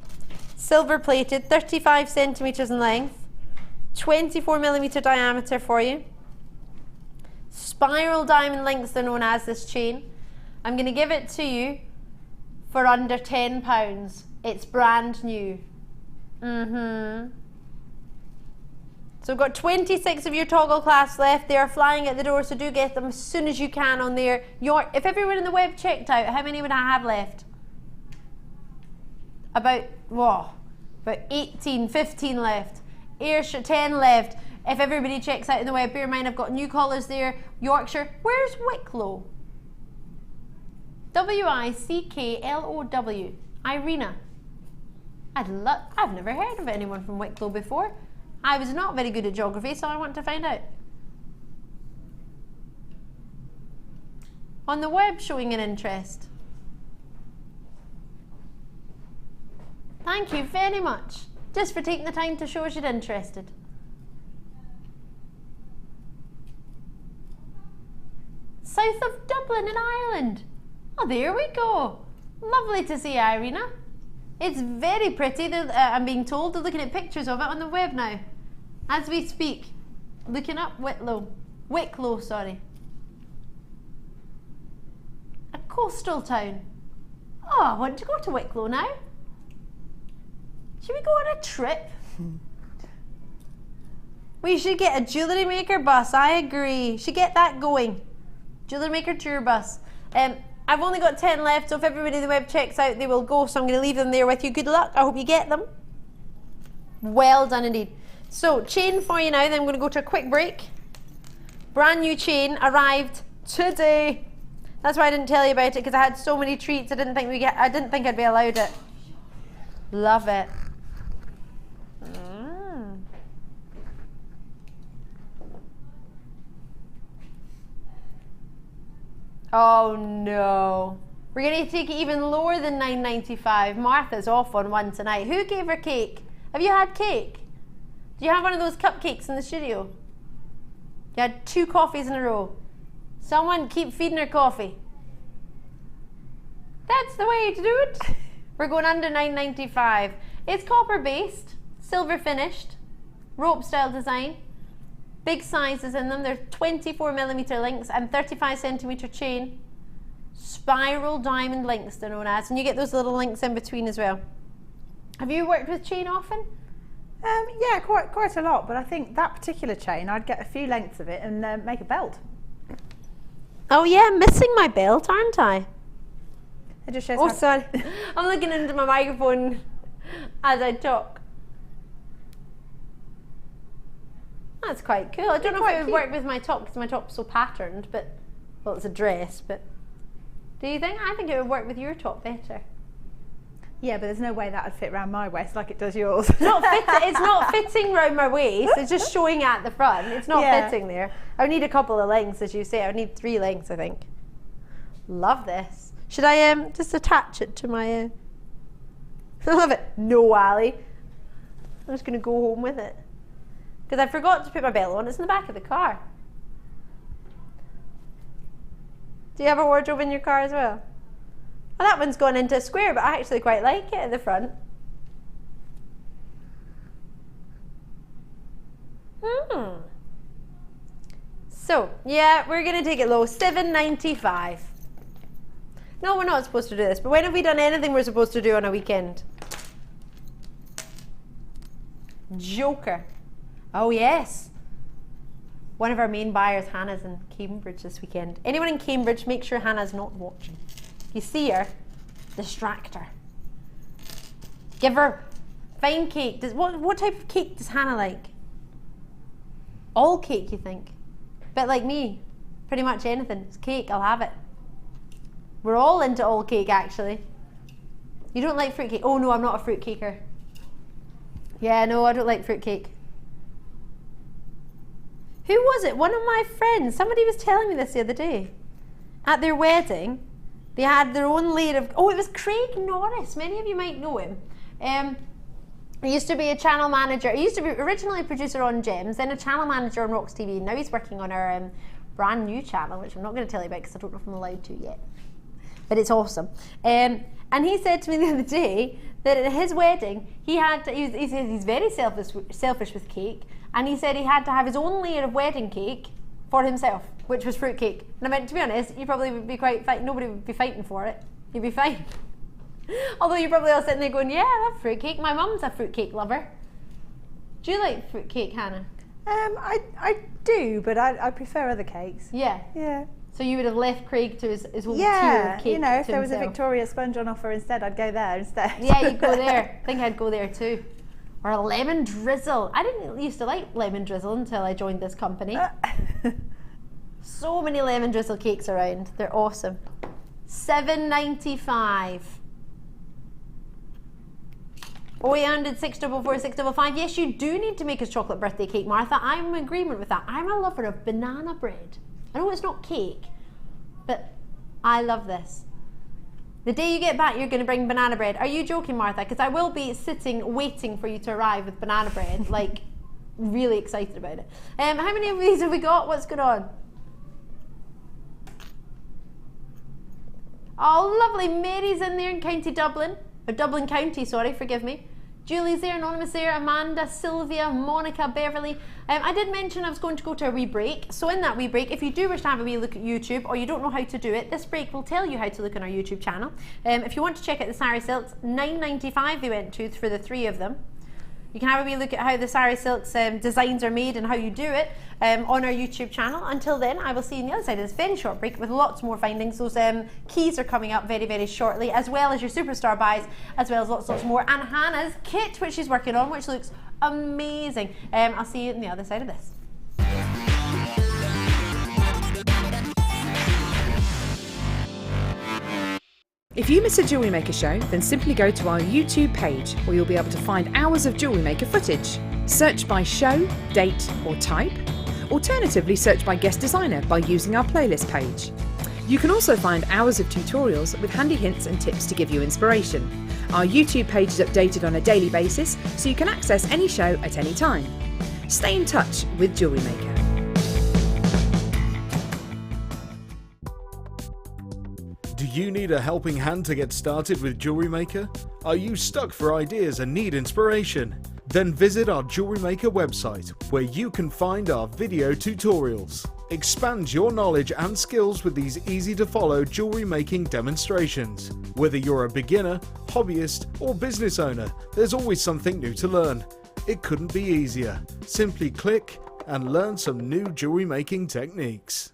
silver plated, 35 centimeters in length, 24 millimeter diameter for you. Spiral diamond links are known as this chain. I'm going to give it to you for under £10. It's brand new. So we've got 26 of your toggle clasps left. They are flying at the door, so do get them as soon as you can on there. If everyone in the web checked out, how many would I have left? about 18, 15 left. Ayrshire, 10 left. If everybody checks out in the web, bear in mind I've got new colours there. Yorkshire. Where's Wicklow? W-I-C-K-L-O-W. Irina. I've never heard of anyone from Wicklow before. I was not very good at geography, so I want to find out. On the web, showing an interest. Thank you very much, just for taking the time to show us you're interested. South of Dublin in Ireland. Oh, there we go. Lovely to see Irina. It's very pretty. I'm being told they're looking at pictures of it on the web now. As we speak. Looking up Wicklow, sorry. A coastal town. Oh, I want to go to Wicklow now. Should we go on a trip? We should get a Jewellery Maker bus. I agree. Should get that going. Jewellery Maker tour bus. I've only got 10 left, so if everybody on the web checks out, they will go. So I'm going to leave them there with you. Good luck. I hope you get them. Well done indeed. So, chain for you now. Then I'm going to go to a quick break. Brand new chain arrived today. That's why I didn't tell you about it, because I had so many treats. I didn't think I'd be allowed it. Love it. Oh no. We're going to take it even lower than $9.95. Martha's off on one tonight. Who gave her cake? Have you had cake? Do you have one of those cupcakes in the studio? You had 2 coffees in a row. Someone keep feeding her coffee. That's the way to do it. We're going under $9.95. It's copper based, silver finished, rope style design. Big sizes in them. They're 24mm links and 35cm chain. Spiral diamond links they're known as, and you get those little links in between as well. Have you worked with chain often? Yeah, quite a lot, but I think that particular chain, I'd get a few lengths of it and make a belt. Oh yeah, I'm missing my belt, aren't I? It just shows Oh, sorry. I'm looking into my microphone as I talk. That's quite cool. I don't know if it would work with my top, because my top's so patterned, but, well, it's a dress, but do you think? I think it would work with your top better. Yeah, but there's no way that would fit around my waist like it does yours. It's not fitting around my waist. It's just showing at the front. It's not fitting there. I would need a couple of lengths, as you say. I would need 3 lengths, I think. Love this. Should I just attach it to my... I love it. No, Ali. I'm just going to go home with it. Because I forgot to put my belt on. It's in the back of the car. Do you have a wardrobe in your car as well? Well, that one's gone into a square, but I actually quite like it at the front. So, yeah, we're going to take it low. $7.95. No, we're not supposed to do this, but when have we done anything we're supposed to do on a weekend? Joker. Oh, yes. One of our main buyers, Hannah's in Cambridge this weekend. Anyone in Cambridge, make sure Hannah's not watching. You see her, distract her. Give her fine cake. What type of cake does Hannah like? All cake, you think? Bit like me. Pretty much anything. It's cake, I'll have it. We're all into all cake, actually. You don't like fruitcake? Oh no, I'm not a fruitcaker. Yeah, no, I don't like fruitcake. Who was it? One of my friends. Somebody was telling me this the other day. At their wedding, they had their own layer of... Oh, it was Craig Norris. Many of you might know him. He used to be a channel manager. He used to be originally a producer on Gems, then a channel manager on Rocks TV. Now he's working on our brand new channel, which I'm not going to tell you about because I don't know if I'm allowed to yet. But it's awesome. And he said to me the other day that at his wedding, he's very selfish with cake. And he said he had to have his own layer of wedding cake for himself, which was fruitcake. And I meant, to be honest, you probably would be quite fine. Nobody would be fighting for it. You'd be fine. Although you're probably all sitting there going, yeah, I love fruitcake. My mum's a fruitcake lover. Do you like fruitcake, Hannah? I do, but I prefer other cakes. Yeah. Yeah. So you would have left Craig to his whole tier Yeah, of cake you know, if to there was a himself. Victoria sponge on offer instead, I'd go there instead. Yeah, you'd go there. I think I'd go there too. Or a lemon drizzle. I didn't used to like lemon drizzle until I joined this company. So many lemon drizzle cakes around. They're awesome. $7.95. 0800 644 655. Yes, you do need to make a chocolate birthday cake, Martha. I'm in agreement with that. I'm a lover of banana bread. I know it's not cake, but I love this. The day you get back, you're going to bring banana bread. Are you joking, Martha? Because I will be sitting, waiting for you to arrive with banana bread. Like, really excited about it. How many of these have we got? What's going on? Oh, lovely. Mary's in there in County Dublin. Or Dublin County, sorry, forgive me. Julie's there, Anonymous there, Amanda, Sylvia, Monica, Beverly. I did mention I was going to go to a wee break. So in that wee break, if you do wish to have a wee look at YouTube or you don't know how to do it, this break will tell you how to look on our YouTube channel. If you want to check out the Sari Silks, $9.95 they went to for the 3 of them. You can have a wee look at how the Sari Silks designs are made and how you do it on our YouTube channel. Until then, I will see you on the other side of this very short break with lots more findings. Those keys are coming up very, very shortly, as well as your superstar buys, as well as lots more. And Hannah's kit, which she's working on, which looks amazing. I'll see you on the other side of this. If you miss a Jewellery Maker show, then simply go to our YouTube page where you'll be able to find hours of Jewellery Maker footage. Search by show, date or type. Alternatively, search by guest designer by using our playlist page. You can also find hours of tutorials with handy hints and tips to give you inspiration. Our YouTube page is updated on a daily basis, so you can access any show at any time. Stay in touch with Jewellery Maker. Do you need a helping hand to get started with Jewellery Maker? Are you stuck for ideas and need inspiration? Then visit our Jewellery Maker website, where you can find our video tutorials. Expand your knowledge and skills with these easy to follow jewellery making demonstrations. Whether you're a beginner, hobbyist or business owner, there's always something new to learn. It couldn't be easier. Simply click and learn some new jewellery making techniques.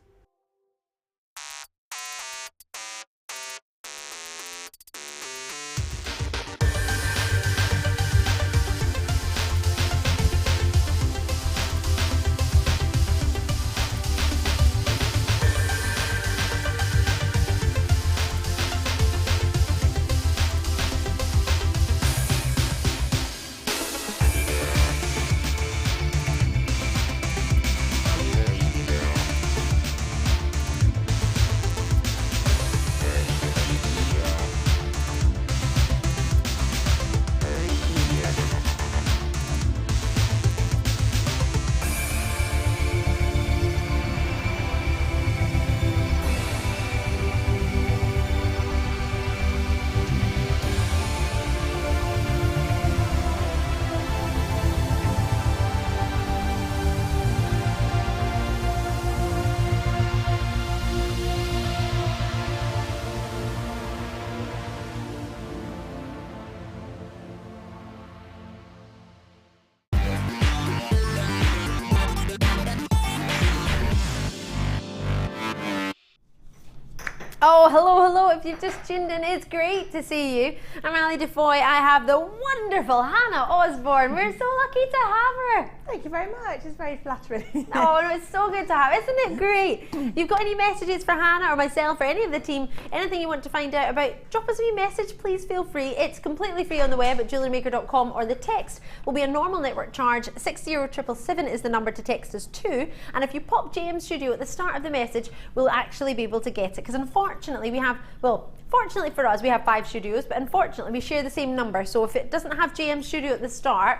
Oh, hello, if you've just tuned in, it's great to see you. I'm Ali Defoy. I have the wonderful Hannah Osbourne. We're so lucky to have her. Thank you very much. It's very flattering. Oh, no, it's so good to have. Isn't it great? If you've got any messages for Hannah or myself or any of the team, anything you want to find out about, drop us a wee message, please feel free. It's completely free on the web at jewellerymaker.com, or the text will be a normal network charge. 60777 is the number to text us to. And if you pop JM Studio at the start of the message, we'll actually be able to get it. Because unfortunately we have, well, fortunately for us, we have 5 studios, but unfortunately we share the same number. So if it doesn't have JM Studio at the start,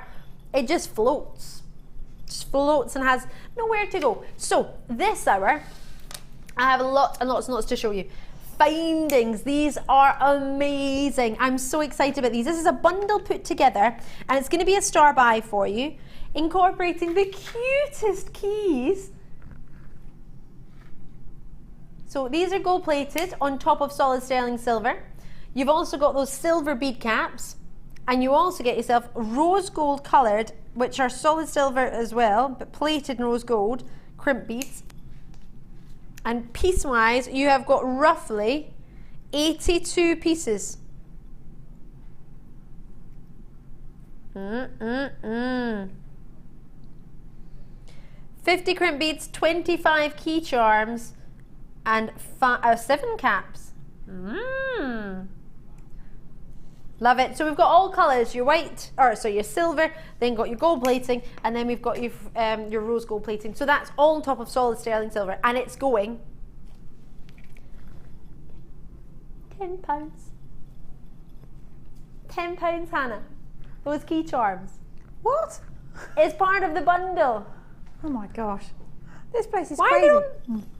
it just floats. Just floats and has nowhere to go. So this hour, I have lots and lots and lots to show you. Findings, these are amazing. I'm so excited about these. This is a bundle put together, and it's going to be a star buy for you, incorporating the cutest keys. So these are gold plated on top of solid sterling silver. You've also got those silver bead caps, and you also get yourself rose gold coloured, which are solid silver as well, but plated in rose gold, crimp beads. And piece-wise, you have got roughly 82 pieces. 50 crimp beads, 25 key charms, and 7 caps. Love it. So we've got all colours, your white, your silver, then got your gold plating, and then we've got your rose gold plating. So that's all on top of solid sterling silver, and it's going £10. £10, Hannah. Those key charms. What? It's part of the bundle. Oh my gosh. This place is crazy.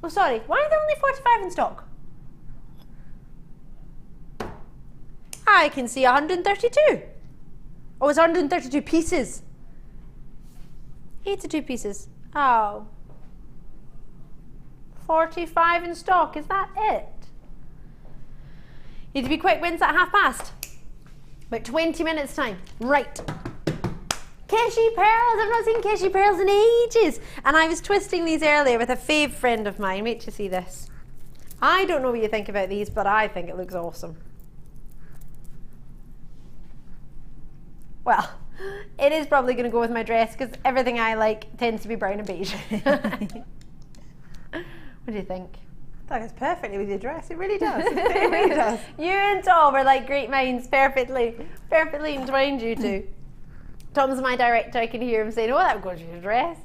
Oh, sorry. Why are there only 45 in stock? I can see 132. Oh, it's 132 pieces. 82 pieces. Oh. 45 in stock. Is that it? Need to be quick. When's that? past? About 20 minutes time. Right. Keshi pearls. I've not seen Keshi pearls in ages. And I was twisting these earlier with a fave friend of mine. Wait to see this. I don't know what you think about these, but I think it looks awesome. Well, it is probably going to go with my dress because everything I like tends to be brown and beige. What do you think? That goes perfectly with your dress. It really does. It really does. You and Tom are like great minds, perfectly entwined, you two. Tom's my director. I can hear him saying, "Oh, that would go with your dress."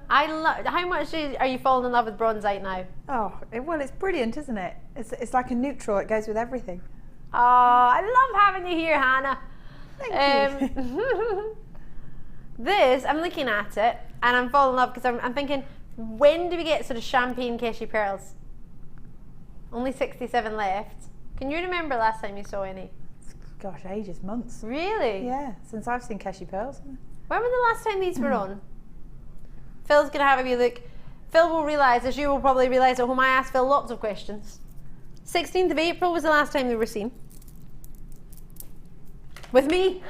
I love. How much are you falling in love with bronzite now? Oh, well, it's brilliant, isn't it? It's like a neutral. It goes with everything. Oh, I love having you here, Hannah. Thank you. This, I'm looking at it and I'm falling in love because I'm thinking, when do we get sort of champagne Keshi pearls? Only 67 left. Can you remember last time you saw any? Gosh, ages, months. Really? Yeah, since I've seen Keshi pearls. When was the last time these were on? Phil's going to have a wee look. Phil will realise, as you will probably realise at home, I asked Phil lots of questions. 16th of April was the last time they were seen. With me.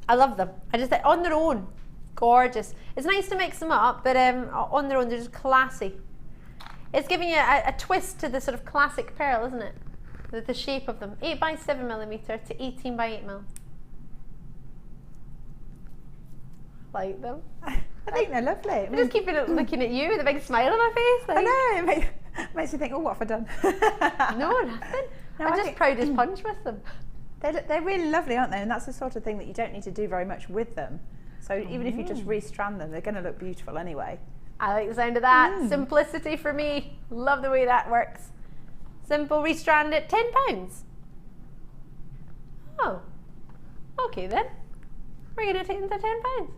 I love them. I just think on their own, gorgeous. It's nice to mix them up, but on their own, they're just classy. It's giving you a twist to the sort of classic pearl, isn't it? The shape of them. 8 by 7 millimeter to 18 by 8 mil. Like them. I think they're lovely. I just keep looking at you with a big smile on my face. Like. I know. It makes you think, oh, what have I done? No, nothing. No, I'm just proud as punch with them. They're really lovely, aren't they? And that's the sort of thing that you don't need to do very much with them. So even if you just restrand them, they're going to look beautiful anyway. I like the sound of that. Simplicity for me. Love the way that works. Simple, restrand it. £10. Oh. Okay then. We're going to take them to £10.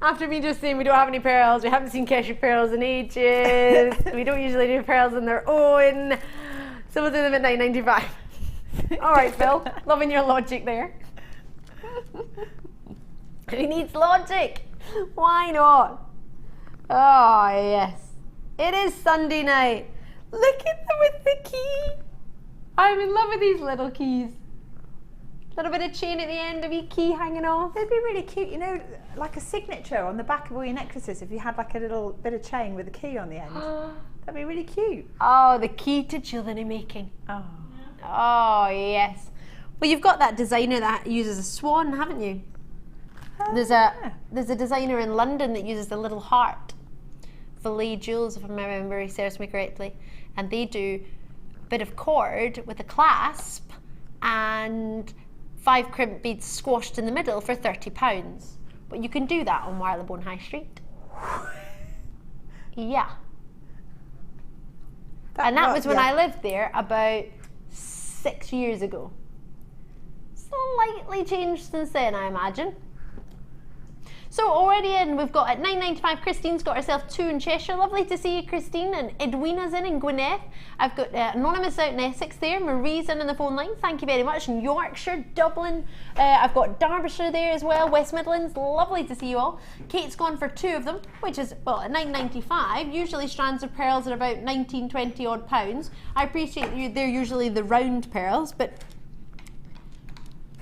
After me just saying we don't have any pearls, we haven't seen Keshi pearls in ages, we don't usually do pearls on their own, so we'll do them at $9.95. All right, Phil, loving your logic there. Who needs logic? Why not? Oh, yes. It is Sunday night. Look at them with the key. I'm in love with these little keys. Little bit of chain at the end, a wee key hanging off. They'd be really cute, you know, like a signature on the back of all your necklaces if you had like a little bit of chain with a key on the end. That'd be really cute. Oh, the key to jewellery making. Oh. Oh, yes. Well, you've got that designer that uses a swan, haven't you? There's a designer in London that uses the little heart. Valet Jewels, if I remember, he serves me correctly. And they do a bit of cord with a clasp and 5 crimp beads squashed in the middle for £30. But you can do that on Marylebone High Street. Yeah. And that was when I lived there about 6 years ago. Slightly changed since then, I imagine. So already in, we've got at $9.95, Christine's got herself 2 in Cheshire. Lovely to see you, Christine. And Edwina's in Gwynedd. I've got Anonymous out in Essex there. Marie's in on the phone line. Thank you very much. In Yorkshire, Dublin. I've got Derbyshire there as well. West Midlands. Lovely to see you all. Kate's gone for 2 of them, which is, well, at $9.95. Usually strands of pearls are about 19, 20 odd pounds. I appreciate they're usually the round pearls, but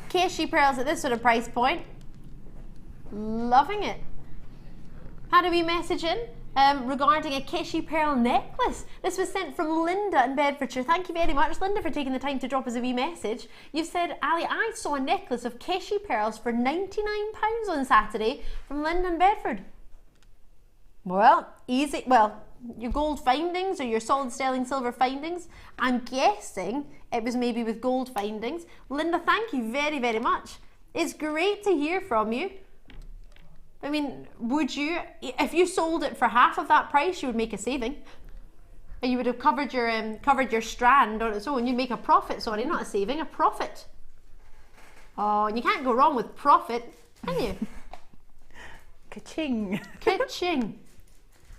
Keshi pearls at this sort of price point. Loving it. Had a wee message in. regarding a Keshi pearl necklace. This was sent from Linda in Bedfordshire. Thank you very much, Linda, for taking the time to drop us a wee message. You've said, Ali, I saw a necklace of Keshi pearls for £99 on Saturday from Linda in Bedford. Well, easy. Well, your gold findings or your solid sterling silver findings. I'm guessing it was maybe with gold findings. Linda, thank you very, very much. It's great to hear from you. I mean, would you, if you sold it for half of that price, you would make a saving. And you would have covered your strand on its own. You'd make a profit, sorry, not a saving, a profit. Oh, and you can't go wrong with profit, can you? Ka-ching. Ka-ching.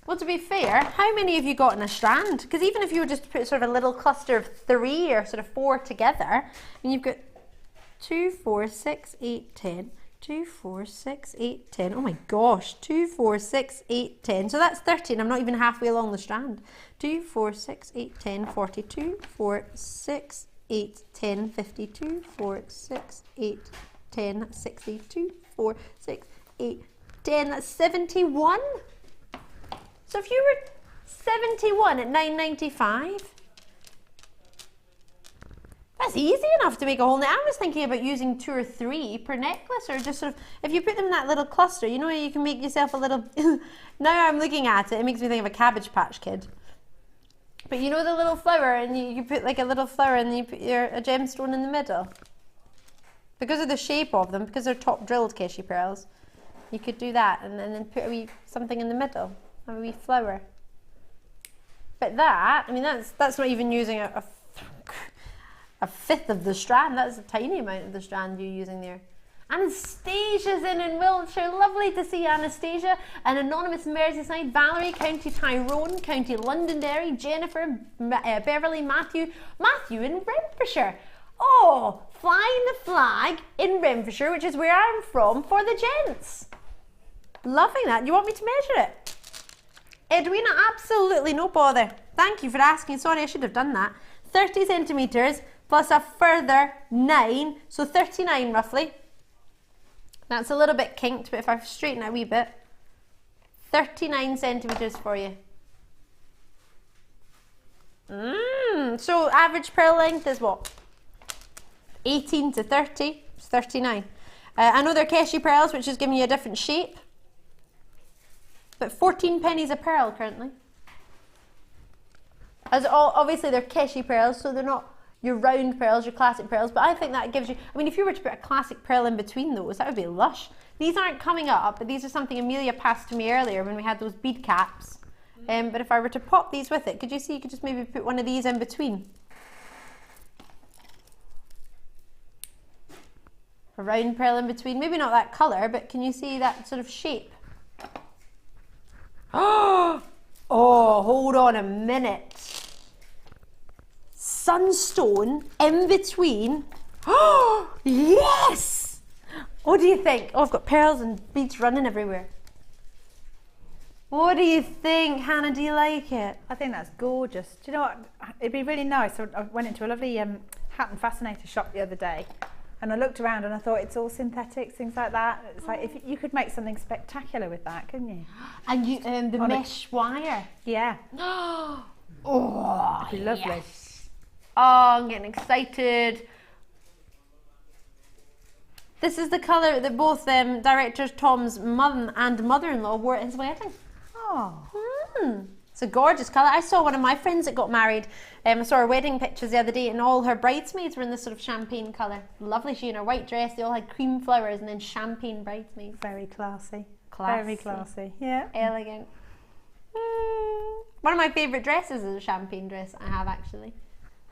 Well, to be fair, how many have you got in a strand? Because even if you were just to put sort of a little cluster of 3 or sort of 4 together, I mean, you've got 2, 4, 6, 8, 10. 2, 4, 6, 8, 10. Oh my gosh, 2, 4, 6, 8, 10. So that's 30, and I'm not even halfway along the strand. 2, 4, 6, 8, 10, 42, 4, 6, 8, 10, 52, 4, 6, 8, 10, 62, 4, 6, 8, 10, that's 71. So if you were 71 at £9.95, that's easy enough to make a whole net. I was thinking about using 2 or 3 per necklace, or just sort of, if you put them in that little cluster, you know, you can make yourself a little, now I'm looking at it, it makes me think of a Cabbage Patch Kid. But you know the little flower, and you put like a little flower and you put a gemstone in the middle. Because of the shape of them, because they're top drilled Keshi pearls, you could do that and then put a wee something in the middle, a wee flower. But that, I mean, that's not even using a fifth of the strand. That's a tiny amount of the strand you're using there. Anastasia's in Wiltshire. Lovely to see Anastasia. An anonymous Merseyside, Valerie, County Tyrone, County Londonderry, Jennifer, Beverly, Matthew in Renfrewshire. Oh, flying the flag in Renfrewshire, which is where I'm from, for the gents. Loving that. You want me to measure it? Edwina, absolutely no bother. Thank you for asking. Sorry, I should have done that. 30 centimetres plus a further 9, so 39 roughly. That's a little bit kinked, but if I straighten it a wee bit, 39 centimetres for you. So average pearl length is what? 18 to 30, it's 39. I know they're Keshi pearls, which is giving you a different shape, but 14 pennies a pearl currently. As obviously they're Keshi pearls, so they're not your round pearls, your classic pearls, but I think that gives you, I mean, if you were to put a classic pearl in between those, that would be lush. These aren't coming up, but these are something Amelia passed to me earlier when we had those bead caps. But if I were to pop these with it, could you see, you could just maybe put one of these in between. A round pearl in between, maybe not that colour, but can you see that sort of shape? Oh, hold on a minute. Sunstone in between. Oh, yes! What do you think? Oh, I've got pearls and beads running everywhere. What do you think, Hannah? Do you like it? I think that's gorgeous. Do you know what? It'd be really nice. I went into a lovely hat and fascinator shop the other day, and I looked around and I thought it's all synthetics, things like that. It's like if you could make something spectacular with that, couldn't you? And you, the mesh wire. Yeah. Oh, it'd be lovely. Yes. Oh, I'm getting excited. This is the colour that both director Tom's mum and mother-in-law wore at his wedding. Oh. It's a gorgeous colour. I saw one of my friends that got married. I saw her wedding pictures the other day, and all her bridesmaids were in this sort of champagne colour. Lovely. She in her white dress. They all had cream flowers and then champagne bridesmaids. Very classy. Classy. Very classy. Yeah. Elegant. One of my favourite dresses is a champagne dress I have, actually.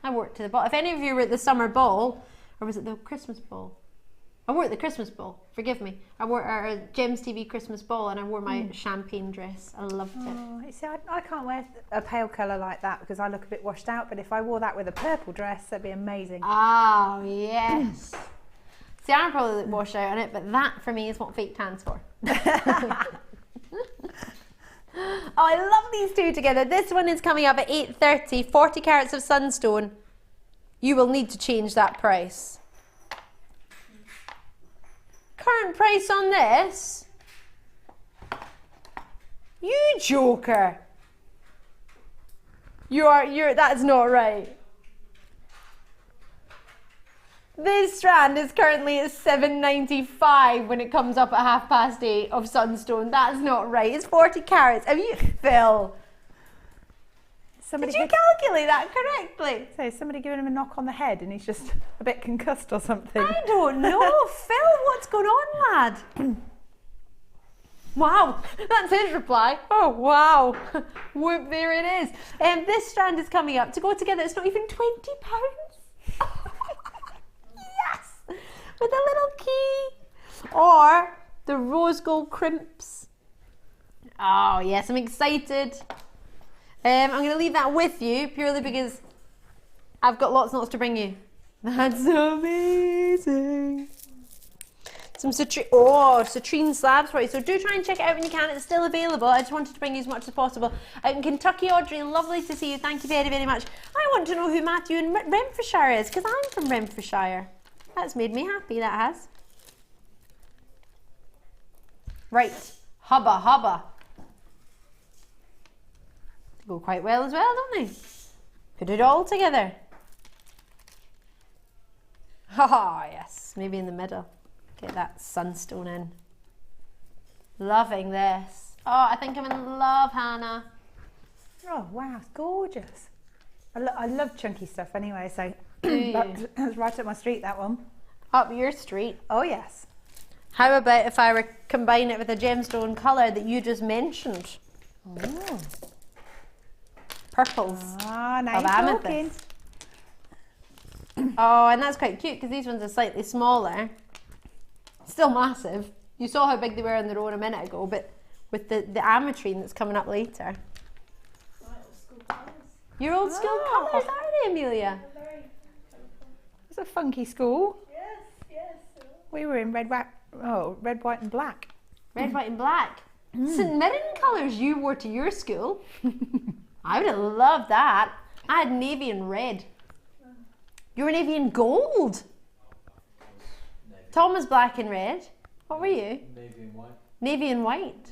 I wore it to the ball. If any of you were at the summer ball, or was it the Christmas ball? I wore it at the Christmas ball, forgive me. I wore our Gems TV Christmas ball, and I wore my champagne dress. I loved it. You see, I can't wear a pale colour like that because I look a bit washed out, but if I wore that with a purple dress, that'd be amazing. Oh, yes. See, I'm probably washed out on it, but that for me is what fake tan's for. Oh, I love these two together. This one is coming up at 8:30, 40 carats of Sunstone. You will need to change that price. Current price on this, You joker. That's not right. This strand is currently at $7.95 when it comes up at 8:30 of Sunstone. That's not right. It's 40 carats. Have you, Phil? Did you calculate that correctly? So is somebody giving him a knock on the head and he's just a bit concussed or something? I don't know. Phil, what's going on, lad? Wow, that's his reply. Oh, wow. Whoop, there it is. This strand is coming up. To go together, it's not even £20. Yes! With a little key. Or the rose gold crimps. Oh, yes, I'm excited. I'm going to leave that with you purely because I've got lots and lots to bring you. That's amazing. Some citrine slabs for you. So do try and check it out when you can. It's still available. I just wanted to bring you as much as possible. Out in Kentucky, Audrey, lovely to see you. Thank you very, very much. I want to know who Matthew in Renfrewshire is because I'm from Renfrewshire. That's made me happy, that has. Right, hubba. They go quite well as well, don't they? Put it all together. Oh, yes, maybe in the middle. Get that sunstone in. Loving this. Oh, I think I'm in love, Hannah. Oh, wow, it's gorgeous. I love chunky stuff anyway, so that's right up my street, that one. Up your street? Oh, yes. How about if I were combine it with a gemstone colour that you just mentioned? Oh. Purples. Ah, now of you're amethyst. Oh, and that's quite cute because these ones are slightly smaller. Still massive. You saw how big they were on their own a minute ago, but with the ametrine that's coming up later. Your old school colours, are they, Amelia? It's a funky school. Yes. We were in red, white and black. Red, white and black. St Mirren colours you wore to your school. I would have loved that. I had navy and red. You were navy and gold. Tom was black and red. What were you? Navy and white. Navy and white.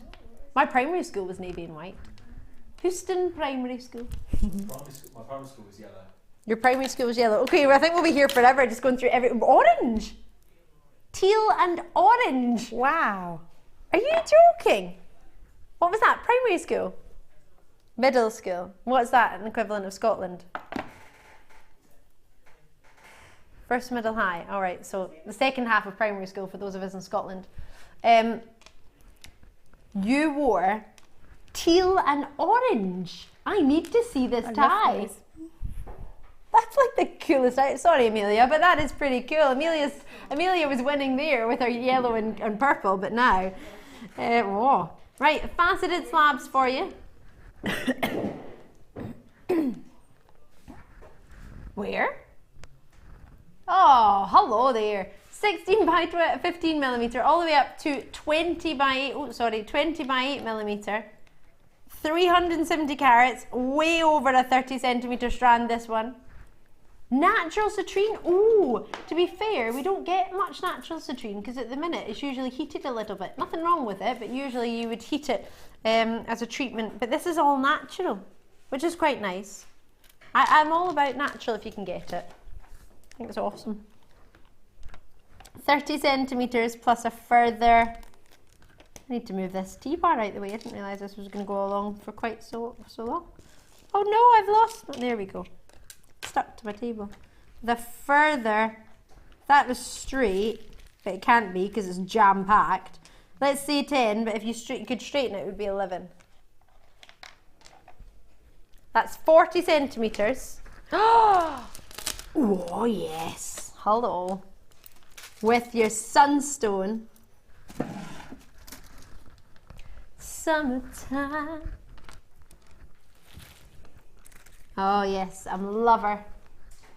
My primary school was navy and white. Houston Primary School. My primary school was yellow. Your primary school was yellow. Okay, well, I think we'll be here forever just going through every... Orange! Teal and orange. Wow. Are you joking? What was that? Primary school? Middle school? What's that an equivalent of Scotland? First, middle, high. All right, so the second half of primary school for those of us in Scotland. You wore teal and orange. I need to see this tie. That's like the coolest. Sorry, Amelia, but that is pretty cool. Amelia was winning there with her yellow and purple, but now, oh. Right, faceted slabs for you. Where? Oh, hello there. 16 by 15 millimeter, all the way up to 20 by 8 millimeter. 370 carats, way over a 30 centimeter strand, this one. Natural citrine. Ooh, to be fair, we don't get much natural citrine because at the minute it's usually heated a little bit. Nothing wrong with it, but usually you would heat it as a treatment. But this is all natural, which is quite nice. I'm all about natural if you can get it. I think it's awesome. 30 centimetres plus a further... I need to move this T-bar out the way. I didn't realise this was going to go along for quite so long. Oh no, I've lost... There we go. Stuck to my table. The further... That was straight, but it can't be because it's jam-packed. Let's say 10, but if you could straighten it, it would be 11. That's 40 centimetres. Oh yes. Hello. With your sunstone. Summertime. Oh yes, I'm a lover.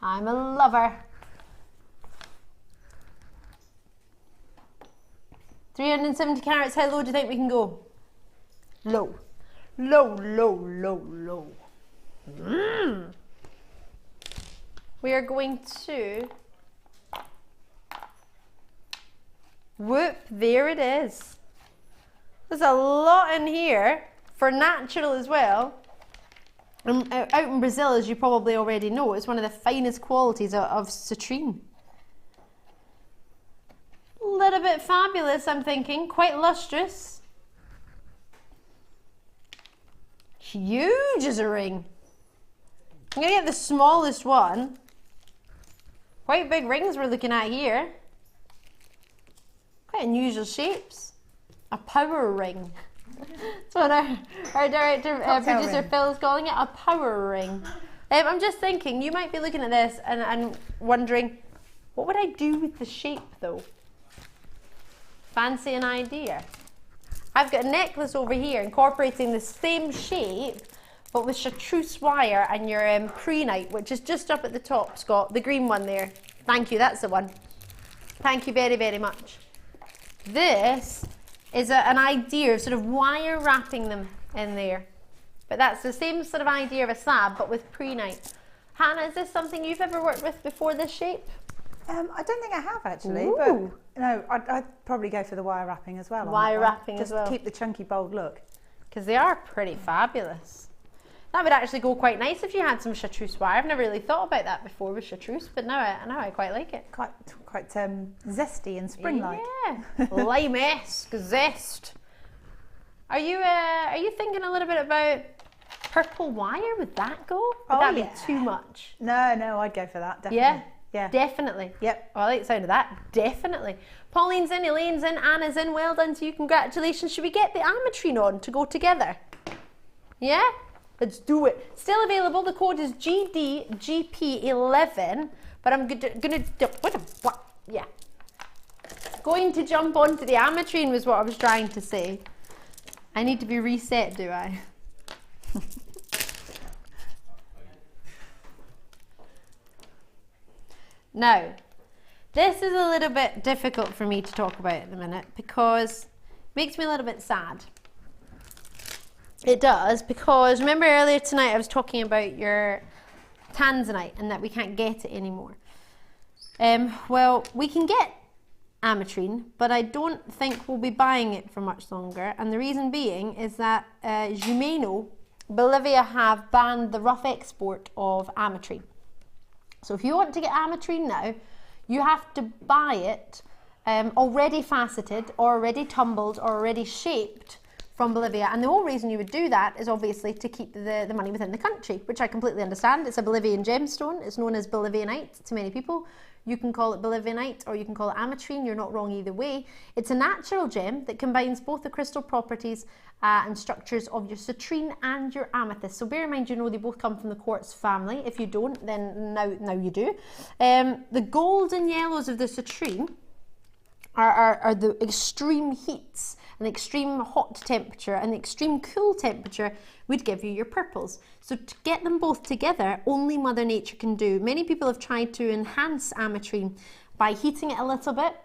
I'm a lover. 370 carats, how low do you think we can go? Low. Low, low, low, low. We are going to... Whoop, there it is. There's a lot in here for natural as well. Out in Brazil, as you probably already know, it's one of the finest qualities of citrine. A little bit fabulous, I'm thinking. Quite lustrous. Huge as a ring. I'm going to get the smallest one. Quite big rings we're looking at here. Quite unusual shapes. A power ring. That's what our director, producer Phil is calling it, a power ring. I'm just thinking, you might be looking at this and wondering, what would I do with the shape though? Fancy an idea? I've got a necklace over here incorporating the same shape, but with chartreuse wire and your prehnite, which is just up at the top, Scott, the green one there. Thank you, that's the one. Thank you very, very much. This is an idea of sort of wire wrapping them in there. But that's the same sort of idea of a slab, but with prehnite. Hannah, is this something you've ever worked with before, this shape? I don't think I have actually, Ooh. but no, I'd probably go for the wire wrapping as well. Wire wrapping as well. Just keep the chunky, bold look. Because they are pretty fabulous. That would actually go quite nice if you had some chartreuse wire. I've never really thought about that before with chartreuse, but now I quite like it. Quite zesty and spring-like. Yeah, lime-esque zest. Are you thinking a little bit about purple wire? Would that go? Would that be too much? No, I'd go for that, definitely. Yeah? Yeah. Definitely. Yep. Oh, I like the sound of that. Definitely. Pauline's in, Elaine's in, Anna's in. Well done to you. Congratulations. Should we get the ametrine on to go together? Yeah? Let's do it. Still available. The code is GDGP11. But I'm going to jump onto the ametrine was what I was trying to say. I need to be reset, do I? Now, this is a little bit difficult for me to talk about at the minute because it makes me a little bit sad. It does, because remember earlier tonight I was talking about your tanzanite and that we can't get it anymore. Well, we can get ametrine, but I don't think we'll be buying it for much longer. And the reason being is that, as you may know, Bolivia have banned the rough export of ametrine. So if you want to get ametrine now, you have to buy it already faceted, or already tumbled, or already shaped from Bolivia. And the whole reason you would do that is obviously to keep the money within the country, which I completely understand. It's a Bolivian gemstone. It's known as Bolivianite to many people. You can call it Bolivianite or you can call it ametrine. You're not wrong either way. It's a natural gem that combines both the crystal properties and structures of your citrine and your amethyst. So bear in mind, you know, they both come from the quartz family. If you don't, then now you do. The golden yellows of the citrine are the extreme heats and the extreme hot temperature and the extreme cool temperature would give you your purples. So to get them both together, only Mother Nature can do. Many people have tried to enhance ametrine by heating it a little bit,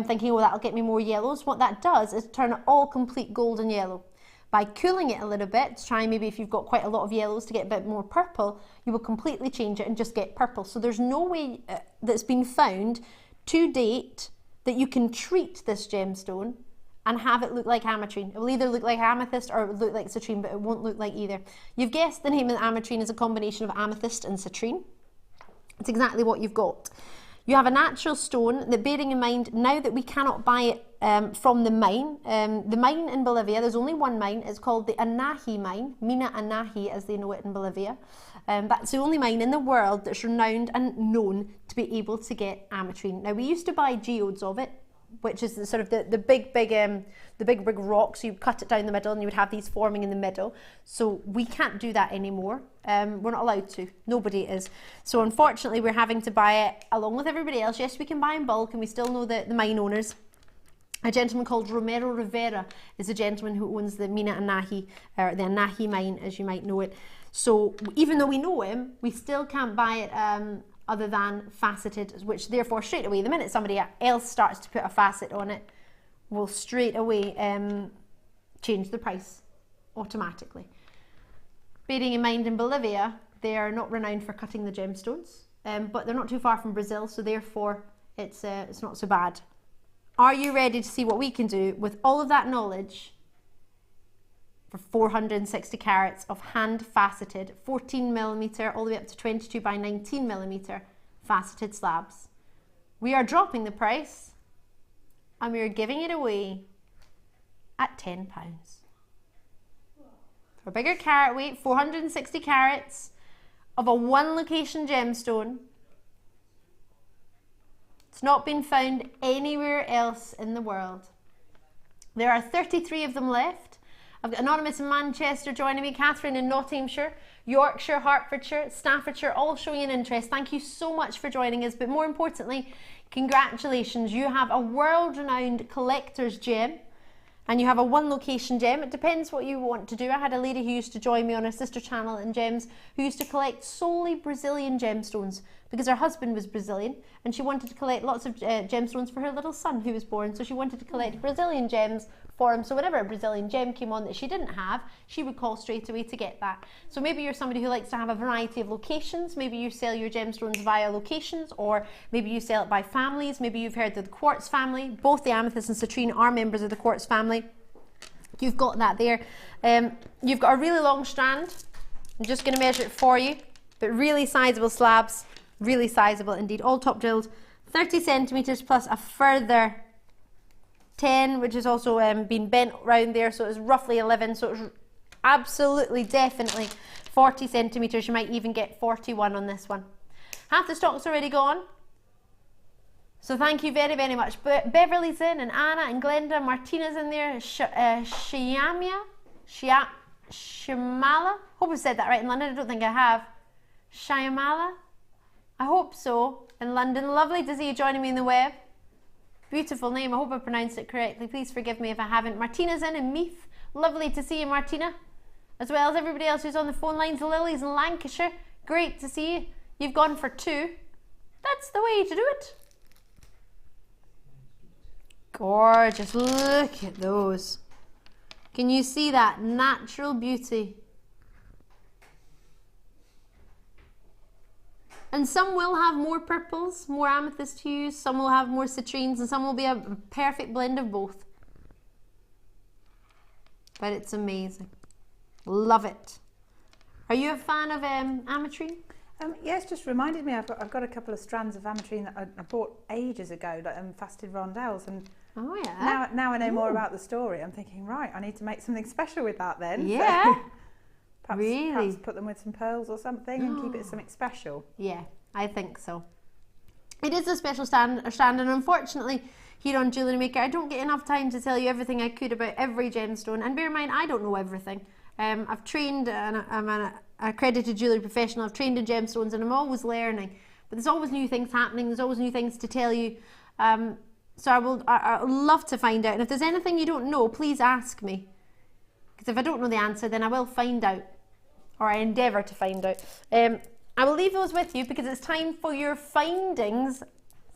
thinking, oh, that'll get me more yellows. What that does is turn it all complete golden yellow. By cooling it a little bit, to try maybe if you've got quite a lot of yellows to get a bit more purple, you will completely change it and just get purple. So there's no way that's been found to date that you can treat this gemstone and have it look like ametrine. It will either look like amethyst or it will look like citrine, but it won't look like either. You've guessed the name of the ametrine is a combination of amethyst and citrine. It's exactly what you've got. You have a natural stone that, bearing in mind, now that we cannot buy it from the mine in Bolivia, there's only one mine, it's called the Anahi mine, Mina Anahi as they know it in Bolivia. That's the only mine in the world that's renowned and known to be able to get ametrine. Now we used to buy geodes of it, which is the sort of the big rocks. You cut it down the middle and you would have these forming in the middle. So we can't do that anymore. We're not allowed to. Nobody is. So unfortunately we're having to buy it along with everybody else. Yes, we can buy in bulk and we still know the mine owners. A gentleman called Romero Rivera is a gentleman who owns the Mina Anahi, or the Anahi mine as you might know it. So even though we know him, we still can't buy it other than faceted, which therefore straight away, the minute somebody else starts to put a facet on it, will straight away change the price automatically. Bearing in mind in Bolivia, they are not renowned for cutting the gemstones, but they're not too far from Brazil, so therefore it's not so bad. Are you ready to see what we can do with all of that knowledge for 460 carats of hand faceted 14mm all the way up to 22 by 19mm faceted slabs. We are dropping the price and we are giving it away at £10. For a bigger carat weight, 460 carats of a one location gemstone. It's not been found anywhere else in the world. There are 33 of them left. I've got Anonymous in Manchester joining me, Catherine in Nottinghamshire, Yorkshire, Hertfordshire, Staffordshire, all showing an interest. Thank you so much for joining us, but more importantly, congratulations. You have a world-renowned collector's gem and you have a one location gem. It depends what you want to do. I had a lady who used to join me on her sister channel in Gems who used to collect solely Brazilian gemstones because her husband was Brazilian and she wanted to collect lots of gemstones for her little son who was born. So she wanted to collect Brazilian gems for him. So whenever a Brazilian gem came on that she didn't have, she would call straight away to get that. So maybe you're somebody who likes to have a variety of locations. Maybe you sell your gemstones via locations, or maybe you sell it by families. Maybe you've heard of the Quartz family. Both the amethyst and citrine are members of the Quartz family. You've got that there. You've got a really long strand. I'm just going to measure it for you, but really sizable slabs, really sizable indeed, all top drilled, 30 centimeters plus a further 10, which has also been bent round there, so it's roughly 11, so it's absolutely definitely 40 centimeters. You might even get 41 on this one. Half the stock's already gone, so thank you very, very much. But Beverly's in, and Anna and Glenda, Martina's in there, Shamala, hope I said that right in London. I don't think I have. Shyamala, I hope so, in London. Lovely to see you joining me in the web. Beautiful name. I hope I pronounced it correctly. Please forgive me if I haven't. Martina's in Meath. Lovely to see you, Martina. As well as everybody else who's on the phone lines. Lily's in Lancashire. Great to see you. You've gone for 2. That's the way to do it. Gorgeous. Look at those. Can you see that natural beauty? And some will have more purples, more amethyst hues, some will have more citrines, and some will be a perfect blend of both. But it's amazing. Love it. Are you a fan of ametrine? Yes, just reminded me, I've got a couple of strands of ametrine that I bought ages ago, like faceted rondelles, and oh yeah. Now I know more about the story. I'm thinking, right, I need to make something special with that then. Yeah. So perhaps put them with some pearls or something and keep it something special. Yeah, I think so. It is a special strand, and unfortunately here on Jewellery Maker I don't get enough time to tell you everything I could about every gemstone, and bear in mind I don't know everything. I've trained, and I'm an accredited jewellery professional. I've trained in gemstones and I'm always learning, but there's always new things happening, there's always new things to tell you. So I would love to find out, and if there's anything you don't know, please ask me, because if I don't know the answer then I will find out, or I endeavour to find out. I will leave those with you because it's time for your findings.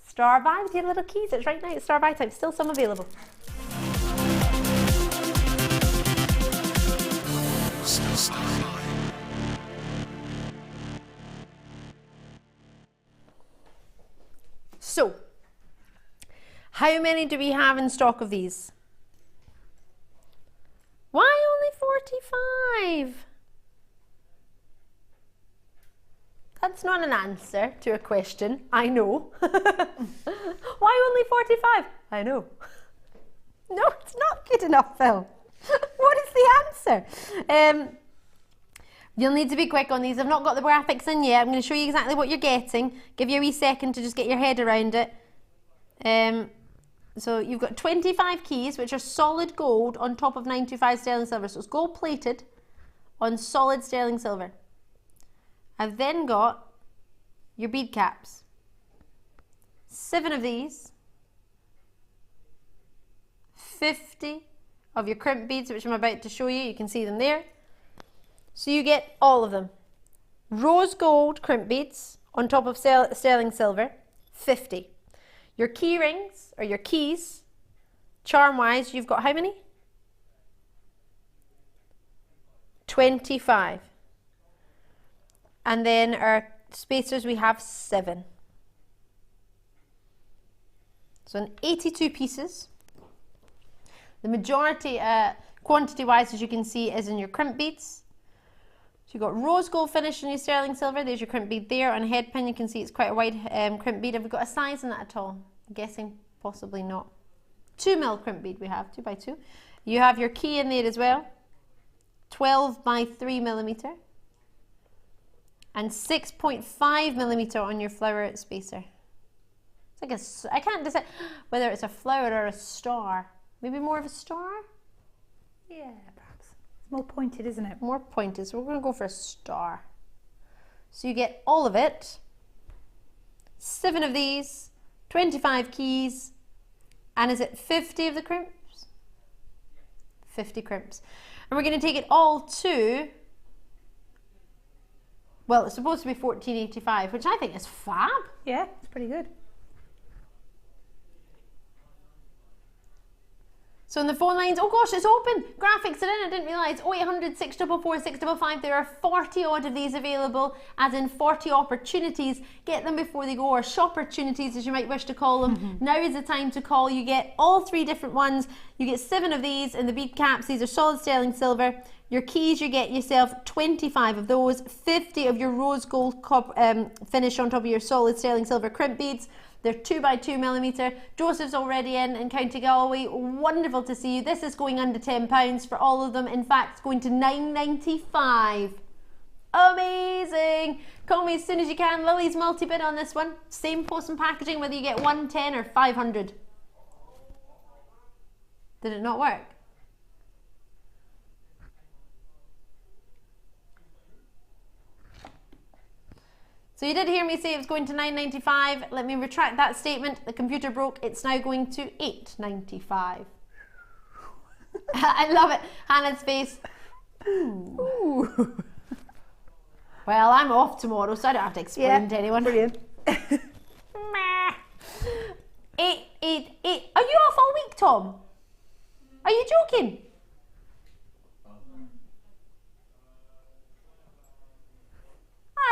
Star by with your little keys. It's right now, it's star by time. Still some available. So, how many do we have in stock of these? Why only 45? That's not an answer to a question, I know. Why only 45? I know. No, it's not good enough, Phil. What is the answer? You'll need to be quick on these. I've not got the graphics in yet. I'm going to show you exactly what you're getting. Give you a wee second to just get your head around it. So you've got 25 keys, which are solid gold on top of 925 sterling silver. So it's gold plated on solid sterling silver. I've then got your bead caps. 7 of these. 50 of your crimp beads, which I'm about to show you. You can see them there. So you get all of them. Rose gold crimp beads on top of sterling silver, 50. Your key rings, or your keys, charm-wise, you've got how many? 25. And then our spacers, we have 7. So in 82 pieces. The majority Quantity wise, as you can see, is in your crimp beads. So you've got rose gold finish in your sterling silver. There's your crimp bead there. On a head pin, you can see it's quite a wide crimp bead. Have we got a size in that at all? I'm guessing possibly not. 2mm crimp bead we have, 2x2. You have your key in there as well. 12 by 3mm. And 6.5mm on your flower spacer. It's like I can't decide whether it's a flower or a star. Maybe more of a star? Yeah, perhaps. It's more pointed, isn't it? More pointed, so we're going to go for a star. So you get all of it. 7 of these, 25 keys, and is it 50 of the crimps? 50 crimps. And we're going to take it all to, well, it's supposed to be $14.85, which I think is fab. Yeah, it's pretty good. So in the phone lines, oh gosh, it's open. Graphics are in, I didn't realise. 0800 644 655. There are 40 odd of these available, as in 40 opportunities. Get them before they go, or shopportunities as you might wish to call them. Now is the time to call. You get all 3 different ones. You get 7 of these in the bead caps. These are solid sterling silver. Your keys, you get yourself 25 of those. 50 of your rose gold finish on top of your solid sterling silver crimp beads. They're 2x2mm. Joseph's already in County Galway. Wonderful to see you. This is going under £10 for all of them. In fact, it's going to $9.95. Amazing. Call me as soon as you can. Lily's multi-bid on this one. Same post and packaging, whether you get 110 or 500. Did it not work? So you did hear me say it was going to $9.95. Let me retract that statement. The computer broke. It's now going to $8.95. I love it. Hannah's face. Ooh. Well, I'm off tomorrow, so I don't have to explain to anyone. Brilliant. 888. Are you off all week, Tom? Are you joking?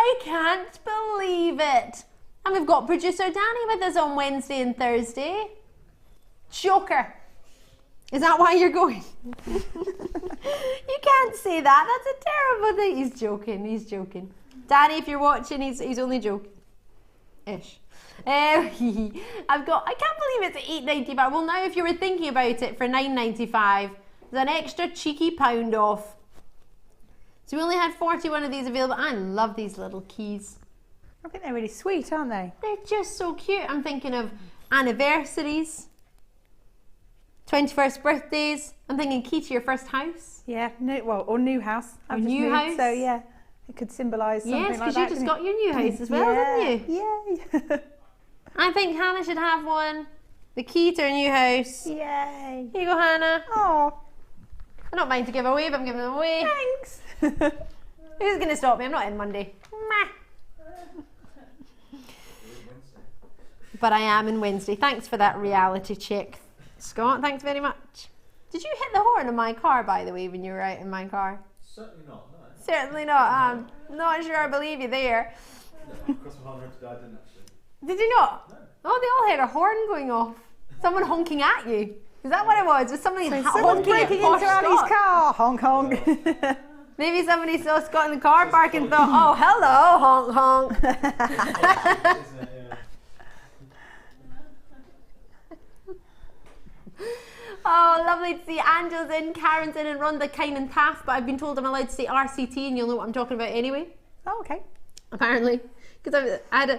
I can't believe it. And we've got producer Danny with us on Wednesday and Thursday. Joker. Is that why you're going? You can't say that. That's a terrible thing. He's joking. He's joking. Danny, if you're watching, he's only joking. Ish. I can't believe it's $8.95. Well, now if you were thinking about it, for $9.95, there's an extra cheeky £1 off. So we only had 41 of these available. I love these little keys. I think they're really sweet, aren't they? They're just so cute. I'm thinking of anniversaries, 21st birthdays. I'm thinking key to your first house. Yeah, or new house. Or new house. So yeah, it could symbolise something like that. Yes, because you just got your new house as well, didn't you? Yay! I think Hannah should have one. The key to her new house. Yay! Here you go, Hannah. Oh, I don't mind to give away, but I'm giving them away. thanks. Who's going to stop me? I'm not in Monday. But I am in Wednesday. Thanks for that reality check, Scott. Thanks very much. Did you hit the horn in my car, by the way, when you were out in my car? Certainly not, no. Certainly not. I'm not sure I believe you there. No, across my whole road today, I didn't actually. Did you not? No. Oh, they all heard a horn going off. Someone honking at you. Is that what it was? Was somebody Someone's honking breaking at into Ali's car. Honk, honk. Maybe somebody saw Scott in the car park and thought, oh, hello, honk, honk. Oh, lovely to see Angela's in, Karen's in, and Rhonda, Kine and Taft, but I've been told I'm allowed to say RCT and you'll know what I'm talking about anyway. Oh, okay. Apparently. Because I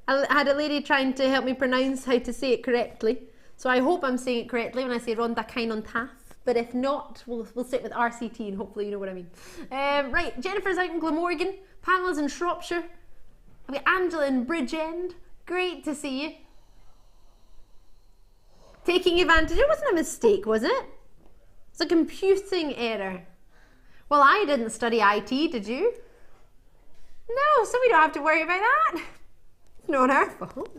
had a lady trying to help me pronounce how to say it correctly. So I hope I'm saying it correctly when I say Rhonda, Kine and Taft. But if not, we'll stick with RCT and hopefully you know what I mean. Right, Jennifer's out in Glamorgan, Pamela's in Shropshire. I've got Angela in Bridgend. Great to see you. Taking advantage, it wasn't a mistake, was it? It's a computing error. Well, I didn't study IT, did you? No, so we don't have to worry about that. It's not our fault.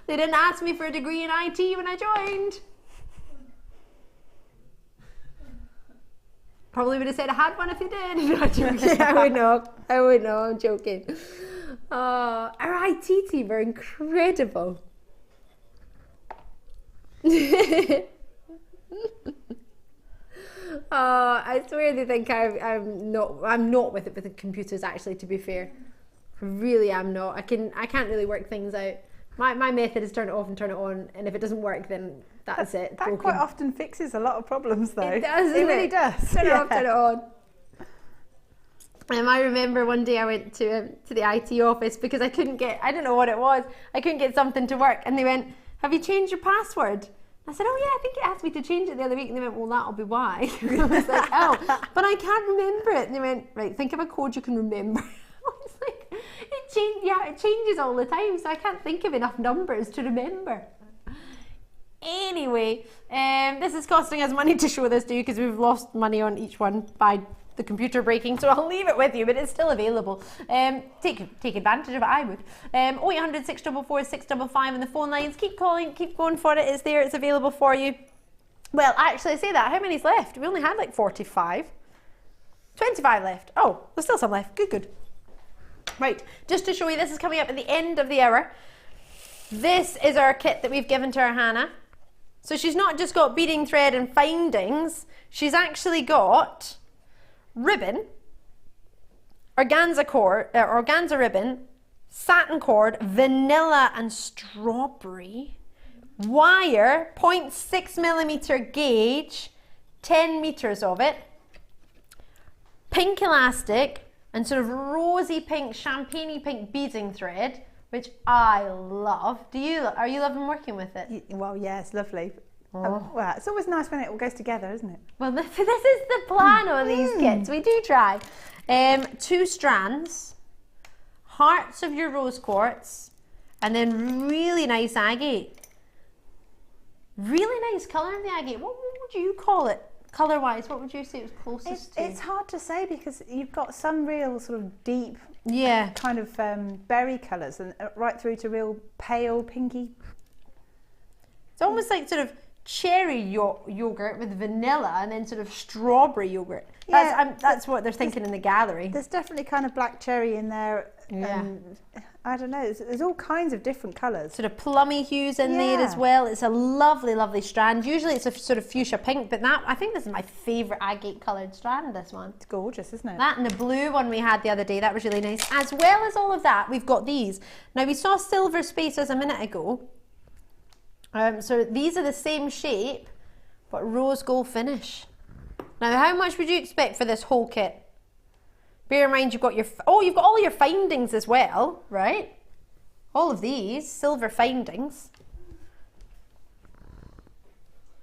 They didn't ask me for a degree in IT when I joined. Probably would have said I had one if you did. Not joking. I would know. I'm joking. Our IT team are incredible. Oh, I swear they think I'm not with it with the computers, actually, to be fair. Really, I'm not. I can't really work things out. My method is turn it off and turn it on, and if it doesn't work, then that's it. That quite often fixes a lot of problems, though. It does, it really does. Turn it off, turn it on. I remember one day I went to the IT office because I don't know what it was, I couldn't get something to work, and they went, have you changed your password? I said, oh yeah, I think it asked me to change it the other week, and they went, well, that'll be why. I was like, oh, but I can't remember it. And they went, right, think of a code you can remember. I was like, it changes all the time, so I can't think of enough numbers to remember. Anyway, this is costing us money to show this to you because we've lost money on each one by the computer breaking, so I'll leave it with you, but it's still available. Take advantage of it, I would. 0800 644 655 and the phone lines. Keep calling, keep going for it. It's there, it's available for you. Well, actually, I say that. How many's left? We only had like 45. 25 left. Oh, there's still some left. Good. Right, just to show you, this is coming up at the end of the hour. This is our kit that we've given to our Hannah. So she's not just got beading thread and findings, she's actually got ribbon, organza ribbon, satin cord, vanilla and strawberry, wire, 0.6mm gauge, 10 meters of it, pink elastic, and sort of rosy pink, champagne-y pink beading thread, which I love. Are you loving working with it? Well, yeah, it's lovely. Well, it's always nice when it all goes together, isn't it? Well, this is the plan on these kits. We do try. 2 strands, hearts of your rose quartz, and then really nice agate. Really nice colour in the agate. What would you call it? Colour-wise, what would you say it was closest to? It's hard to say because you've got some real sort of deep, kind of berry colours, and right through to real pale pinky. It's almost like sort of cherry yogurt with vanilla and then sort of strawberry yogurt. That's what they're thinking in the gallery. There's definitely kind of black cherry in there. I don't know, there's all kinds of different colours. Sort of plummy hues in there as well. It's a lovely, lovely strand. Usually it's a sort of fuchsia pink, but I think this is my favourite agate coloured strand, this one. It's gorgeous, isn't it? That and the blue one we had the other day, that was really nice. As well as all of that, we've got these. Now we saw silver spacers a minute ago. So these are the same shape, but rose gold finish. Now how much would you expect for this whole kit? Bear in mind you've got all your findings as well, right? All of these silver findings.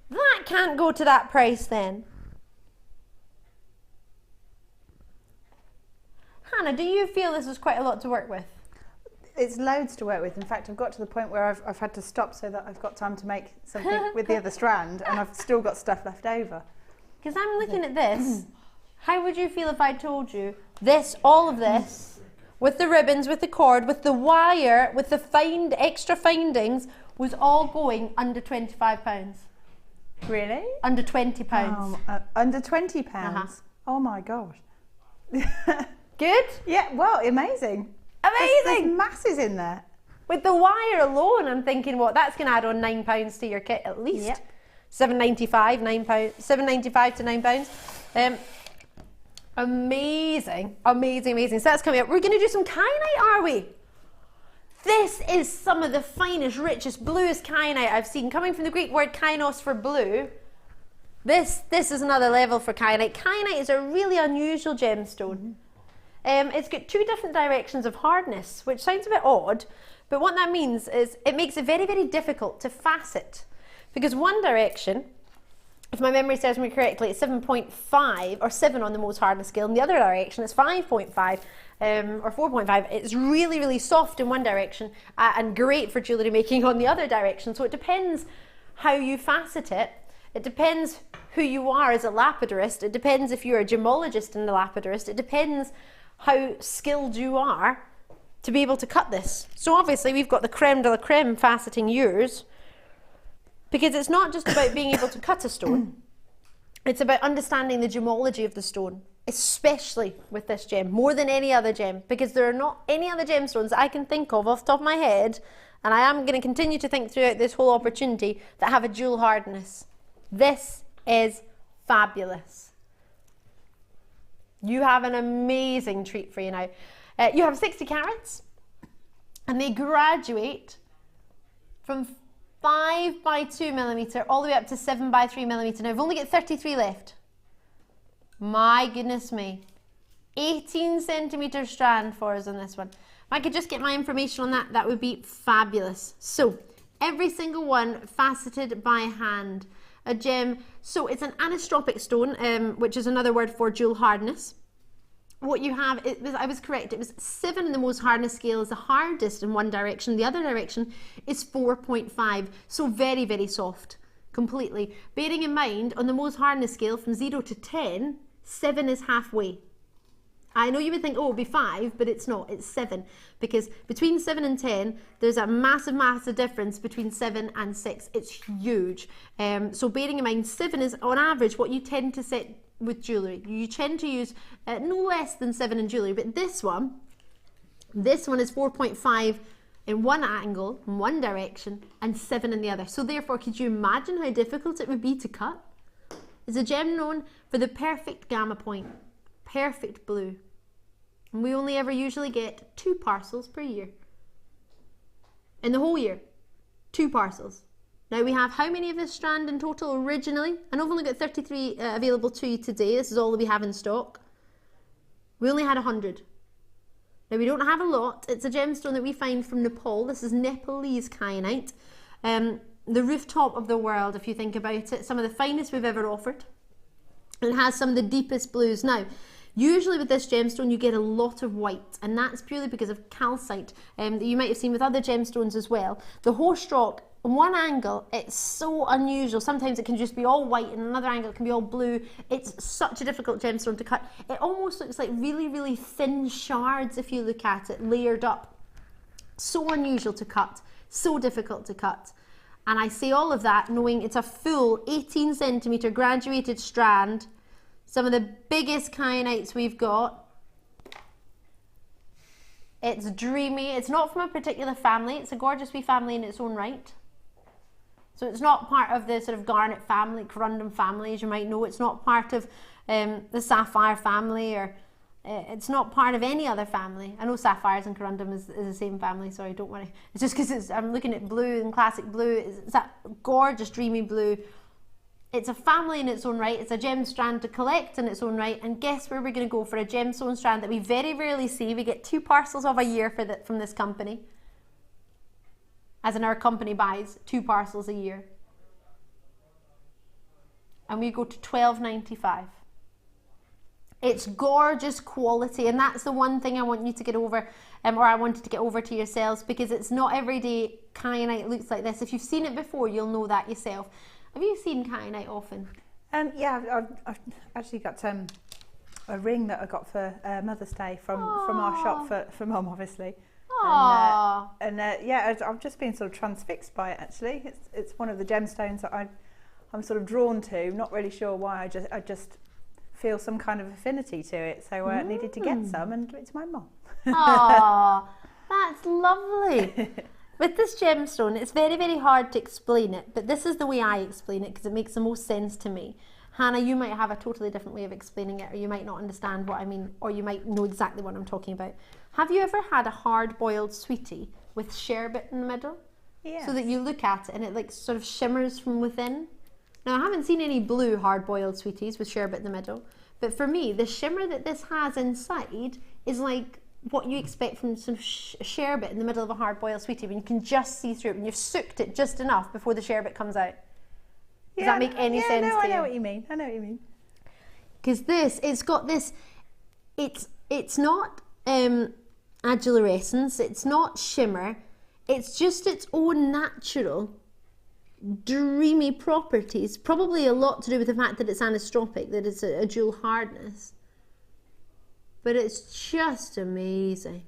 That can't go to that price then. Hannah, do you feel this is quite a lot to work with? It's loads to work with. In fact, I've got to the point where I've had to stop so that I've got time to make something with the other strand, and I've still got stuff left over. Because I'm looking at this. How would you feel if I told you this, all of this, with the ribbons, with the cord, with the wire, with the extra findings, was all going under £25? Really? Under £20. Under £20? Oh my gosh. Good? Yeah, well, amazing. There's masses in there. With the wire alone, I'm thinking, that's going to add on £9 to your kit at least. Yep. £7.95, £7.95 to £9. Amazing, amazing, amazing. So that's coming up. We're going to do some kyanite, are we? This is some of the finest, richest, bluest kyanite I've seen. Coming from the Greek word kainos for blue. This is another level for kyanite. Kyanite is a really unusual gemstone. It's got 2 different directions of hardness, which sounds a bit odd, but what that means is it makes it very, very difficult to facet. Because one direction, if my memory serves me correctly, it's 7.5 or 7 on the most hardness scale. In the other direction, it's 5.5 or 4.5. It's really, really soft in one direction and great for jewellery making on the other direction. So it depends how you facet it. It depends who you are as a lapidarist. It depends if you're a gemologist and a lapidarist. It depends how skilled you are to be able to cut this. So obviously we've got the creme de la creme faceting yours, because it's not just about being able to cut a stone, it's about understanding the gemology of the stone, especially with this gem, more than any other gem, because there are not any other gemstones that I can think of off the top of my head, and I am going to continue to think throughout this whole opportunity, that have a dual hardness. This is fabulous. You have an amazing treat for you now. You have 60 carats, and they graduate from 5 by 2 millimeter all the way up to 7 by 3 millimeter. Now I've only got 33 left. My goodness me. 18 centimeter strand for us on this one. If I could just get my information on that, that would be fabulous. So every single one faceted by hand. A gem, so it's an anistropic stone, which is another word for jewel hardness. What you have, I was correct, it was 7 in the Mohs hardness scale is the hardest in one direction, the other direction is 4.5, so very, very soft, completely. Bearing in mind, on the Mohs hardness scale from 0 to 10, 7 is halfway. I know you would think, oh, it'll be 5, but it's not, it's 7. Because between 7 and 10, there's a massive, massive difference between 7 and 6. It's huge. So bearing in mind, 7 is on average what you tend to set with jewellery. You tend to use no less than 7 in jewellery, but this one is 4.5 in one angle, in one direction, and 7 in the other. So therefore, could you imagine how difficult it would be to cut? It's a gem known for the perfect gamma point. Perfect blue, and we only ever usually get 2 parcels per year in the whole year. 2 parcels. Now we have how many of this strand in total originally? And I've only got 33 available to you today. This is all that we have in stock. We only had 100. Now we don't have a lot. It's a gemstone that we find from Nepal. This is Nepalese kyanite, the rooftop of the world if you think about it. Some of the finest we've ever offered. It has some of the deepest blues. Now usually with this gemstone you get a lot of white, and that's purely because of calcite that you might have seen with other gemstones as well. The horse stroke, on one angle, it's so unusual. Sometimes it can just be all white, and another angle it can be all blue. It's such a difficult gemstone to cut. It almost looks like really, really thin shards if you look at it, layered up. So unusual to cut, so difficult to cut. And I say all of that knowing it's a full 18 centimeter graduated strand. Some of the biggest kyanites we've got. It's dreamy. It's not from a particular family. It's a gorgeous wee family in its own right. So it's not part of the sort of garnet family, corundum family, as you might know. It's not part of the sapphire family, or it's not part of any other family. I know sapphires and corundum is the same family, sorry, don't worry. It's just because I'm looking at blue and classic blue. It's that gorgeous, dreamy blue. It's a family in its own right. It's a gem strand to collect in its own right. And guess where we're going to go for a gemstone strand that we very rarely see. We get 2 parcels of a year from this company. As in, our company buys 2 parcels a year. And we go to $12.95. It's gorgeous quality, and that's the one thing I want you to get over, or I wanted to get over to yourselves, because it's not everyday kyanite looks like this. If you've seen it before, you'll know that yourself. Have you seen kyanite often? Yeah, I've actually got a ring that I got for Mother's Day from our shop for Mum, obviously. Yeah, I've just been sort of transfixed by it. Actually, it's one of the gemstones that I'm sort of drawn to. Not really sure why. I just feel some kind of affinity to it. So I needed to get some and give it to my mum. Oh, that's lovely. With this gemstone, it's very, very hard to explain it, but this is the way I explain it because it makes the most sense to me. Hannah, you might have a totally different way of explaining it, or you might not understand what I mean, or you might know exactly what I'm talking about. Have you ever had a hard-boiled sweetie with sherbet in the middle? Yeah. So that you look at it and it like sort of shimmers from within? Now, I haven't seen any blue hard-boiled sweeties with sherbet in the middle, but for me, the shimmer that this has inside is like what you expect from some sherbet in the middle of a hard-boiled sweetie, when you can just see through it, when you've soaked it just enough before the sherbet comes out. Does that make any sense to you? I know what you mean. I know what you mean. Because it's got this, it's not adularescence, it's not shimmer, it's just its own natural dreamy properties, probably a lot to do with the fact that it's anistropic, that it's a jewel hardness. But it's just amazing.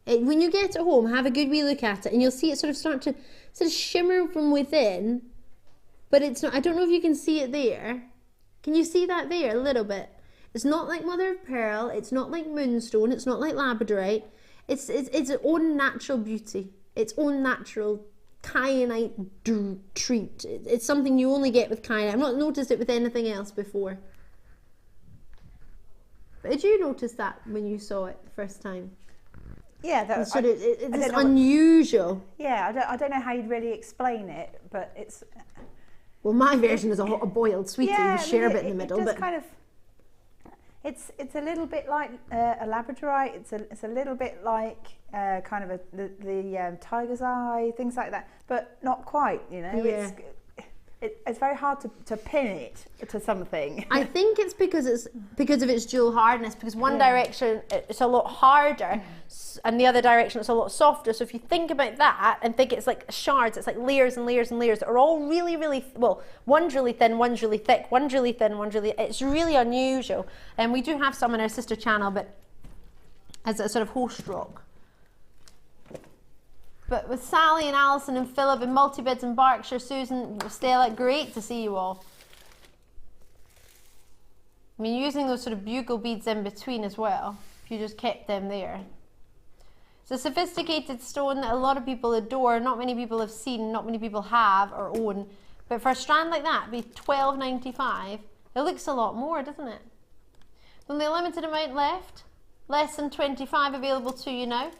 When you get it home, have a good wee look at it, and you'll see it sort of start to shimmer from within. But it's not, I don't know if you can see it there. Can you see that there a little bit? It's not like mother of pearl, it's not like moonstone, it's not like labradorite. It's its own natural beauty, its own natural kyanite treat. It's something you only get with kyanite. I've not noticed it with anything else before. Did you notice that when you saw it the first time? Yeah, It's unusual. I don't know how you'd really explain it, but it's. Well, my version is a boiled sweetie with sherbet in the middle, but kind of. It's a little bit like a labradorite. It's a little bit like kind of the tiger's eye, things like that, but not quite. You know, Yeah. It's very hard to pin it to something. I think it's because of its dual hardness. Because one direction it's a lot harder, and the other direction it's a lot softer. So if you think about that and think it's like shards, it's like layers and layers and layers that are all really, really well. One's really thin, one's really thick, one's really thin, one's really. It's really unusual, and we do have some in our sister channel, but as a sort of host rock. But with Sally and Alison and Philip and Multibids and Berkshire, Susan, Stella, great to see you all. I mean, using those sort of bugle beads in between as well, if you just kept them there. It's a sophisticated stone that a lot of people adore, not many people have seen, not many people have or own. But for a strand like that, it'd be $12.95. It looks a lot more, doesn't it? Only a limited amount left. Less than 25 available to you now.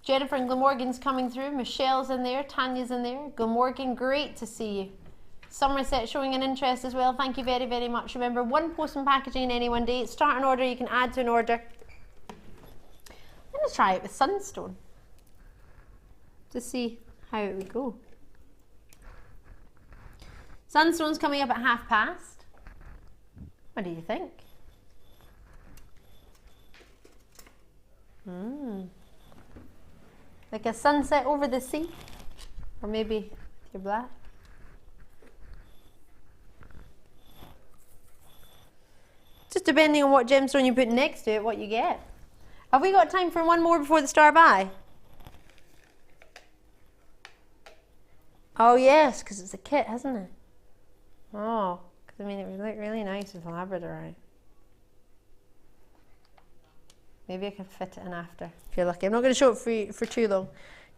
Jennifer and Glamorgan's coming through. Michelle's in there. Tanya's in there. Glamorgan, great to see you. Somerset showing an interest as well. Thank you very, very much. Remember, one post and packaging in any one day. Start an order. You can add to an order. I'm going to try it with Sunstone to see how it would go. Sunstone's coming up at past. What do you think? Like a sunset over the sea, or maybe you're black. Just depending on what gemstone you put next to it, what you get. Have we got time for one more before the star by? Oh yes, because it's a kit, hasn't it? Oh, because I mean it would look really nice with labradorite. Maybe I can fit it in after, if you're lucky. I'm not going to show it for too long,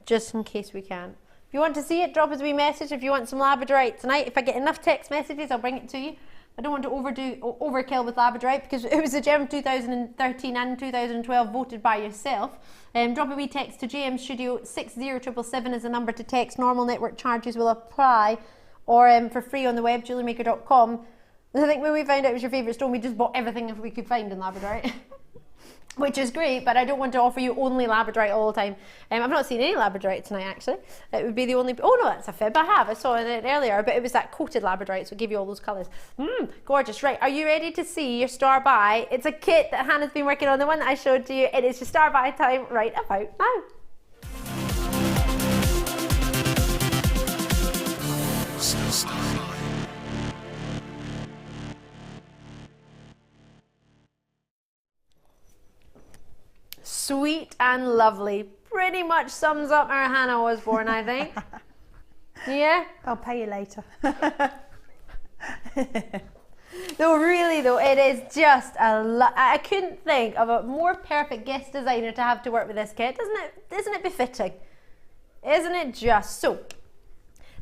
just in case we can. If you want to see it, drop us a wee message. If you want some labradorite tonight, if I get enough text messages, I'll bring it to you. I don't want to overkill with labradorite, because it was a gem 2013 and 2012 voted by yourself. Drop a wee text to JM Studio 60777 is the number to text. Normal network charges will apply, or for free on the web, JewelleryMaker.com. I think when we found out it was your favourite stone, we just bought everything we could find in labradorite. Which is great, but I don't want to offer you only labradorite all the time. I've not seen any labradorite tonight, actually. It would be the only... Oh, no, that's a fib. I saw it earlier, but it was that coated labradorite, so it gave you all those colours. Gorgeous. Right, are you ready to see your star by? It's a kit that Hannah's been working on, the one that I showed to you. It is your star by time right about now. Sweet and lovely. Pretty much sums up our Hannah Osbourne, I think. Yeah? I'll pay you later. No, really though, it is just I couldn't think of a more perfect guest designer to have to work with this kit. Isn't it befitting? Isn't it just? So,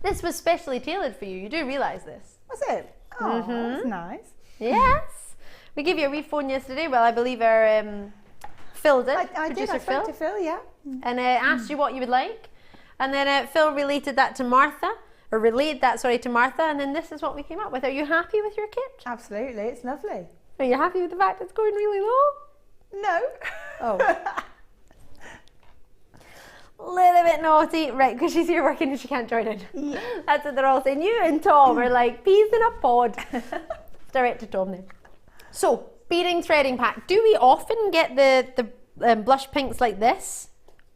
this was specially tailored for you. You do realise this? Was it? Oh, that's nice. Yes. We gave you a wee phone yesterday. Well, I believe our... Phil did. I did. I spoke to Phil, yeah. And asked you what you would like. And then Phil related that to Martha, or relayed that, sorry, to Martha, and then this is what we came up with. Are you happy with your kit? Absolutely, it's lovely. Are you happy with the fact it's going really low? No. Oh. Little bit naughty, right, because she's here working and she can't join in. Yeah. That's what they're all saying. You and Tom are like peas in a pod. Direct to Tom then. So, beading threading pack. Do we often get the blush pinks like this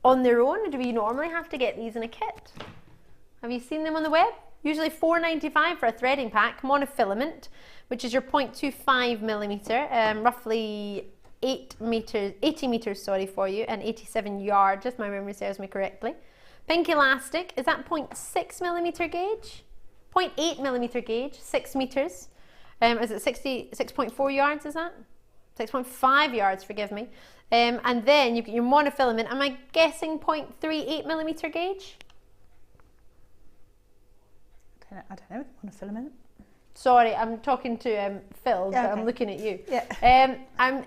on their own, or do we normally have to get these in a kit? Have you seen them on the web? Usually $4.95 for a threading pack, monofilament, which is your 0.25 millimeter, roughly 80 meters, sorry, for you, and 87 yards, if my memory serves me correctly. Pink elastic, is that 0.6 millimeter gauge? 0.8 millimeter gauge, 6 meters. Is it 6.4 yards, is that? 6.5 yards, forgive me. And then you've got your monofilament. Am I guessing 0.38 millimeter gauge? I don't know, monofilament. Sorry, I'm talking to Phil, but I'm looking at you. Yeah.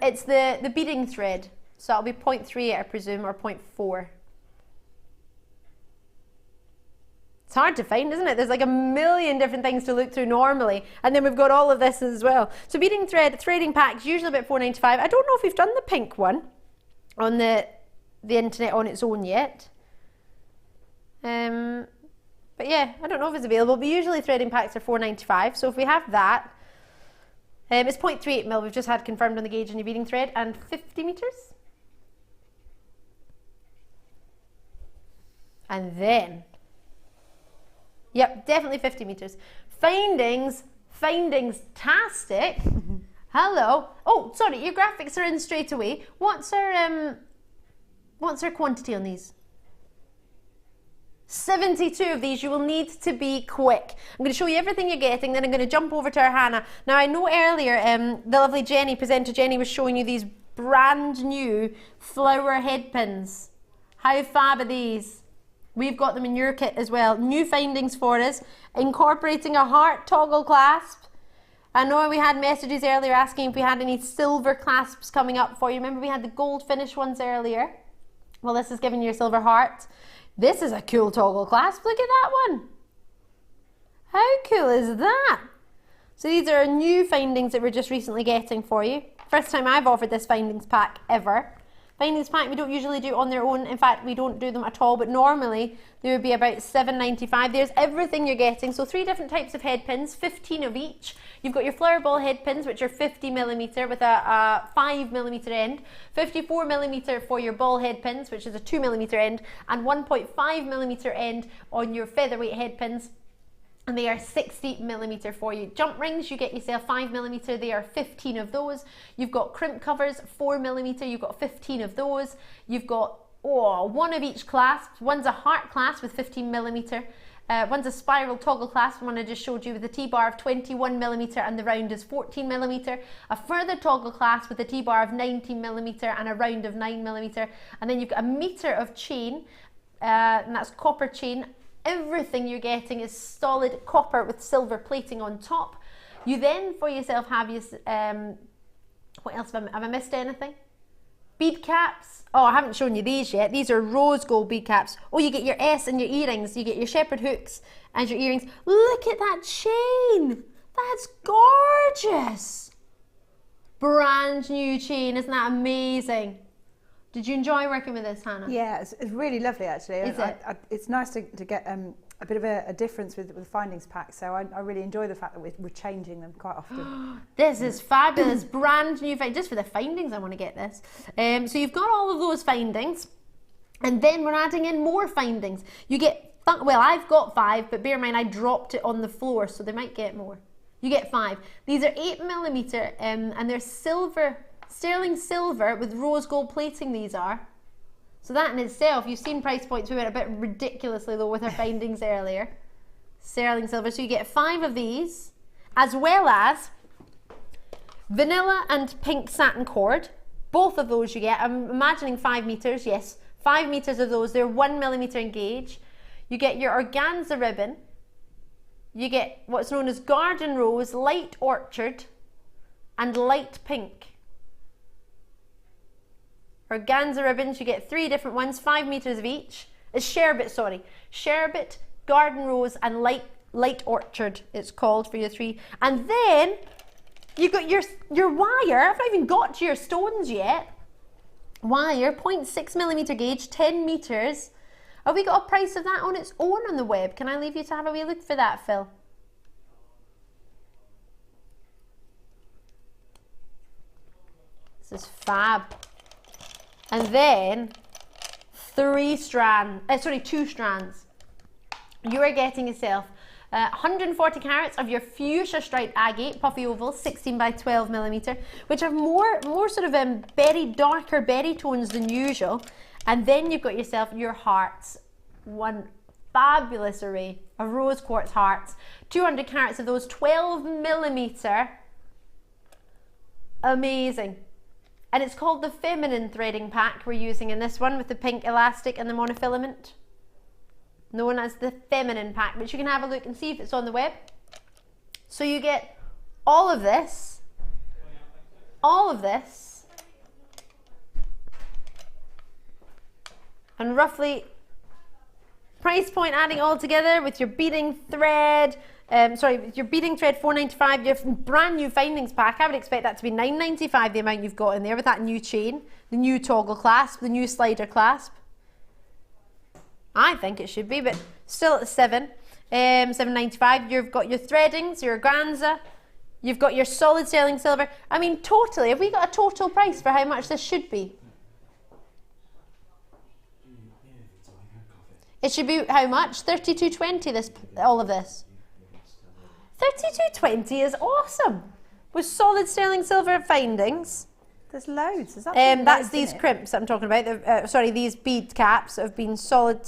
It's the beading thread, so it'll be 0.3, I presume, or 0.4. It's hard to find, isn't it? There's like a million different things to look through normally, and then we've got all of this as well. So beading thread, threading pack's usually about $4.95. I don't know if we've done the pink one on the internet on its own yet. But yeah, I don't know if it's available, but usually threading packs are $4.95. So if we have that, it's 0.38 mil. We've just had confirmed on the gauge on your beading thread, and 50 meters. And then, yep, definitely 50 meters. Findings-tastic. Hello. Oh, sorry, your graphics are in straight away. What's our quantity on these? 72 of these. You will need to be quick. I'm going to show you everything you're getting, then I'm going to jump over to our Hannah. Now, I know earlier the lovely Jenny, presenter Jenny, was showing you these brand new flower head pins. How fab are these? We've got them in your kit as well. New findings for us, incorporating a heart toggle clasp. I know we had messages earlier asking if we had any silver clasps coming up for you. Remember we had the gold finish ones earlier? Well, this is giving you a silver heart. This is a cool toggle clasp. Look at that one. How cool is that? So these are new findings that we're just recently getting for you. First time I've offered this findings pack ever. Findings pack we don't usually do on their own. In fact, we don't do them at all, but normally they would be about $7.95. There's everything you're getting. So 3 different types of head pins, 15 of each. You've got your flower ball head pins, which are 50mm with a 5mm end, 54mm for your ball head pins, which is a 2mm end, and 1.5mm end on your featherweight head pins. And they are 60mm for you. Jump rings, you get yourself 5mm, they are 15 of those. You've got crimp covers, 4mm, you've got 15 of those. You've got, one of each clasp. One's a heart clasp with 15mm. One's a spiral toggle clasp, one I just showed you with a T-bar of 21mm and the round is 14mm. A further toggle clasp with a T-bar of 19mm and a round of 9mm. And then you've got a meter of chain, and that's copper chain. Everything you're getting is solid copper with silver plating on top. You then for yourself have your, what else have I missed anything? Bead caps. Oh, I haven't shown you these yet. These are rose gold bead caps. Oh, you get your S and your earrings. You get your shepherd hooks and your earrings. Look at that chain. That's gorgeous. Brand new chain. Isn't that amazing? Did you enjoy working with this, Hannah? Yeah, it's really lovely actually. Is it? It's nice to get a bit of a difference with the findings pack, so I really enjoy the fact that we're changing them quite often. This is fabulous, brand new findings. Just for the findings I want to get this. So you've got all of those findings, and then we're adding in more findings. You get, well, I've got 5, but bear in mind I dropped it on the floor, so they might get more. You get 5. These are 8mm and they're silver, sterling silver with rose gold plating these are. So that in itself, you've seen price points, we went a bit ridiculously low with our findings earlier. Sterling silver, so you get 5 of these, as well as vanilla and pink satin cord. Both of those you get, I'm imagining 5 meters, yes. 5 meters of those, they're 1mm in gauge. You get your organza ribbon. You get what's known as garden rose, light orchard, and light pink. Organza ribbons, you get 3 different ones, 5 meters of each. It's sherbet, sorry. Sherbet, garden rose, and light orchard, it's called for your 3. And then you've got your wire. I've not even got to your stones yet. Wire, 0.6mm gauge, 10 meters. Have we got a price of that on its own on the web? Can I leave you to have a wee look for that, Phil? This is fab. And then 2 strands. You are getting yourself 140 carats of your fuchsia striped agate puffy oval, 16 by 12mm, which have more sort of darker berry tones than usual. And then you've got yourself your hearts, one fabulous array of rose quartz hearts, 200 carats of those, 12mm, amazing. And it's called the feminine threading pack we're using in this one with the pink elastic and the So you get all of this, and roughly price point adding all together with your beading thread, with your beading thread $4.95, your brand new findings pack, I would expect that to be $9.95, the amount you've got in there with that new chain, the new toggle clasp, the new slider clasp. I think it should be, but still at $7.95. You've got your threadings, your organza, you've got your solid sterling silver. I mean, totally, have we got a total price for how much this should be? It should be how much? $32.20, all of this. $32.20 is awesome. With solid sterling silver findings. There's loads. That's these crimps I'm talking about. These bead caps have been solid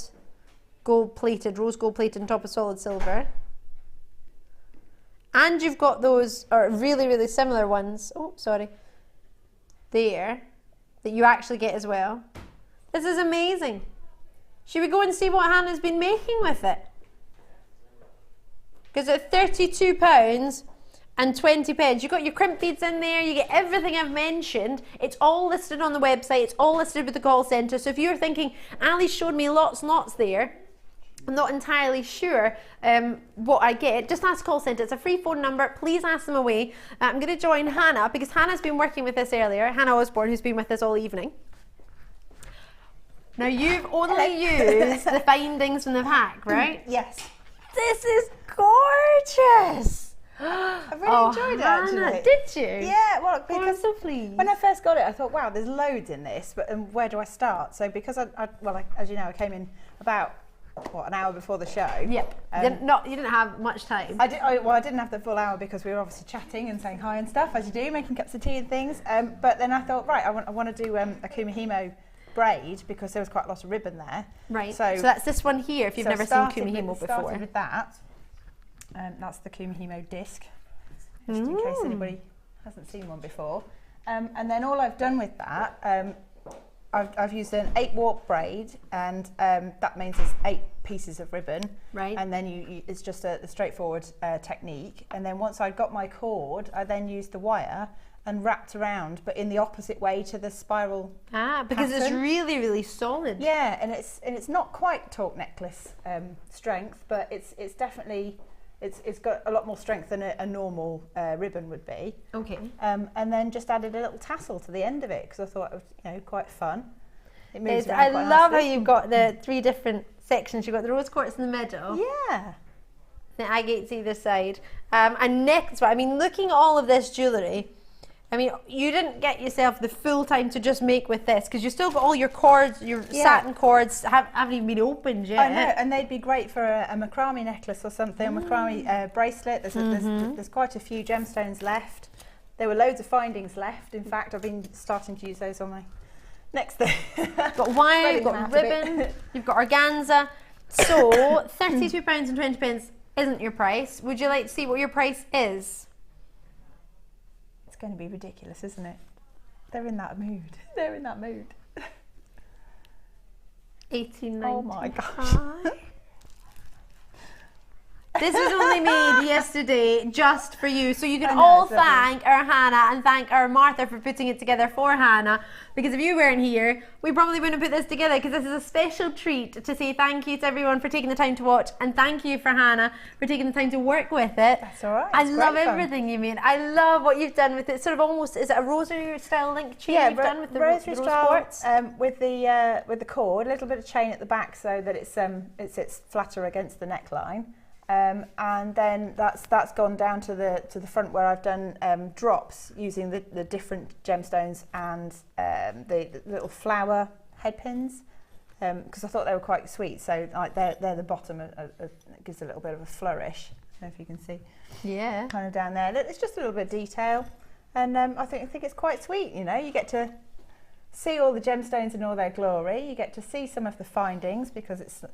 gold plated, rose gold plated on top of solid silver. And you've got those really, really similar ones. There, that you actually get as well. This is amazing. Should we go and see what Hannah's been making with it? Because at £32.20, you've got your crimp beads in there, you get everything I've mentioned. It's all listed on the website, it's all listed with the call centre. So if you're thinking, Ali showed me lots and lots there, I'm not entirely sure what I get, just ask call centre. It's a free phone number, please ask them away. I'm going to join Hannah, because Hannah's been working with this earlier, Hannah Osbourne, who's been with us all evening. Now you've only used the findings from the pack, right? Yes. This is gorgeous. I really enjoyed it, actually. Did you? Yeah, well, because I'm so pleased. when I first got it, I thought, wow, there's loads in this, but where do I start? So because as you know, I came in about an hour before the show. Yep. You didn't have much time. I didn't have the full hour because we were obviously chatting and saying hi and stuff, as you do, making cups of tea and things. But then I thought, right, I want to do a Kumihimo braid because there was quite a lot of ribbon there. Right. So that's this one here. If you've never seen Kumihimo before. Started with that. That's the Kumihimo disc, just in case anybody hasn't seen one before. And then all I've done with that, I've used an 8 warp braid, and that means there's 8 pieces of ribbon. Right. And then it's just a straightforward technique. And then once I'd got my cord, I then used the wire and wrapped around, but in the opposite way to the spiral. Because it's really, really solid. Yeah, and it's not quite torque necklace strength, but it's definitely. It's got a lot more strength than a normal ribbon would be. Okay. And then just added a little tassel to the end of it because I thought it was quite fun. It moves around quite love nicely. how you've got the 3 different sections. You've got the rose quartz in the middle. Yeah. The agates either side. And next, I mean, looking at all of this jewellery, I mean, you didn't get yourself the full time to just make with this because you still got all your cords, your satin cords haven't even been opened yet. I know, and they'd be great for a macrame necklace or something, a macrame bracelet. There's quite a few gemstones left. There were loads of findings left. In fact, I've been starting to use those on my next thing. You've got wire, you've got ribbon, you've got organza. So £32.20 isn't your price. Would you like to see what your price is? It's going to be ridiculous, isn't it? They're in that mood. They're in that mood. $18.95. Oh my gosh. This was only made yesterday just for you, so you can all thank our Hannah and thank our Martha for putting it together for Hannah, because if you weren't here we probably wouldn't put this together, because this is a special treat to say thank you to everyone for taking the time to watch, and thank you for Hannah for taking the time to work with it. That's alright. I love everything you made. I love what you've done with it. Sort of almost, is it a rosary style link chain you've done with the rosary rose style, quartz? with the cord, a little bit of chain at the back so that it sits flatter against the neckline. And then that's gone down to the front where I've done drops using the different gemstones and the little flower head pins, because I thought they were quite sweet. So like they're the bottom. It gives a little bit of a flourish. I don't know if you can see. Yeah. Kind of down there. It's just a little bit of detail, and I think it's quite sweet. You know, you get to see all the gemstones in all their glory. You get to see some of the findings because it's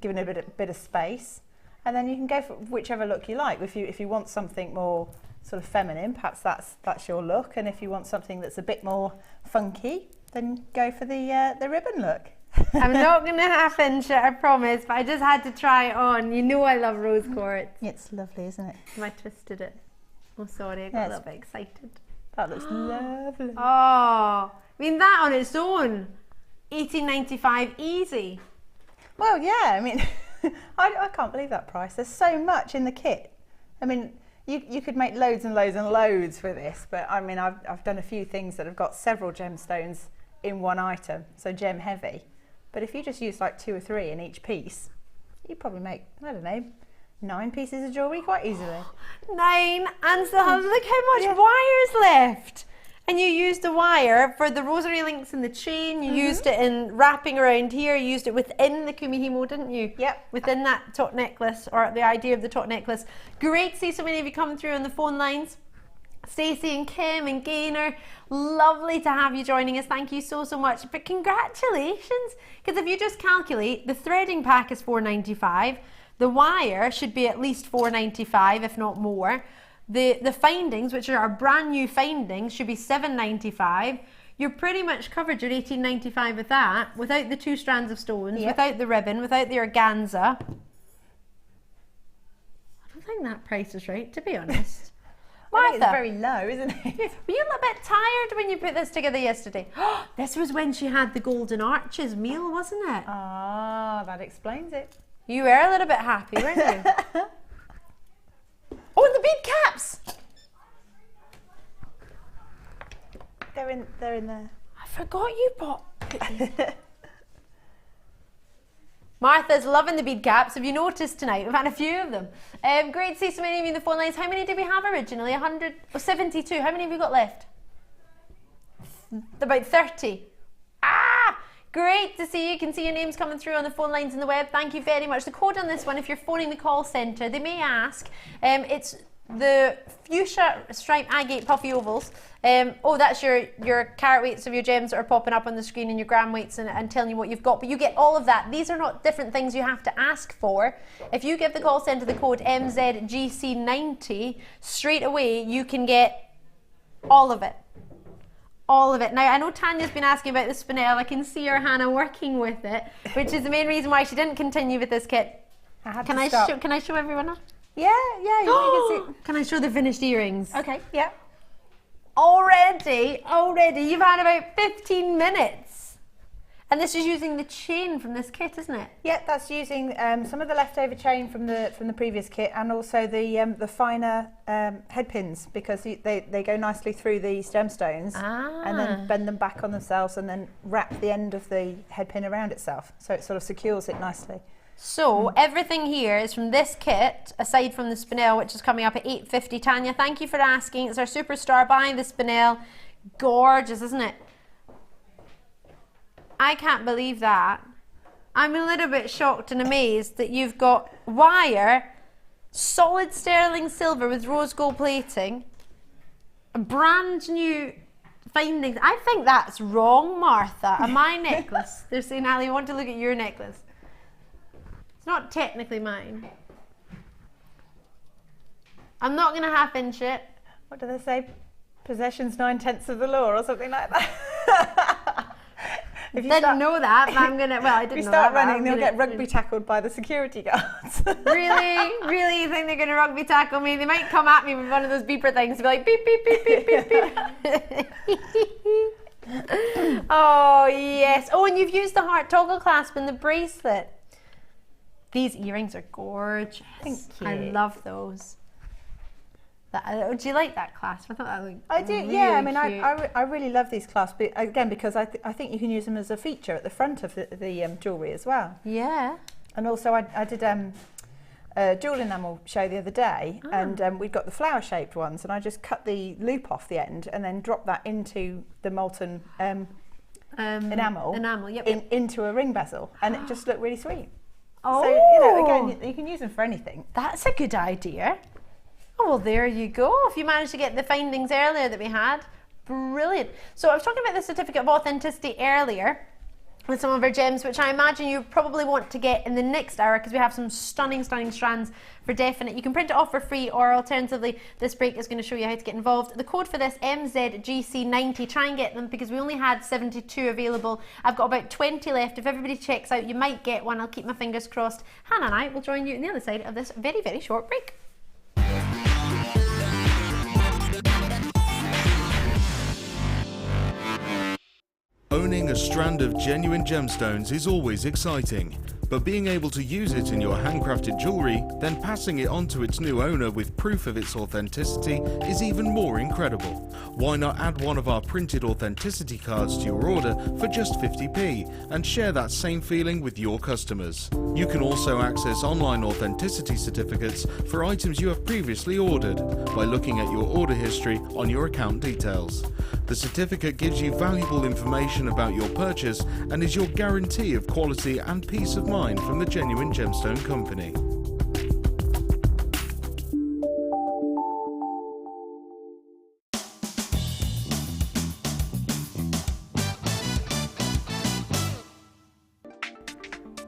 given a bit of space. And then you can go for whichever look you like. If you want something more sort of feminine, perhaps that's your look. And if you want something that's a bit more funky, then go for the ribbon look. I'm not going to half inch it, I promise, but I just had to try it on. You know I love rose quartz. It's lovely, isn't it? I twisted it. Oh, sorry, I got a little bit excited. That looks lovely. Oh, I mean, that on its own, $18.95 easy. Well, yeah, I mean, I can't believe that price. There's so much in the kit. I mean, you could make loads and loads and loads with this, but I mean, I've done a few things that have got several gemstones in one item, so gem heavy. But if you just use like 2 or 3 in each piece, you probably make, I don't know, 9 pieces of jewellery quite easily. 9, and still have, look how much wire's left. And you used the wire for the rosary links in the chain, you used it in wrapping around here, you used it within the kumihimo, didn't you? Yep. Within that top necklace, or the idea of the top necklace. Great to see so many of you coming through on the phone lines. Stacey and Kim and Gaynor, lovely to have you joining us. Thank you so much. But congratulations, because if you just calculate, the threading pack is $4.95. The wire should be at least $4.95, if not more. The findings, which are our brand new findings, should be $7.95. You're pretty much covered your $18.95 with that, without the 2 strands of stones, without the ribbon, without the organza. I don't think that price is right, to be honest. Martha, it's very low, isn't it? Were you a little bit tired when you put this together yesterday? This was when she had the golden arches meal, wasn't it? Ah, that explains it. You were a little bit happy, weren't you? Oh, and the bead caps! They're in there. I forgot you bought these. Martha's loving the bead caps. Have you noticed tonight? We've had a few of them. Great to see so many of you in the phone lines. How many did we have originally? 72. How many have you got left? About 30. Ah! Great to see you. You can see your names coming through on the phone lines and the web. Thank you very much. The code on this one, if you're phoning the call centre, they may ask. It's the Fuchsia Stripe Agate Puffy Ovals. Oh, that's your carat weights of your gems that are popping up on the screen and your gram weights and telling you what you've got. But you get all of that. These are not different things you have to ask for. If you give the call centre the code MZGC90, straight away you can get all of it. All of it. Now, I know Tanya's been asking about the Spinel. I can see her, Hannah, working with it, which is the main reason why she didn't continue with this kit. Can I show everyone up? Yeah, you can see. Can I show the finished earrings? Okay, yeah. Already, you've had about 15 minutes. And this is using the chain from this kit, isn't it? Yeah, that's using some of the leftover chain from the previous kit, and also the finer head pins, because they go nicely through these gemstones, and then bend them back on themselves, and then wrap the end of the head pin around itself, so it sort of secures it nicely. So everything here is from this kit, aside from the Spinel, which is coming up at $8.50. Tanya, thank you for asking. It's our superstar buying the Spinel. Gorgeous, isn't it? I can't believe that. I'm a little bit shocked and amazed that you've got wire, solid sterling silver with rose gold plating, a brand new findings. I think that's wrong, Martha. And my necklace, they're saying, Ali, I want to look at your necklace. It's not technically mine. I'm not going to half inch it. What do they say? Possession's 9/10 of the law, or something like that. If you didn't know that, but I'm gonna. Well, I didn't know that. If you start running, they'll get rugby tackled by the security guards. Really, you think they're gonna rugby tackle me? They might come at me with one of those beeper things, and be like beep beep beep beep beep beep. Oh yes. Oh, and you've used the heart toggle clasp in the bracelet. These earrings are gorgeous. Thank you. I love those. Do you like that clasp? I thought that looked I do, really yeah. I mean, cute. I really love these clasps, again, because I think you can use them as a feature at the front of the jewellery as well. Yeah. And also, I did a jewel enamel show the other day, and we'd got the flower-shaped ones, and I just cut the loop off the end and then dropped that into the molten enamel, into a ring bezel, and it just looked really sweet. Oh. So, you know, again, you can use them for anything. That's a good idea. Oh, well, there you go. If you managed to get the findings earlier that we had, brilliant. So I was talking about the certificate of authenticity earlier. with some of our gems, which I imagine you probably want to get in the next hour because we have some stunning strands for definite. You can print it off for free, or alternatively, this break is going to show you how to get involved. The code for this, MZGC90. Try and get them because we only had 72 available. I've got about 20 left. If everybody checks out, you might get one. I'll keep my fingers crossed. Hannah and I will join you on the other side of this very, very short break. Owning a strand of genuine gemstones is always exciting, but being able to use it in your handcrafted jewellery, then passing it on to its new owner with proof of its authenticity is even more incredible. Why not add one of our printed authenticity cards to your order for just 50p and share that same feeling with your customers? You can also access online authenticity certificates for items you have previously ordered by looking at your order history on your account details. The certificate gives you valuable information about your purchase and is your guarantee of quality and peace of mind from the Genuine Gemstone Company.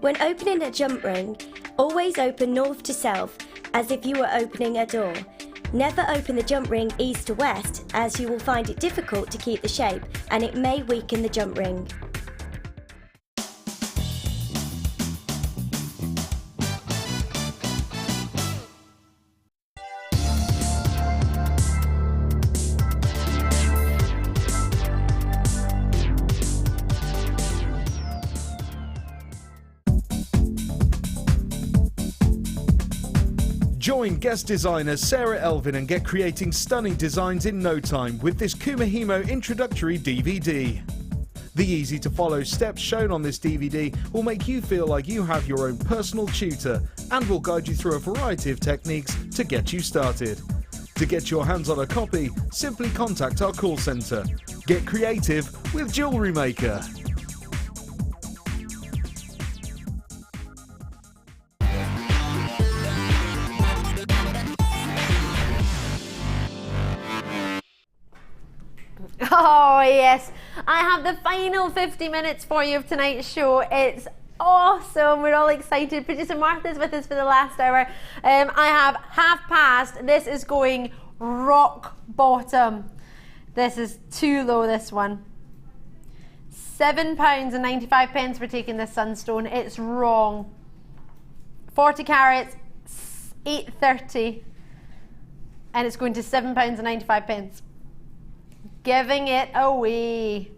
When opening a jump ring, always open north to south as if you were opening a door. Never open the jump ring east to west as you will find it difficult to keep the shape and it may weaken the jump ring. Join guest designer Sarah Elvin and get creating stunning designs in no time with this Kumahimo introductory DVD. The easy-to-follow steps shown on this DVD will make you feel like you have your own personal tutor and will guide you through a variety of techniques to get you started. To get your hands on a copy, simply contact our call centre. Get creative with Jewellery Maker. Oh yes, I have the final 50 minutes for you of tonight's show. It's awesome, we're all excited. Producer Martha's with us for the last hour. I have half past. This is going rock bottom. This is too low, this one. £7.95 for taking this Sunstone. It's wrong. 40 carats, £8.30, and it's going to £7.95. Giving it away.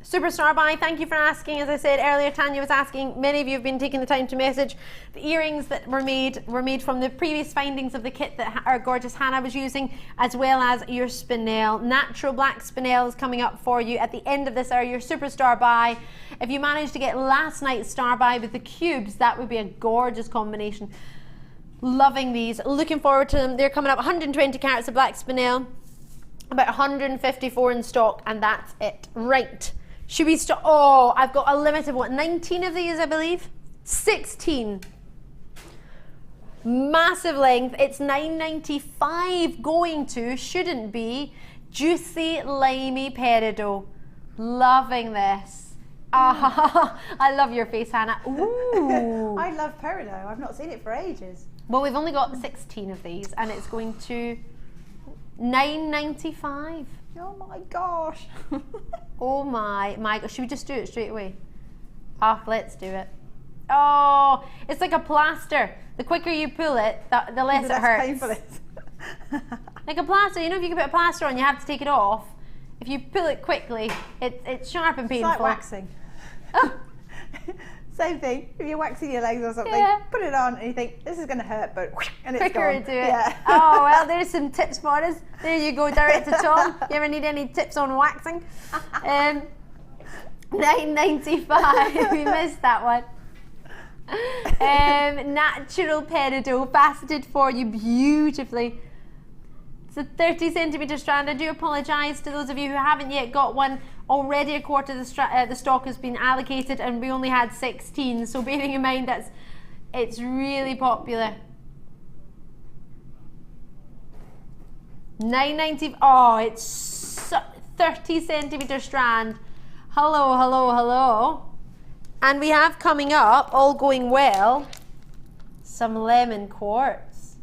Superstar buy, thank you for asking. As I said earlier, Tanya was asking, many of you have been taking the time to message. The earrings that were made from the previous findings of the kit that our gorgeous Hannah was using, as well as your spinel. Natural black spinel is coming up for you at the end of this hour, your superstar buy. If you managed to get last night's star buy with the cubes, that would be a gorgeous combination. Loving these, looking forward to them. They're coming up 120 carats of black spinel. About 154 in stock, and that's it. Right, should we start? Oh, I've got a limited one. 19 of these, I believe. 16. Massive length. It's $9.95 going to, shouldn't be, juicy, limey peridot. Loving this. Ah, I love your face, Hannah. Ooh. I love peridot. I've not seen it for ages. Well, we've only got 16 of these, and it's going to $9.95. Oh my gosh. Oh my gosh. Should we just do it straight away? Ah, let's do it. Oh, it's like a plaster. The quicker you pull it, the less it hurts. Painful it. Like a plaster, you know, if you can put a plaster on, you have to take it off. If you pull it quickly, it's sharp and painful. It's like waxing. Oh. Same thing. If you're waxing your legs or something, Yeah. put it on and you think, this is going to hurt, but and it's Quicker gone. to do it. Yeah. Oh, well, there's some tips for us. There you go, direct to Tom. You ever need any tips on waxing? $9.95. We missed that one. Natural peridot, faceted for you beautifully. It's a 30cm strand. I do apologise to those of you who haven't yet got one. Already a quarter of the stock has been allocated, and we only had 16. So bearing in mind it's really popular. $9.90. Oh, it's 30cm strand. Hello, hello, hello. And we have coming up, all going well, some lemon quartz.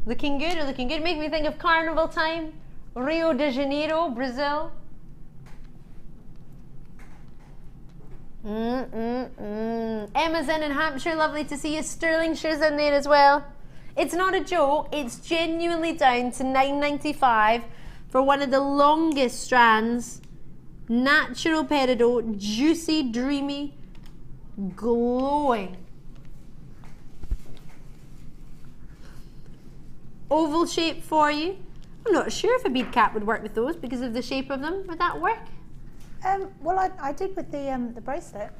Looking good, looking good. Make me think of carnival time. Rio de Janeiro, Brazil. Emma's in Hampshire, lovely to see you. Stirlingshire's in there as well. It's not a joke, it's genuinely down to $9.95 for one of the longest strands. Natural peridot, juicy, dreamy, glowing. Oval shape for you. I'm not sure if a bead cap would work with those because of the shape of them. Would that work? Well, I did with the bracelet.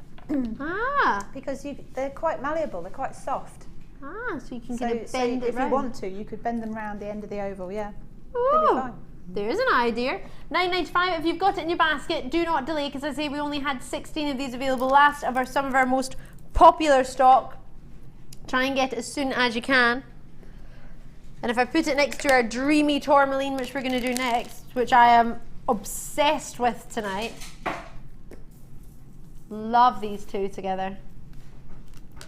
Because they're quite malleable, they're quite soft. So you can kind of bend it if round. you want to, you could bend them round the end of the oval, yeah. Oh, they'd be fine. There's an idea. $9.95. If you've got it in your basket, do not delay, because I say we only had 16 of these available. Last of some of our most popular stock. Try and get it as soon as you can. And if I put it next to our dreamy tourmaline, which we're going to do next, which I am obsessed with tonight. Love these two together.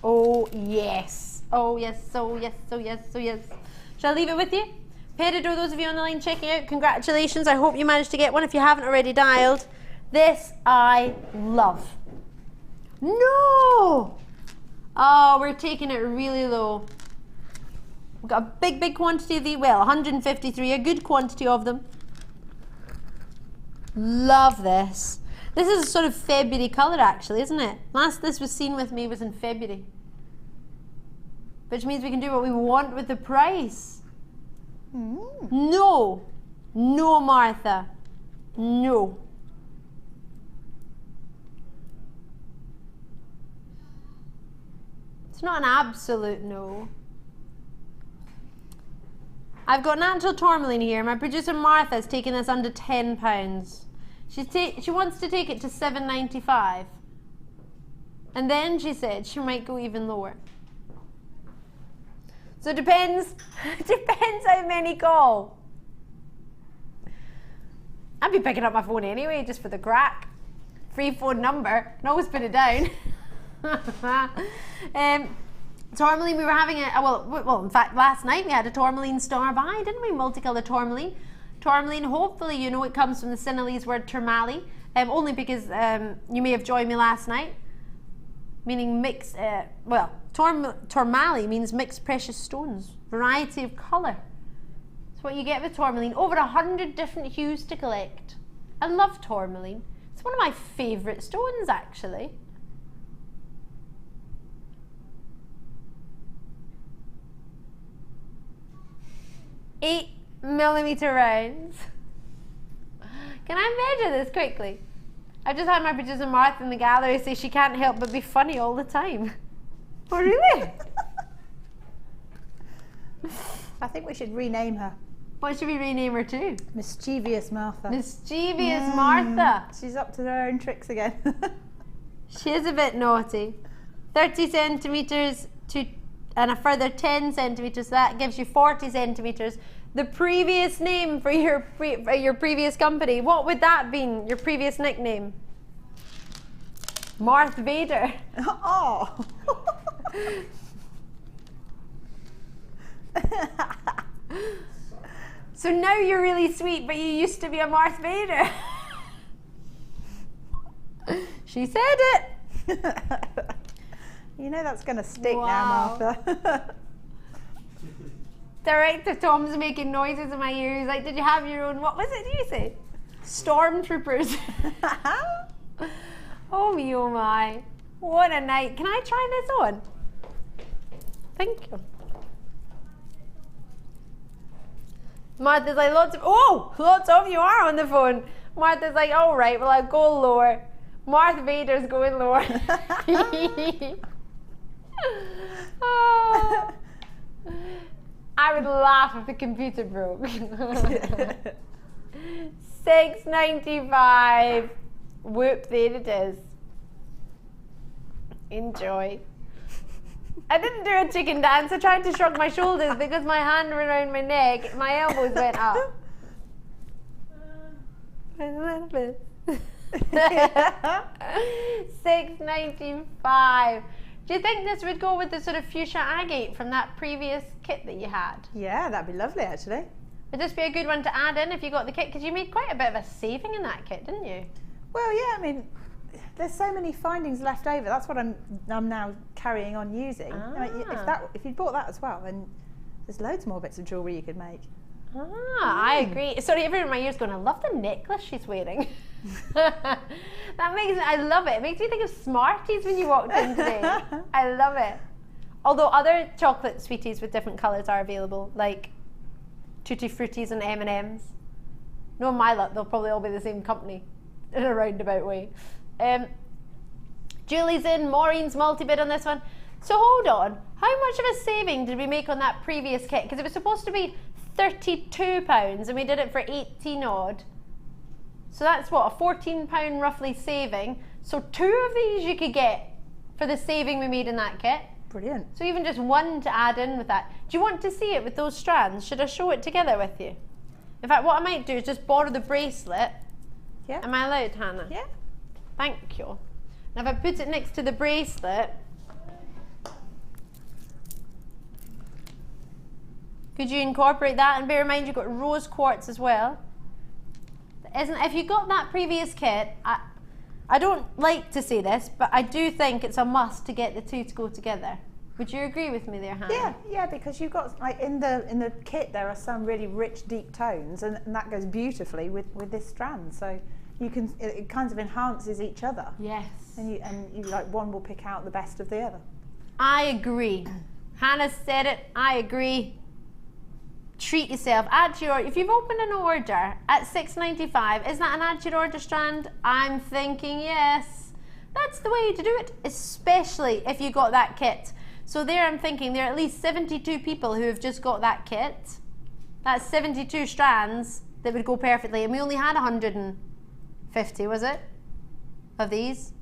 Oh yes. Oh yes, oh yes, oh yes, oh yes. Shall I leave it with you? Peridot, those of you on the line checking out, congratulations. I hope you managed to get one if you haven't already dialed. This I love. No! Oh, we're taking it really low. We've got a big quantity of these. Well, 153, a good quantity of them. Love this. This is a sort of February colour actually, isn't it? Last this was seen with me was in February. Which means we can do what we want with the price. No. No, Martha. No. It's not an absolute no. I've got natural tourmaline here. My producer Martha is taking this under £10. She wants to take it to $7.95. And then she said she might go even lower. So it depends how many call. I'd be picking up my phone anyway, just for the crack. Free phone number, can always put it down. Tourmaline, we were having well, in fact, last night we had a tourmaline star by, didn't we? Multicolour tourmaline. Tourmaline, hopefully you know it comes from the Sinhalese word tourmaline, only because you may have joined me last night, meaning mixed, tourmaline means mixed precious stones, variety of colour. That's what you get with tourmaline. Over 100 different hues to collect. I love tourmaline. It's one of my favourite stones, actually. $8 millimeter rounds. Can I measure this quickly? I've just had my producer Martha in the gallery say she can't help but be funny all the time. Oh, really? I think we should rename her. What should we rename her to? Mischievous Martha. Mischievous Martha. She's up to her own tricks again. She is a bit naughty. 30 centimetres and a further 10 centimetres, so that gives you 40 centimetres. The previous name for your previous company, what would that be? Your previous nickname? Marth Vader. Oh. So now you're really sweet, but you used to be a Marth Vader. She said it. You know that's going to stick now, Martha. Director Tom's making noises in my ears. Like, did you have your own, what was it you say? Stormtroopers. Oh me, oh my. What a night. Can I try this on? Thank you. Martha's like, lots of you are on the phone. Martha's like, all right, well, I'll go lower. Marth Vader's going lower. Oh. I would laugh if the computer broke. $6.95. Whoop, there it is. Enjoy. I didn't do a chicken dance. I tried to shrug my shoulders because my hand went around my neck. My elbows went up. A little bit. $6.95. Do you think this would go with the sort of Fuchsia Agate from that previous kit that you had? Yeah, that'd be lovely actually. Would this be a good one to add in if you got the kit? Because you made quite a bit of a saving in that kit, didn't you? Well, yeah, I mean, there's so many findings left over. That's what I'm now carrying on using. I mean, if you bought that as well, then there's loads more bits of jewellery you could make. I agree. Sorry, everyone in my ears going, I love the necklace she's wearing. That makes it, I love it. It makes me think of Smarties when you walked in today. I love it. Although other chocolate sweeties with different colours are available, like Tutti Fruttis and M&Ms. No, my luck, they'll probably all be the same company in a roundabout way. Julie's in, Maureen's multi-bid on this one. So hold on, how much of a saving did we make on that previous kit? Because it was supposed to be £32 and we did it for 18 odd. So that's what, a £14 roughly saving. So 2 of these you could get for the saving we made in that kit. Brilliant. So even just 1 to add in with that. Do you want to see it with those strands? Should I show it together with you? In fact, what I might do is just borrow the bracelet. Yeah. Am I allowed, Hannah? Yeah. Thank you. Now if I put it next to the bracelet, could you incorporate that? And bear in mind you've got rose quartz as well. If you got that previous kit, I don't like to say this, but I do think it's a must to get the 2 to go together. Would you agree with me there, Hannah? Yeah, because you've got, like, in the kit there are some really rich deep tones, and that goes beautifully with this strand. So you can, it kind of enhances each other. Yes. And you like, one will pick out the best of the other. I agree. Hannah said it. I agree. Treat yourself. Add to your, if you've opened an order at $6.95, is that an add to your order strand? I'm thinking yes. That's the way to do it, especially if you got that kit. So there I'm thinking there are at least 72 people who have just got that kit. That's 72 strands that would go perfectly, and we only had 150, was it? Of these?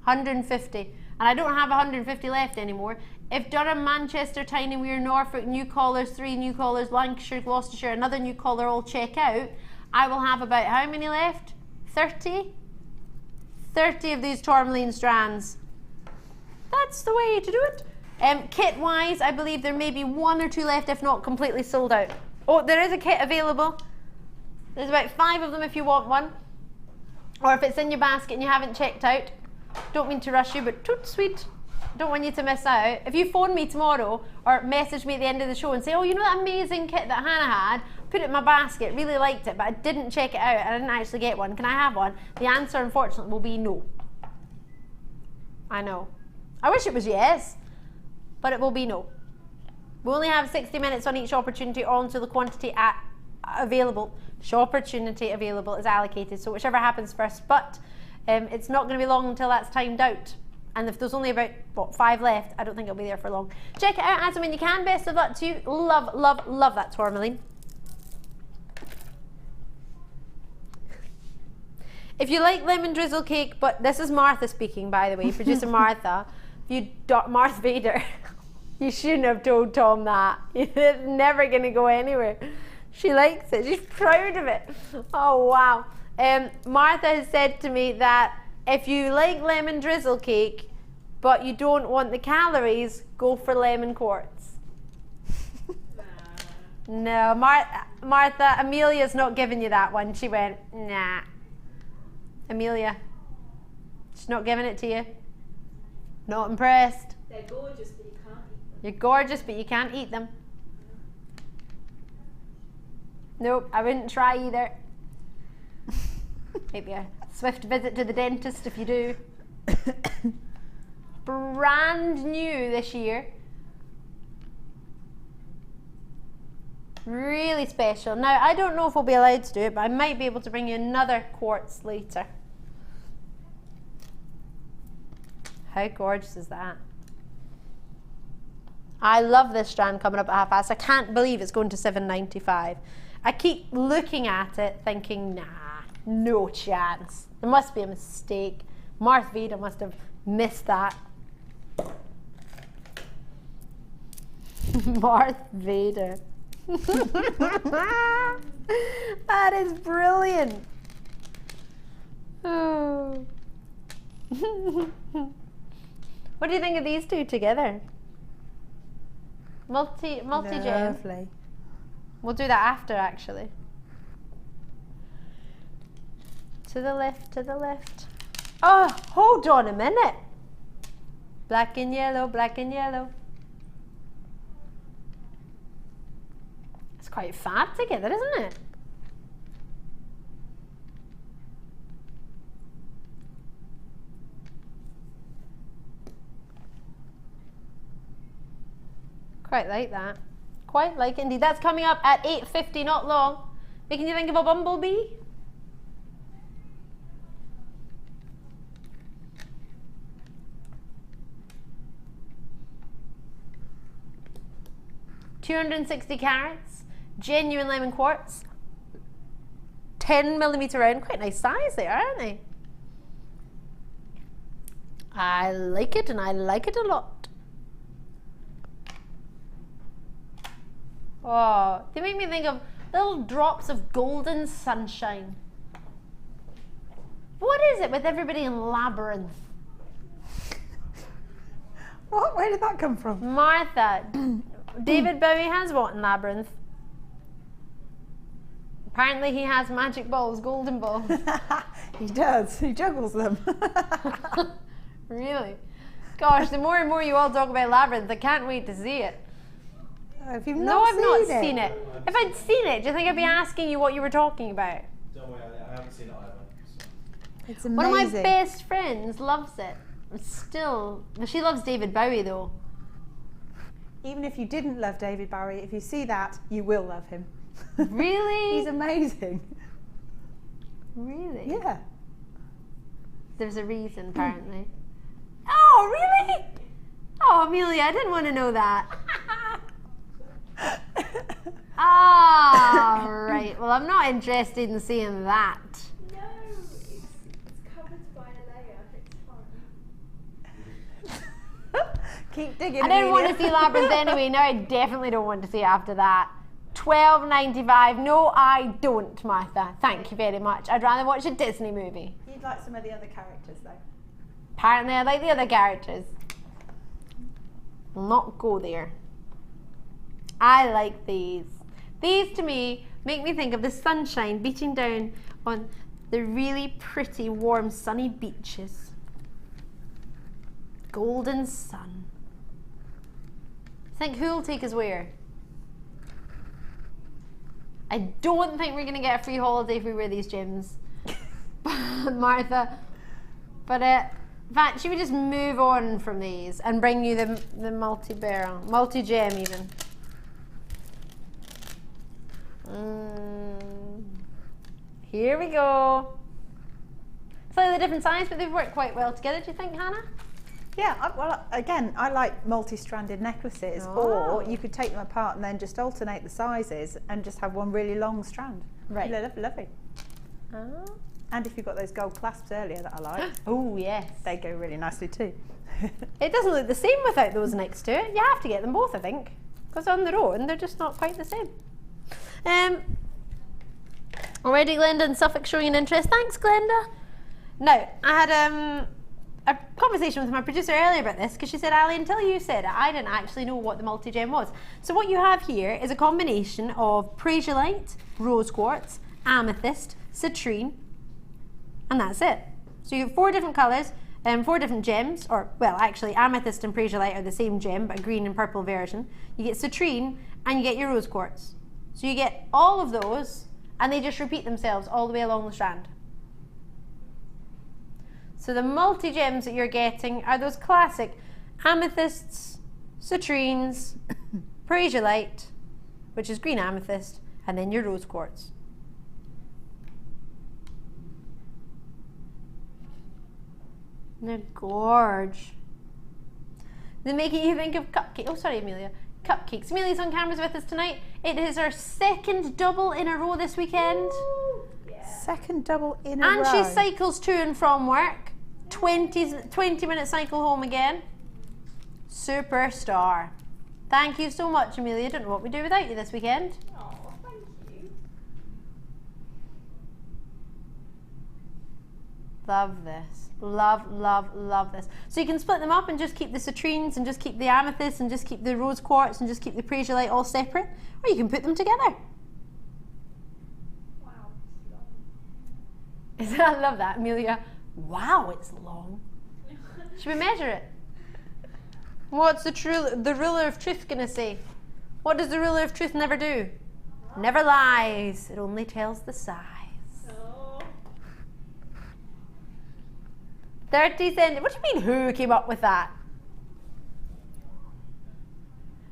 150. And I don't have 150 left anymore. If Durham, Manchester, Tiny Weir, Norfolk, New Collars, 3 New Collars, Lancashire, Gloucestershire, another New Collar all check out, I will have about how many left? 30? 30 of these tourmaline strands. That's the way to do it. Kit wise, I believe there may be 1 or 2 left, if not completely sold out. Oh, there is a kit available. There's about 5 of them if you want one. Or if it's in your basket and you haven't checked out. Don't mean to rush you, but toot sweet. Don't want you to miss out. If you phone me tomorrow or message me at the end of the show and say, oh, you know that amazing kit that Hannah had, put it in my basket, really liked it, but I didn't check it out and I didn't actually get one. Can I have one? The answer, unfortunately, will be no. I know. I wish it was yes, but it will be no. We only have 60 minutes on each opportunity or until the quantity available. The opportunity available is allocated, so whichever happens first, but it's not going to be long until that's timed out. And if there's only about, what, 5 left, I don't think it'll be there for long. Check it out as and when you can. Best of luck to you. Love, love, love that tourmaline. If you like lemon drizzle cake, but this is Martha speaking, by the way, producer Martha. Martha Vader, you shouldn't have told Tom that. It's never going to go anywhere. She likes it. She's proud of it. Oh, wow. Martha has said to me that if you like lemon drizzle cake, but you don't want the calories, go for lemon quartz. No, Martha, Amelia's not giving you that one. She went, nah. Amelia, she's not giving it to you. Not impressed. They're gorgeous, but you can't eat them. You're gorgeous, but you can't eat them. Nope, I wouldn't try either. Maybe a swift visit to the dentist if you do. Brand new this year. Really special. Now, I don't know if we'll be allowed to do it, but I might be able to bring you another quartz later. How gorgeous is that? I love this strand coming up at 1/2 past. I can't believe it's going to $7.95. I keep looking at it thinking, nah, no chance. There must be a mistake. Martha Vader must have missed that. Martha Vader. That is brilliant. Oh. What do you think of these two together? Multi-gem. Lovely. We'll do that after, actually. To the left, to the left. Oh, hold on a minute. Black and yellow, black and yellow. It's quite fab together, isn't it? Quite like that. Quite like it indeed. That's coming up at 8:50, not long. Making you think of a bumblebee? $260 carats, genuine lemon quartz, 10mm round. Quite nice size they are, aren't they? I like it, and I like it a lot. Oh, they make me think of little drops of golden sunshine. What is it with everybody in Labyrinth? What? Where did that come from? Martha. David Bowie has what in Labyrinth? Apparently he has magic balls, golden balls. He does. He juggles them. Really? Gosh, the more and more you all talk about Labyrinth, I can't wait to see it. Have you No, I've not seen it. If I'd seen it, do you think I'd be asking you what you were talking about? Don't worry, I haven't seen it either. So. It's amazing. One of my best friends loves it. Still, she loves David Bowie though. Even if you didn't love David Bowie, if you see that, you will love him. Really? He's amazing. Really? Yeah. There's a reason, apparently. Oh, really? Oh, Amelia, I didn't want to know that. Ah, right. Well, I'm not interested in seeing that. No, it's covered by a layer. It's fine. Keep digging. I didn't want to see Labyrinth anyway. Now I definitely don't want to see it after that. $12.95. No, I don't, Martha. Thank you very much. I'd rather watch a Disney movie. You'd like some of the other characters, though. Apparently, I like the other characters. I'll not go there. I like these. These, to me, make me think of the sunshine beating down on the really pretty, warm, sunny beaches. Golden sun. Think who'll take us where? I don't think we're going to get a free holiday if we wear these gems, Martha. But in fact, should we just move on from these and bring you the multi-barrel, multi-gem even? Here we go. Slightly different size, but they've worked quite well together. Do you think, Hannah? Yeah, well, again, I like multi-stranded necklaces, or you could take them apart and then just alternate the sizes and just have one really long strand. Right. Lovely. Oh. And if you've got those gold clasps earlier that I like, Oh, yes. they go really nicely too. It doesn't look the same without those next to it. You have to get them both, I think, because on their own, they're just not quite the same. Already Glenda in Suffolk showing an interest. Thanks, Glenda. Now, I had a conversation with my producer earlier about this because she said, Ali, until you said it, I didn't actually know what the multi-gem was. So what you have here is a combination of prasiolite, rose quartz, amethyst, citrine, and that's it. So you have 4 different colours and 4 different gems, or, well, actually, amethyst and prasiolite are the same gem, but a green and purple version. You get citrine and you get your rose quartz. So you get all of those, and they just repeat themselves all the way along the strand. So the multi-gems that you're getting are those classic amethysts, citrines, prasiolite, which is green amethyst, and then your rose quartz. They're gorge. They're making you think of cupcakes. Oh, sorry, Amelia. Cupcakes. Amelia's on cameras with us tonight. It is our second double in a row this weekend. Ooh, yeah. Second double in a row. And she cycles to and from work. 20-minute cycle home again. Superstar. Thank you so much, Amelia. Don't know what we'd do without you this weekend. Oh, thank you. love this. Love, love, love this. So you can split them up and just keep the citrines and just keep the amethyst and just keep the rose quartz and just keep the prasiolite all separate, or you can put them together. Wow. I love that, Amelia. Wow, it's long. Should we measure it? What's the ruler of truth gonna say? What does the ruler of truth never do? Never lies. It only tells the size. 30 centimeters. What do you mean, who came up with that?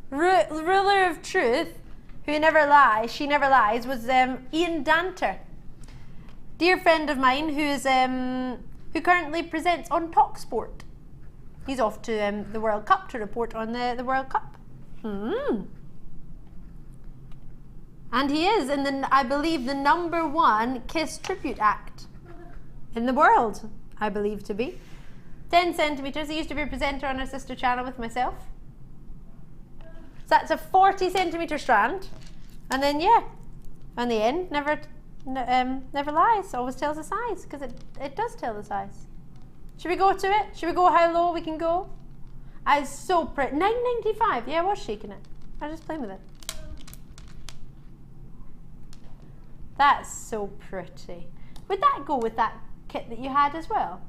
Ruler of truth, who never lies, she never lies, was Ian Danter. Dear friend of mine who currently presents on TalkSport. He's off to the World Cup to report on the World Cup. And he is in I believe, the #1 Kiss tribute act in the world, I believe to be. 10 centimeters. He used to be a presenter on our sister channel with myself. So that's a 40 centimeter strand. And then, yeah, on the end, never lies, always tells the size, because it does tell the size. Should we go to it? Should we go how low we can go? It's so pretty. $9.95. Yeah, I was shaking it. I was just playing with it. That's so pretty. Would that go with that kit that you had as well?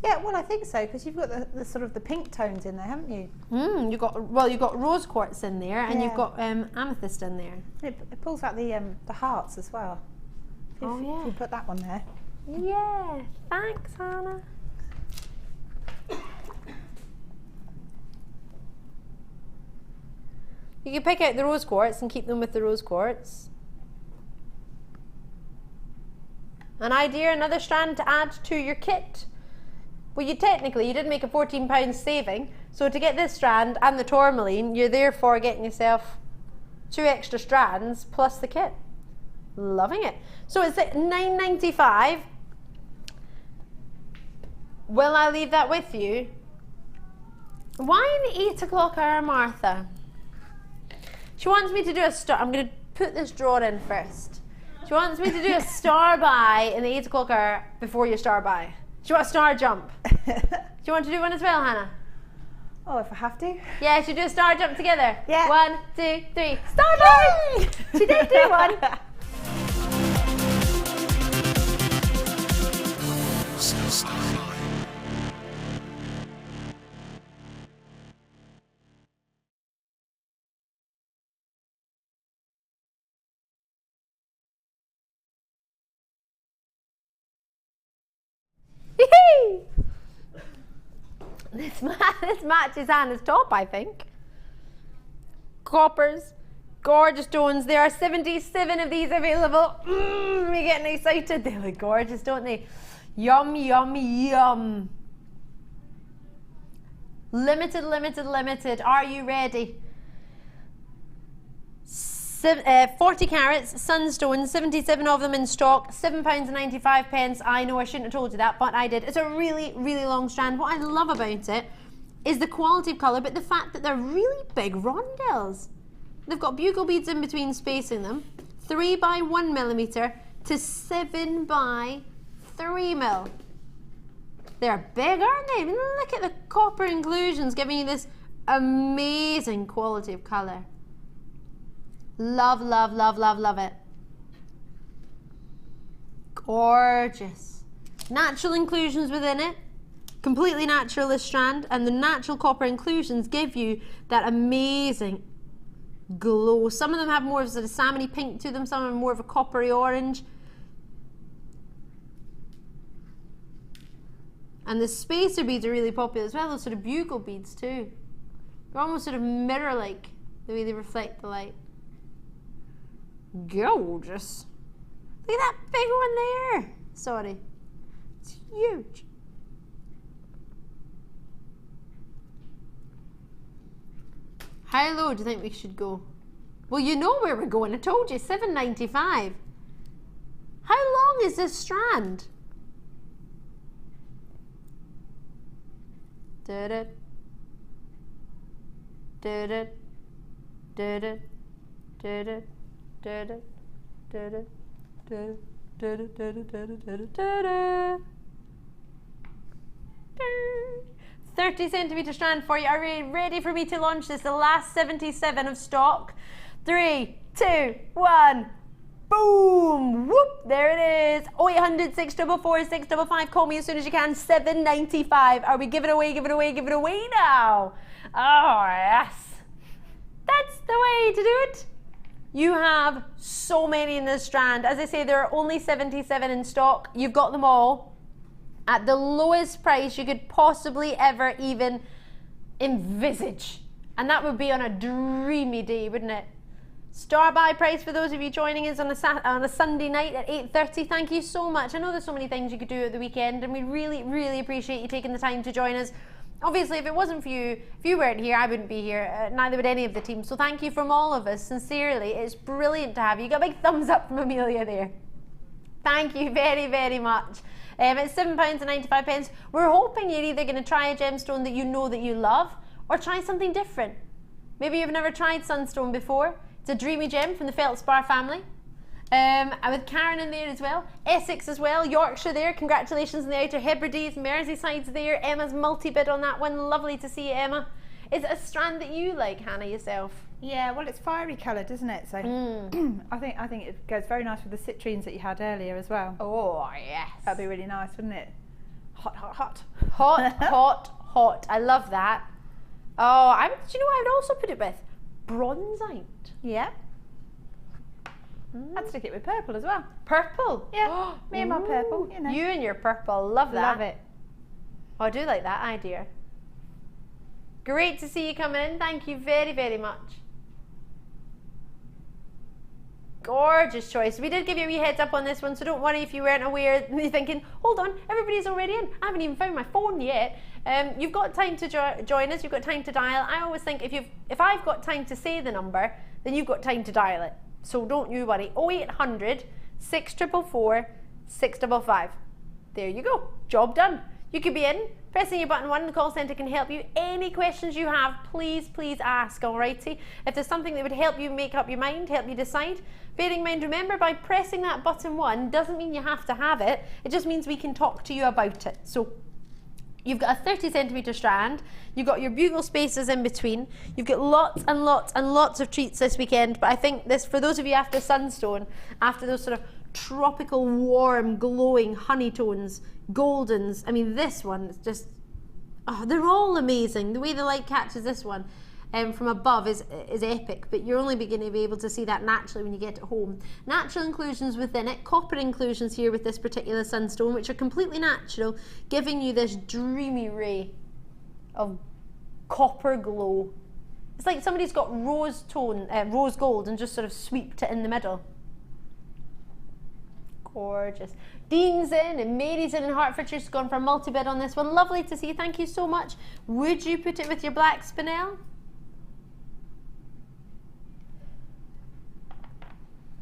Yeah, well, I think so, because you've got the sort of the pink tones in there, haven't you? You've got rose quartz in there, and you've got amethyst in there. It pulls out the hearts as well. If you put that one there. Yeah, thanks, Hannah. You can pick out the rose quartz and keep them with the rose quartz. An idea, another strand to add to your kit. Well, you did make a £14 saving, so to get this strand and the tourmaline, you're therefore getting yourself 2 extra strands plus the kit. Loving it. So it's at $9.95. Will I leave that with you? Why in the 8 o'clock hour, Martha? She wants me to do a star. I'm going to put this drawer in first. She wants me to do a star by in the 8 o'clock hour before your star by. Do you want a star jump? Do you want to do one as well, Hannah? Oh, if I have to. Yeah, should we do a star jump together? Yeah. 1, 2, 3. Star jump! She did do one. This matches Anna's top, I think. Coppers, gorgeous stones. There are 77 of these available. We're getting excited. They look gorgeous, don't they? Yum, yum, yum. Limited, limited, limited. Are you ready? 40 carats, Sunstone, 77 of them in stock, £7.95. I know I shouldn't have told you that, but I did. It's a really, really long strand. What I love about it is the quality of colour, but the fact that they're really big rondelles. They've got bugle beads in between spacing them, 3 by 1 millimetre to 7 by 3 mil. They're big, aren't they? I mean, look at the copper inclusions giving you this amazing quality of colour. Love, love, love, love, love it. Gorgeous. Natural inclusions within it. Completely natural this strand, and the natural copper inclusions give you that amazing glow. Some of them have more of a salmony pink to them, some are more of a coppery orange. And the spacer beads are really popular as well, those sort of bugle beads too. They're almost sort of mirror-like, the way they reflect the light. Gorgeous. Look at that big one there. Sorry. It's huge. How low do you think we should go? Well, you know where we're going. I told you, $7.95. How long is this strand? Did it. Did it. Did it. Did it. Did it. Did it. Did it. Did it. Did it. Did it. Did it. Did it. 30 centimetre strand for you. Are we ready for me to launch this? The last 77 of stock. 3, 2, 1. Boom! Whoop! There it is. 0800 644 655. Call me as soon as you can. $7.95. Are we giving away now? Oh, yes. That's the way to do it. You have so many in this strand. As I say, there are only 77 in stock. You've got them all at the lowest price you could possibly ever even envisage. And that would be on a dreamy day, wouldn't it? Start buy price for those of you joining us on a Sunday night at 8:30. Thank you so much. I know there's so many things you could do at the weekend, and we really, really appreciate you taking the time to join us. Obviously, if it wasn't for you, if you weren't here, I wouldn't be here. Neither would any of the team. So thank you from all of us. Sincerely, it's brilliant to have you. Got a big thumbs up from Amelia there. Thank you very, very much. It's £7.95. We're hoping you're either going to try a gemstone that you know that you love, or try something different. Maybe you've never tried Sunstone before. It's a dreamy gem from the Feldspar family. With Karen in there as well. Essex as well. Yorkshire there. Congratulations on the Outer Hebrides. Merseyside's there. Emma's multi-bid on that one. Lovely to see you, Emma. Is it a strand that you like, Hannah, yourself? Yeah, well, it's fiery coloured, isn't it? So I think it goes very nice with the citrines that you had earlier as well. Oh, yes. That'd be really nice, wouldn't it? Hot, hot, hot. Hot, hot, hot. I love that. Oh, do you know what I would also put it with? Bronzite. Yeah. I'd stick it with purple as well. Purple? Yeah. Me and my purple, you know. You and your purple. Love that. Love it. Oh, I do like that idea. Great to see you coming in. Thank you very, very much. Gorgeous choice. We did give you a wee heads up on this one, so don't worry if you weren't aware. You're thinking, hold on, everybody's already in. I haven't even found my phone yet. You've got time to join us. You've got time to dial. I always think if I've got time to say the number, then you've got time to dial it. So don't you worry. 0800 644 655. There you go. Job done. You could be in, pressing your button 1, the call centre can help you. Any questions you have, please, please ask, alrighty? If there's something that would help you make up your mind, help you decide, bearing in mind, remember, by pressing that button 1 doesn't mean you have to have it, it just means we can talk to you about it. So you've got a 30 centimetre strand, you've got your bugle spaces in between, you've got lots and lots and lots of treats this weekend, but I think this, for those of you after Sunstone, after those sort of tropical, warm, glowing honey tones, goldens, I mean this one is just, oh, they're all amazing. The way the light catches this one from above is epic, but you're only going to be able to see that naturally when you get it home. Natural inclusions within it, copper inclusions here with this particular Sunstone, which are completely natural, giving you this dreamy ray of copper glow. It's like somebody's got rose gold and just sort of sweeped it in the middle. Gorgeous. Dean's in and Mary's in Hertfordshire. She's gone for a multi-bid on this one. Lovely to see you. Thank you so much. Would you put it with your Black Spinel?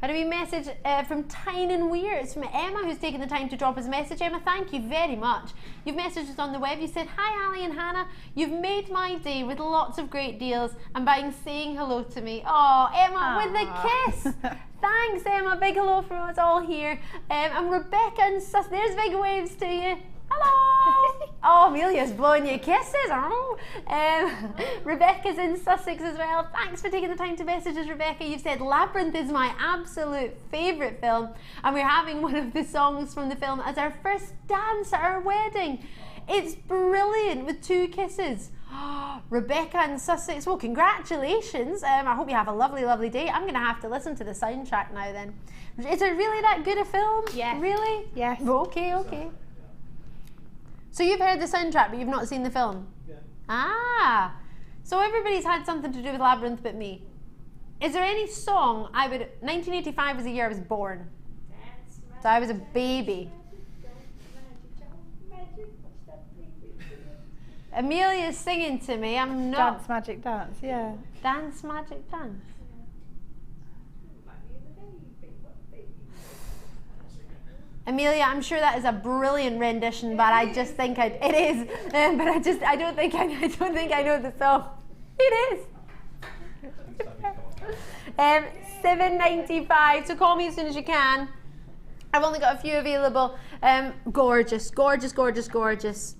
Had a wee message from Tyne and Weir. It's from Emma, who's taken the time to drop us a message. Emma, thank you very much. You've messaged us on the web. You said, hi Ali and Hannah, you've made my day with lots of great deals and by saying hello to me. Oh, Emma, with a kiss. Thanks, Emma. Big hello from us all here. And Rebecca and Sus, there's big waves to you. Hello! Oh, Amelia's blowing you kisses. Oh. Rebecca's in Sussex as well. Thanks for taking the time to message us, Rebecca. You've said Labyrinth is my absolute favourite film, and we're having one of the songs from the film as our first dance at our wedding. It's brilliant with 2 kisses. Rebecca and Sussex, well, congratulations. I hope you have a lovely, lovely day. I'm going to have to listen to the soundtrack now then. Is it really that good a film? Yes. Really? Yes. Okay, okay. So you've heard the soundtrack, but you've not seen the film? Yeah. Ah, so everybody's had something to do with Labyrinth but me. Is there any song 1985 was the year I was born. So I was a baby. Amelia's singing to me, I'm not. Dance Magic Dance, yeah. Dance Magic Dance. Amelia, I'm sure that is a brilliant rendition, but I just think it is. But I don't think I know the song. It is. $7.95. So call me as soon as you can. I've only got a few available. Gorgeous, gorgeous, gorgeous, gorgeous.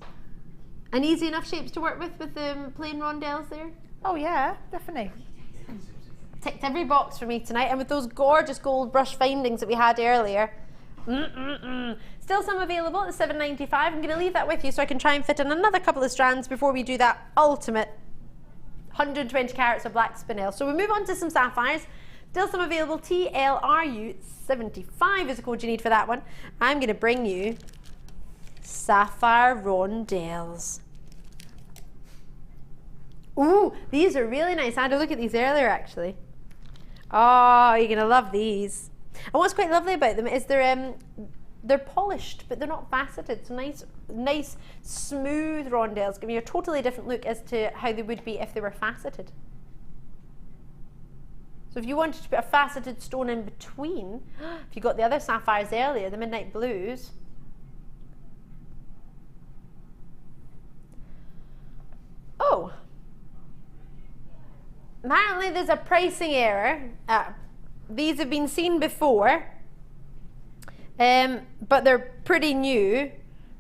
And easy enough shapes to work with plain rondelles there? Oh yeah, definitely. Ticked every box for me tonight, and with those gorgeous gold brush findings that we had earlier. Still some available at $7.95. I'm going to leave that with you so I can try and fit in another couple of strands before we do that ultimate 120 carats of black spinel. So we move on to some sapphires. Still some available. TLRU75 is the code you need for that one. I'm going to bring you sapphire rondelles. Ooh, these are really nice. I had a look at these earlier actually. Oh, you're going to love these. And what's quite lovely about them is they're polished, but they're not faceted. So nice smooth rondelles, giving you a totally different look as to how they would be if they were faceted. So if you wanted to put a faceted stone in between, if you got the other sapphires earlier, the midnight blues. Oh, apparently there's a pricing error. These have been seen before, but they're pretty new.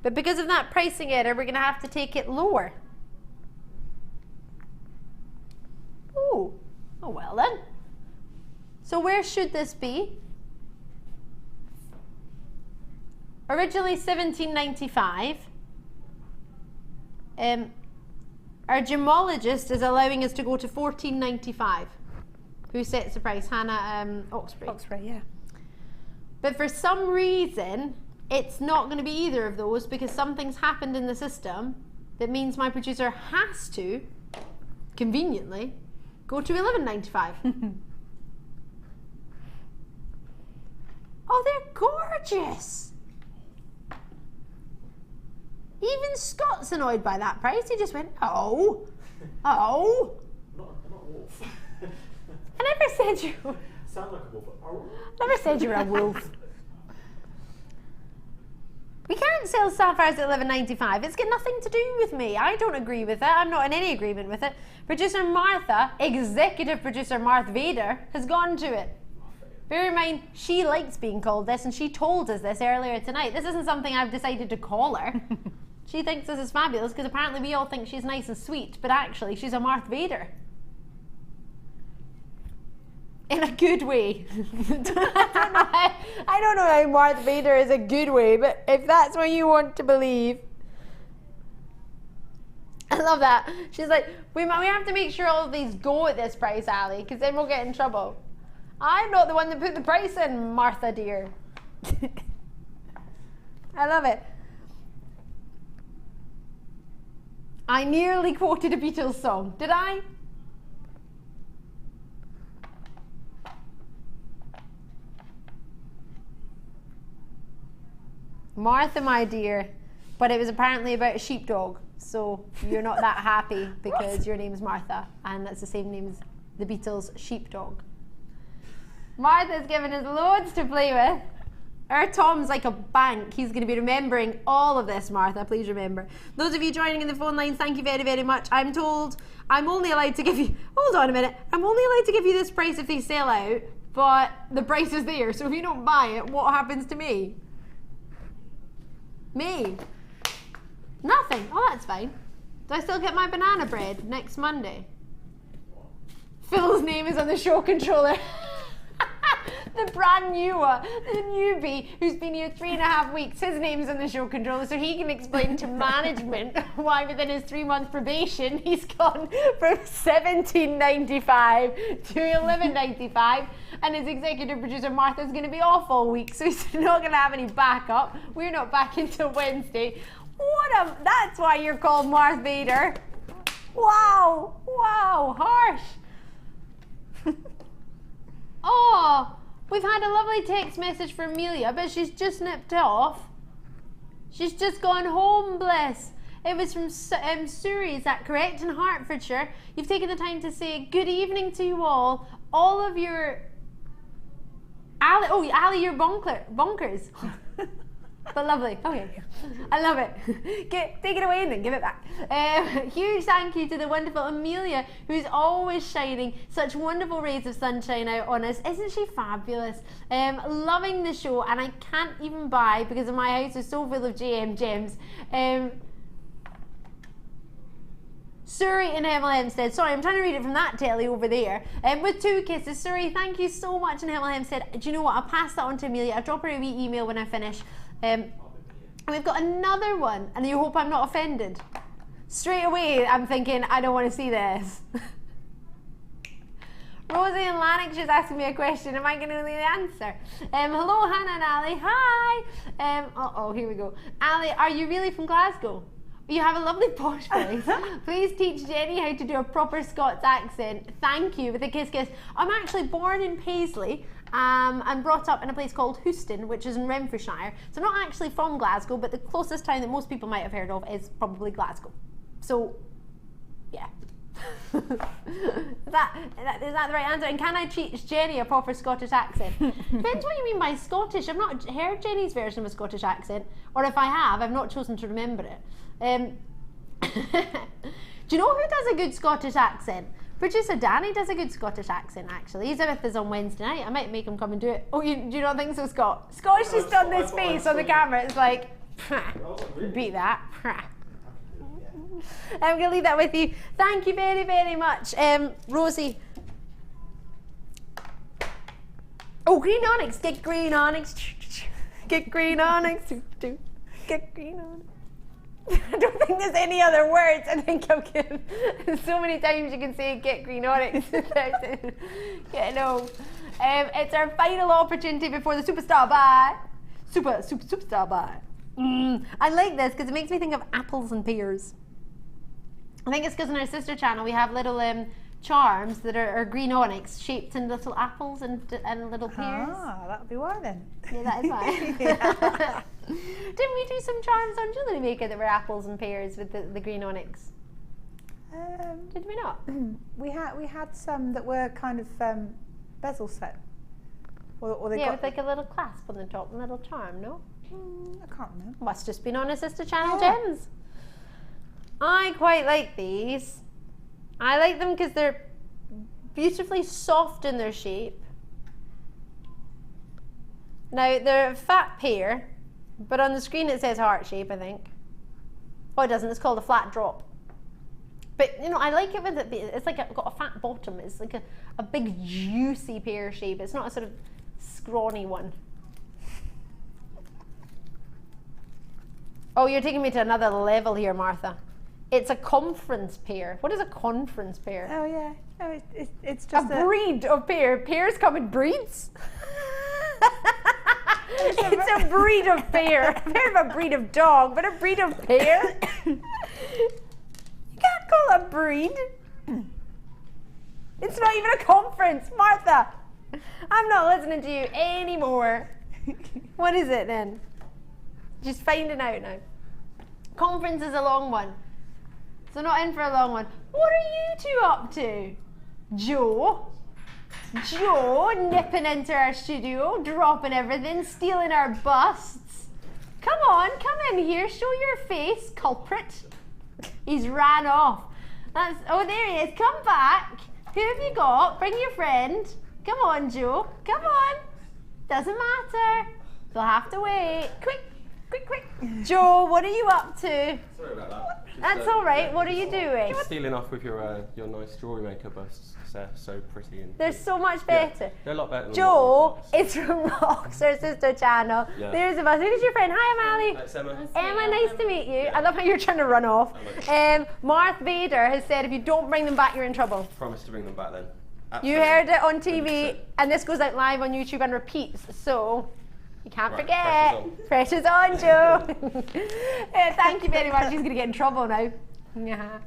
But because of that pricing error, we're going to have to take it lower. Ooh, oh well then. So where should this be? Originally $17.95. Our gemologist is allowing us to go to $14.95. Who sets the price? Hannah Oxbury. Oxbury, yeah. But for some reason, it's not going to be either of those because something's happened in the system that means my producer has to, conveniently, go to $11.95. Oh, they're gorgeous. Even Scott's annoyed by that price. He just went, oh, oh. I'm not a wolf. I never said you. Sound like a wolf. Never said you were a wolf. We can't sell sapphires at $11.95. It's got nothing to do with me. I don't agree with it. I'm not in any agreement with it. Producer Martha, executive producer Martha Vader, has gone to it. Bear in mind, she likes being called this, and she told us this earlier tonight. This isn't something I've decided to call her. She thinks this is fabulous because apparently we all think she's nice and sweet, but actually she's a Martha Vader. In a good way. I don't know how Martha Vader is a good way, but if that's what you want to believe. I love that. She's like, we have to make sure all of these go at this price, Ali, because then we'll get in trouble. I'm not the one that put the price in, Martha dear. I love it. I nearly quoted a Beatles song. Did I? Martha, my dear. But it was apparently about a sheepdog. So you're not that happy because your name's Martha. And that's the same name as the Beatles' sheepdog. Martha's given us loads to play with. Our Tom's like a bank. He's going to be remembering all of this, Martha. Please remember. Those of you joining in the phone lines, thank you very, very much. I'm told I'm only allowed to give you... Hold on a minute. I'm only allowed to give you this price if they sell out, but the price is there. So if you don't buy it, what happens to me? Me? Nothing. Oh, that's fine. Do I still get my banana bread next Monday? Phil's name is on the show controller. The brand new one, the newbie who's been here 3.5 weeks, his name's on the show controller so he can explain to management why within his 3-month probation he's gone from $17.95 to $11.95, and his executive producer Martha's going to be off all week, so he's not going to have any backup. We're not back until Wednesday. That's why you're called Martha Vader. Wow, wow, harsh. Oh, we've had a lovely text message from Amelia, but she's just nipped off. She's just gone home, bless. It was from Surrey, is that correct? In Hertfordshire. You've taken the time to say good evening to you all. All of your... Ali, you're bonkers. But lovely. Okay, I love it. Take it away and then give it back. Huge thank you to the wonderful Amelia, who's always shining such wonderful rays of sunshine out on us. Isn't she fabulous? Loving the show, and I can't even buy because my house is so full of JM gems. Suri in Hemel Hempstead. Sorry, I'm trying to read it from that telly over there. With 2 kisses. Suri, thank you so much in Hemel Hempstead. Do you know what? I'll pass that on to Amelia. I'll drop her a wee email when I finish. And we've got another one, and you hope I'm not offended. Straight away, I'm thinking, I don't want to see this. Rosie and Lannick just asking me a question. Am I going to know the answer? Hello, Hannah and Ali. Hi. Here we go. Ali, are you really from Glasgow? You have a lovely posh voice. Please teach Jenny how to do a proper Scots accent. Thank you, with a kiss kiss. I'm actually born in Paisley and brought up in a place called Houston, which is in Renfrewshire. So I'm not actually from Glasgow, but the closest town that most people might have heard of is probably Glasgow. So, yeah. Is that the right answer? And can I teach Jenny a proper Scottish accent? Depends what you mean by Scottish. I've not heard Jenny's version of a Scottish accent, or if I have, I've not chosen to remember it. Do you know who does a good Scottish accent? Producer Danny does a good Scottish accent, actually. He's with us on Wednesday night. I might make him come and do it. Oh, do you not think so, Scott? Scott's just done this face on the camera. It's like, beat that. I'm going to leave that with you. Thank you very, very much. Rosie. Oh, green onyx. Get green onyx. Get green onyx. Get green onyx. I don't think there's any other words. I think I'm kidding. There's so many times you can say get green onyx. It's our final opportunity before the superstar buy. Superstar buy. I like this because it makes me think of apples and pears. I think it's because in our sister channel we have little charms that are green onyx shaped in little apples and little pears. Ah, that would be why then. Yeah, that is why. Didn't we do some charms on Jewellery Maker that were apples and pears with the green onyx? Did we not? We had some that were kind of bezel set. Or they with like a little clasp on the top, and a little charm, no? I can't remember. Must just been on a sister channel gems. I quite like these. I like them because they're beautifully soft in their shape. Now, they're a fat pear, but on the screen it says heart shape, I think. Oh, it doesn't. It's called a flat drop. But, you know, I like it with it. It's like got a fat bottom. It's like a big, juicy pear shape. It's not a sort of scrawny one. Oh, you're taking me to another level here, Martha. It's a conference pear. What is a conference pear? Oh, yeah. Oh, it's just a breed of pear. Pears come in breeds? It's a breed of pear. I've heard of a breed of dog, but a breed of pear? You can't call it a breed. It's not even a conference, Martha. I'm not listening to you anymore. What is it then? Just finding out now. Conference is a long one. So not in for a long one. What are you two up to? Joe nipping into our studio, dropping everything, stealing our busts. Come on, come in here, show your face, culprit. He's ran off. Oh, there he is. Come back. Who have you got? Bring your friend. Come on, Joe. Come on. Doesn't matter. They'll have to wait. Quick. Joe, what are you up to? Sorry about that. That's all right. What are you doing? Just stealing off with your nice Jewellery Maker busts. They're so pretty. And they're so much better. Yeah, they're a lot better than Joe is from Rock's, our sister channel. Yeah. There's a bus. Who's your friend? Hi, I'm Ali. That's Emma. Emma, nice to meet you. Yeah. I love how you're trying to run off. Marth Vader has said if you don't bring them back, you're in trouble. Promise to bring them back then. Absolutely. You heard it on TV, 100%. And this goes out live on YouTube and repeats. So you can't forget. Pressure's on, Joe. Thank you very much. She's going to get in trouble now. Yeah.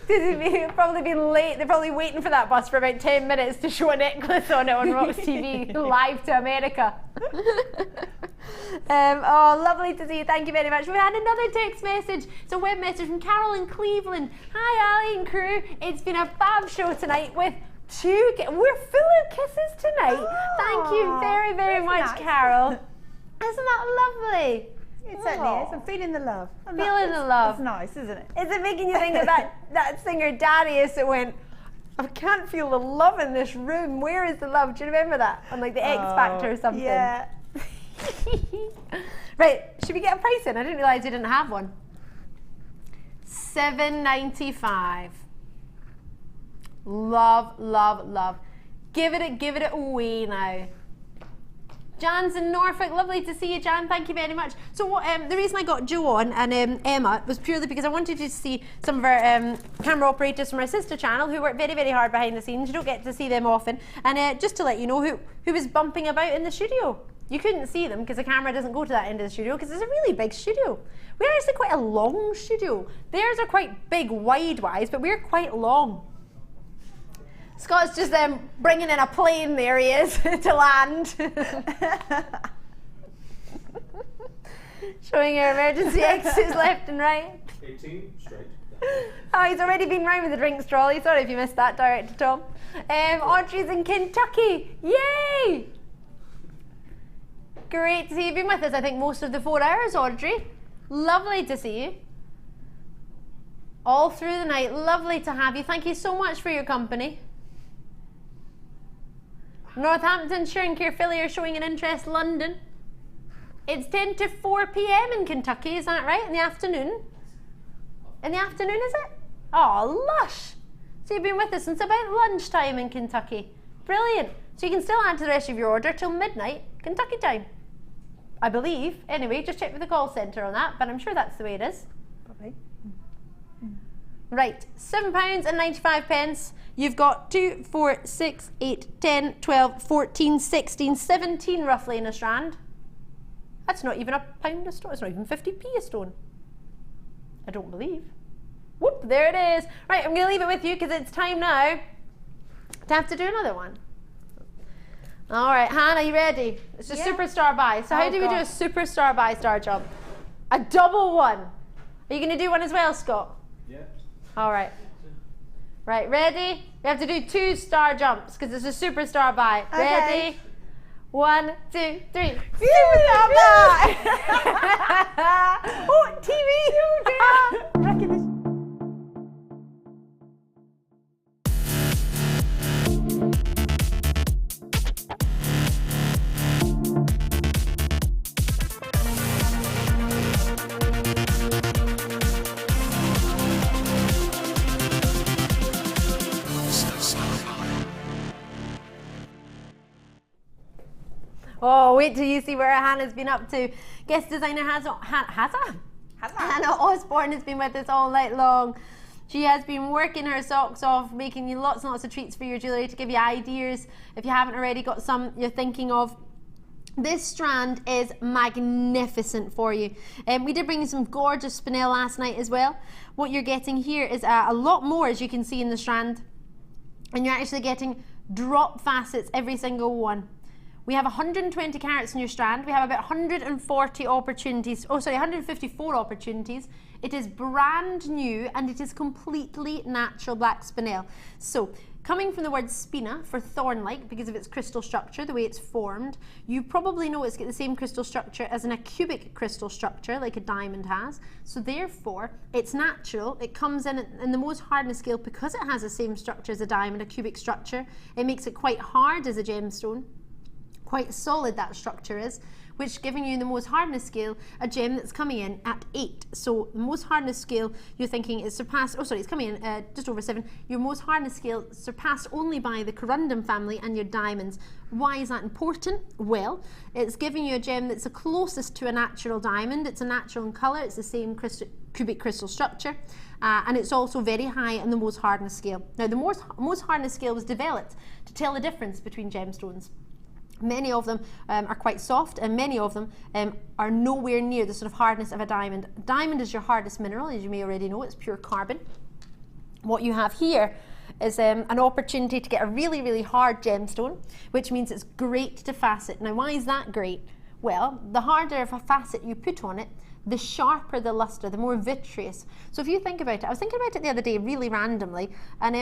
They've probably been late. They're probably waiting for that bus for about 10 minutes to show a necklace on it on Rock's TV, live to America. Oh, lovely to see you. Thank you very much. We had another text message. It's a web message from Carol in Cleveland. Hi, Ali and crew. It's been a fab show tonight with we're full of kisses tonight. Oh, thank you very, very much, nice. Carol. Isn't that lovely? It certainly is. I'm feeling the love. Feeling the love. It's nice, isn't it? Is it making you think of that singer Darius that went, I can't feel the love in this room. Where is the love? Do you remember that? On like the X Factor or something. Yeah. Right, should we get a price in? I didn't realise you didn't have one. $7.95. Love, love, love. Give it away now. Jan's in Norfolk. Lovely to see you, Jan. Thank you very much. So the reason I got Joe on and Emma was purely because I wanted you to see some of our camera operators from our sister channel who work very, very hard behind the scenes. You don't get to see them often. And just to let you know who was bumping about in the studio. You couldn't see them because the camera doesn't go to that end of the studio because it's a really big studio. We're actually quite a long studio. Theirs are quite big wide-wise, but we're quite long. Scott's just bringing in a plane, there he is, to land. Showing our emergency exits left and right. 18, straight. Oh, he's already been round with the drinks trolley. Sorry if you missed that, Director Tom. Audrey's in Kentucky. Yay! Great to see you. Been with us, I think, most of the 4 hours, Audrey. Lovely to see you. All through the night. Lovely to have you. Thank you so much for your company. Northamptonshire and Caerphilly are showing an interest. London. It's 10 to 4 p.m. in Kentucky, is that right? In the afternoon? In the afternoon, is it? Oh, lush. So you've been with us since about lunchtime in Kentucky. Brilliant. So you can still add to the rest of your order till midnight, Kentucky time. I believe. Anyway, just check with the call centre on that, but I'm sure that's the way it is. Probably. Right, £7.95. You've got 2, 4, 6, 8, 10, 12, 14, 16, 17 roughly in a strand. That's not even a pound a stone. It's not even 50p a stone. I don't believe. Whoop, there it is. Right, I'm going to leave it with you because it's time now to have to do another one. All right, Hannah, you ready? It's a superstar buy. So how do we do a superstar buy star jump? A double one. Are you going to do one as well, Scott? Yeah. All right. Right, ready? We have to do 2 star jumps because it's a superstar buy. Okay. Ready? 1, 2, 3. Superstar buy! Oh, TV! Recognition. Oh, wait till you see where Hannah's been up to. Guest designer Hannah Osbourne has been with us all night long. She has been working her socks off, making you lots and lots of treats for your jewellery to give you ideas. If you haven't already got some you're thinking of, this strand is magnificent for you. We did bring you some gorgeous spinel last night as well. What you're getting here is a lot more, as you can see in the strand. And you're actually getting drop facets, every single one. We have 120 carats in your strand. We have about 140 opportunities, 154 opportunities. It is brand new and it is completely natural black spinel. So, coming from the word spina for thorn-like because of its crystal structure, the way it's formed, you probably know it's got the same crystal structure as a cubic crystal structure like a diamond has. So therefore, it's natural. It comes in the most hardness scale because it has the same structure as a diamond, a cubic structure. It makes it quite hard as a gemstone. Quite solid that structure is, which giving you the most hardness scale, a gem that's coming in at 8. So the most hardness scale you're thinking is surpassed, it's coming in just over 7. Your most hardness scale surpassed only by the corundum family and your diamonds. Why is that important? Well, it's giving you a gem that's the closest to a natural diamond. It's a natural in colour, it's the same cubic crystal structure, and it's also very high on the most hardness scale. Now the most hardness scale was developed to tell the difference between gemstones. Many of them are quite soft and many of them are nowhere near the sort of hardness of a diamond. Diamond is your hardest mineral, as you may already know, it's pure carbon. What you have here is an opportunity to get a really, really hard gemstone, which means it's great to facet. Now, why is that great? Well, the harder of a facet you put on it, the sharper the luster, the more vitreous. So if you think about it, I was thinking about it the other day really randomly, and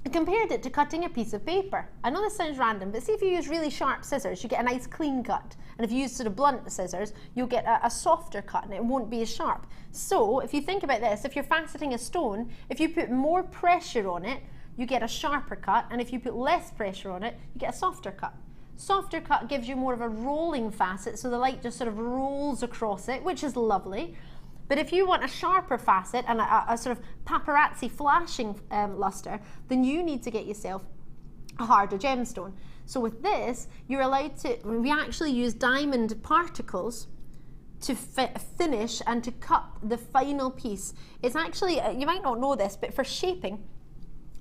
I compared it to cutting a piece of paper. I know this sounds random, but see if you use really sharp scissors, you get a nice clean cut. And if you use sort of blunt scissors, you'll get a softer cut and it won't be as sharp. So if you think about this, if you're faceting a stone, if you put more pressure on it, you get a sharper cut. And if you put less pressure on it, you get a softer cut. Softer cut gives you more of a rolling facet, so the light just sort of rolls across it, which is lovely. But if you want a sharper facet and a sort of paparazzi flashing luster, then you need to get yourself a harder gemstone. So with this, you're allowed to, we actually use diamond particles to finish and to cut the final piece. It's actually, you might not know this, but for shaping,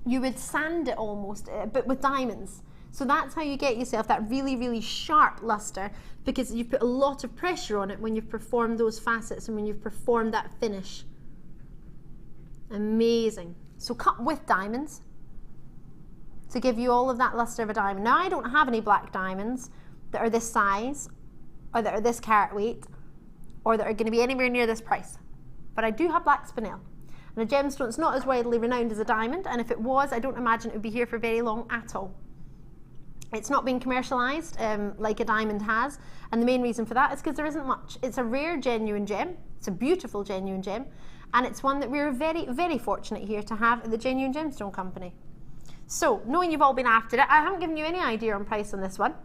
you would sand it almost, but with diamonds. So that's how you get yourself that really, really sharp luster, because you've put a lot of pressure on it when you've performed those facets and when you've performed that finish. Amazing. So cut with diamonds to give you all of that luster of a diamond. Now I don't have any black diamonds that are this size, or that are this carat weight, or that are going to be anywhere near this price. But I do have Black Spinel. And a gemstone is not as widely renowned as a diamond, and if it was, I don't imagine it would be here for very long at all. It's not being commercialised like a diamond has, and the main reason for that is because there isn't much. It's a rare, genuine gem. It's a beautiful, genuine gem, and it's one that we're very, very fortunate here to have at the Genuine Gemstone Company. So, knowing you've all been after it, I haven't given you any idea on price on this one,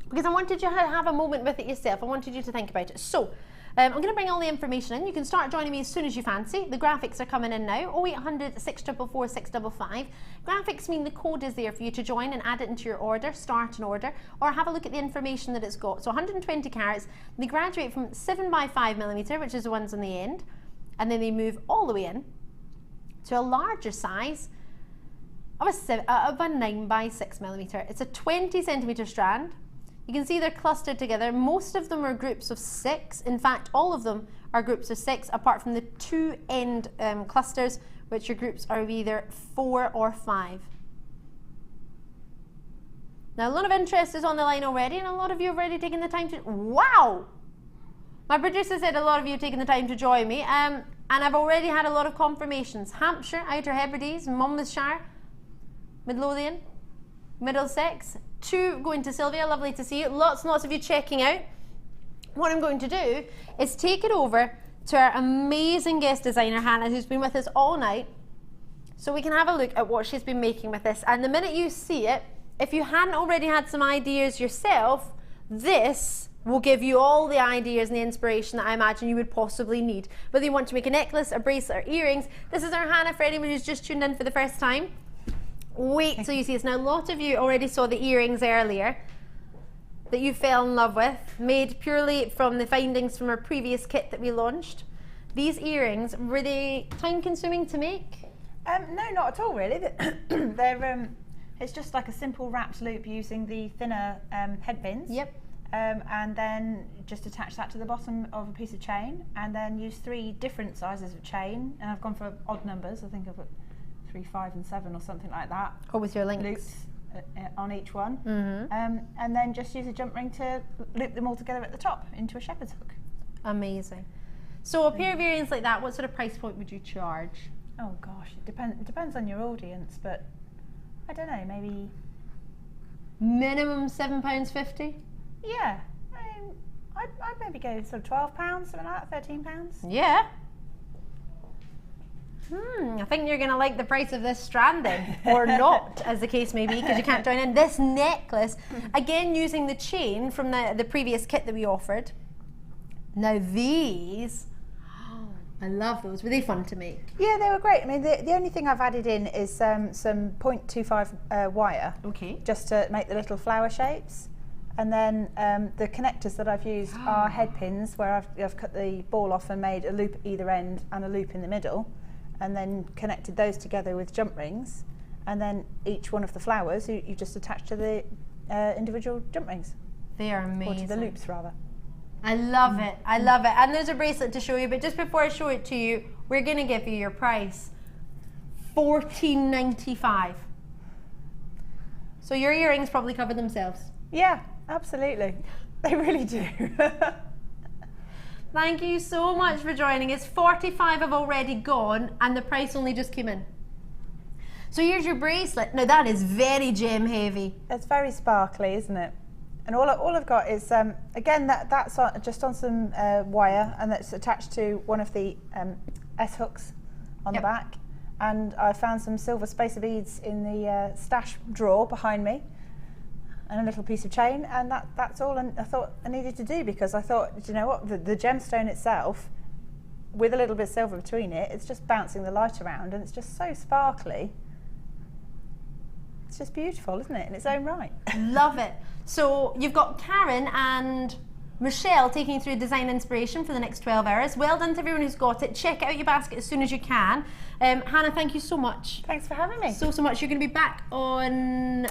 because I wanted you to have a moment with it yourself. I wanted you to think about it. So, I'm going to bring all the information in. You can start joining me as soon as you fancy. The graphics are coming in now. 0800 644 655. Graphics mean the code is there for you to join and add it into your order, start an order, or have a look at the information that it's got. So 120 carats. They graduate from 7x5mm, which is the ones on the end, and then they move all the way in to a larger size of a 9x6mm. It's a 20cm strand. You can see they're clustered together. Most of them are groups of 6. In fact, all of them are groups of 6, apart from the 2 end clusters, which your groups are either 4 or 5. Now, a lot of interest is on the line already, and a lot of you have already taken the time to... Wow! My producer said a lot of you have taken the time to join me, and I've already had a lot of confirmations. Hampshire, Outer Hebrides, Monmouthshire, Midlothian, Middlesex, 2 going to Sylvia, lovely to see you. Lots and lots of you checking out. What I'm going to do is take it over to our amazing guest designer, Hannah, who's been with us all night, so we can have a look at what she's been making with this. And the minute you see it, if you hadn't already had some ideas yourself, this will give you all the ideas and the inspiration that I imagine you would possibly need. Whether you want to make a necklace, a bracelet, or earrings, this is our Hannah. For anyone who's just tuned in for the first time, wait till you see this. Now, a lot of you already saw the earrings earlier that you fell in love with, made purely from the findings from our previous kit that we launched. These earrings, were they time consuming to make? No, not at all really. They're, it's just like a simple wrapped loop using the thinner head pins. Yep. And then just attach that to the bottom of a piece of chain, and then use 3 different sizes of chain. And I've gone for odd numbers. I think I've got 3, 5 and 7 or something like that. Or with your links. Loops on each one. And then just use a jump ring to loop them all together at the top into a shepherd's hook. Amazing. So a pair of earrings like that, what sort of price point would you charge? Oh gosh, it depends on your audience, but I don't know, maybe... Minimum £7.50? Yeah, I'd maybe go sort of £12, something like that, £13. Yeah. I think you're going to like the price of this strand then, or not, as the case may be, because you can't join in. This necklace, again using the chain from the previous kit that we offered. Now these, I love those. Were they fun to make? Yeah, they were great. I mean, the only thing I've added in is some 0.25 wire, just to make the little flower shapes. And then the connectors that I've used are head pins, where I've cut the ball off and made a loop at either end and a loop in the middle, and then connected those together with jump rings. And then each one of the flowers you just attach to the individual jump rings. They are amazing. Or to the loops, rather. I love it. I love it. And there's a bracelet to show you, but just before I show it to you, we're going to give you your price. $14.95. So your earrings probably cover themselves. Yeah, absolutely. They really do. Thank you so much for joining us. 45 have already gone, and the price only just came in. So here's your bracelet. Now that is very gem heavy. It's very sparkly, isn't it? And all I've got is, again, that's just on some wire, and that's attached to one of the S-hooks on the back. And I found some silver spacer beads in the stash drawer behind me, and a little piece of chain, and that's all I thought I needed to do, because I thought, do you know what, the gemstone itself with a little bit of silver between it, it's just bouncing the light around and it's just so sparkly. It's just beautiful, isn't it, in its own right? Love it. So you've got Karen and Michelle taking you through design inspiration for the next 12 hours. Well done to everyone who's got it. Check out your basket as soon as you can. Hannah, thank you so much. Thanks for having me. So much. You're going to be back on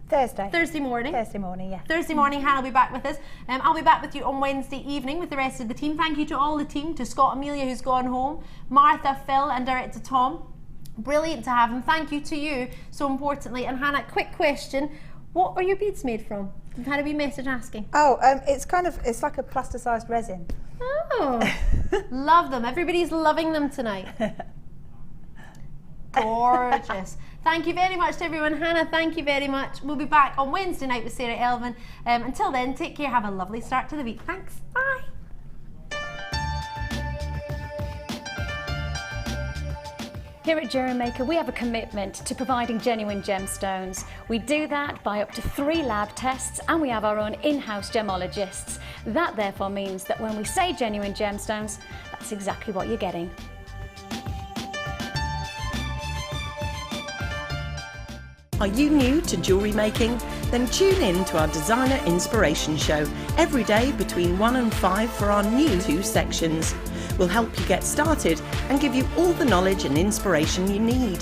Thursday morning. Thursday morning, yeah. Thursday morning, Hannah will be back with us. I'll be back with you on Wednesday evening with the rest of the team. Thank you to all the team, to Scott Amelia who's gone home, Martha, Phil and Director Tom. Brilliant to have them. Thank you to you, so importantly. And Hannah, quick question. What are your beads made from? We've had a wee message asking. Oh, it's like a plasticized resin. Oh, love them. Everybody's loving them tonight. Gorgeous. Thank you very much to everyone. Hannah, thank you very much. We'll be back on Wednesday night with Sarah Elvin. Until then, take care. Have a lovely start to the week. Thanks. Bye. Here at Jewellery Maker, we have a commitment to providing genuine gemstones. We do that by up to 3 lab tests, and we have our own in-house gemologists. That therefore means that when we say genuine gemstones, that's exactly what you're getting. Are you new to jewellery making? Then tune in to our Designer Inspiration Show every day between 1 and 5 for our new 2 sections. We'll help you get started and give you all the knowledge and inspiration you need.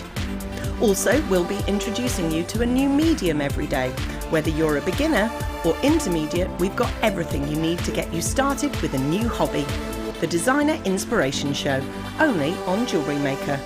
Also, we'll be introducing you to a new medium every day. Whether you're a beginner or intermediate, we've got everything you need to get you started with a new hobby. The Designer Inspiration Show, only on Jewellery Maker.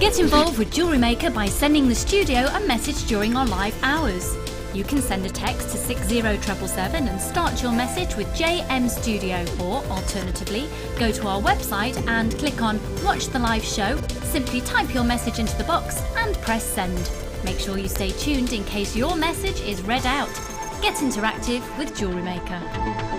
Get involved with Jewellery Maker by sending the studio a message during our live hours. You can send a text to 60777 and start your message with JM Studio, or alternatively, go to our website and click on Watch the Live Show, simply type your message into the box and press send. Make sure you stay tuned in case your message is read out. Get interactive with Jewellery Maker.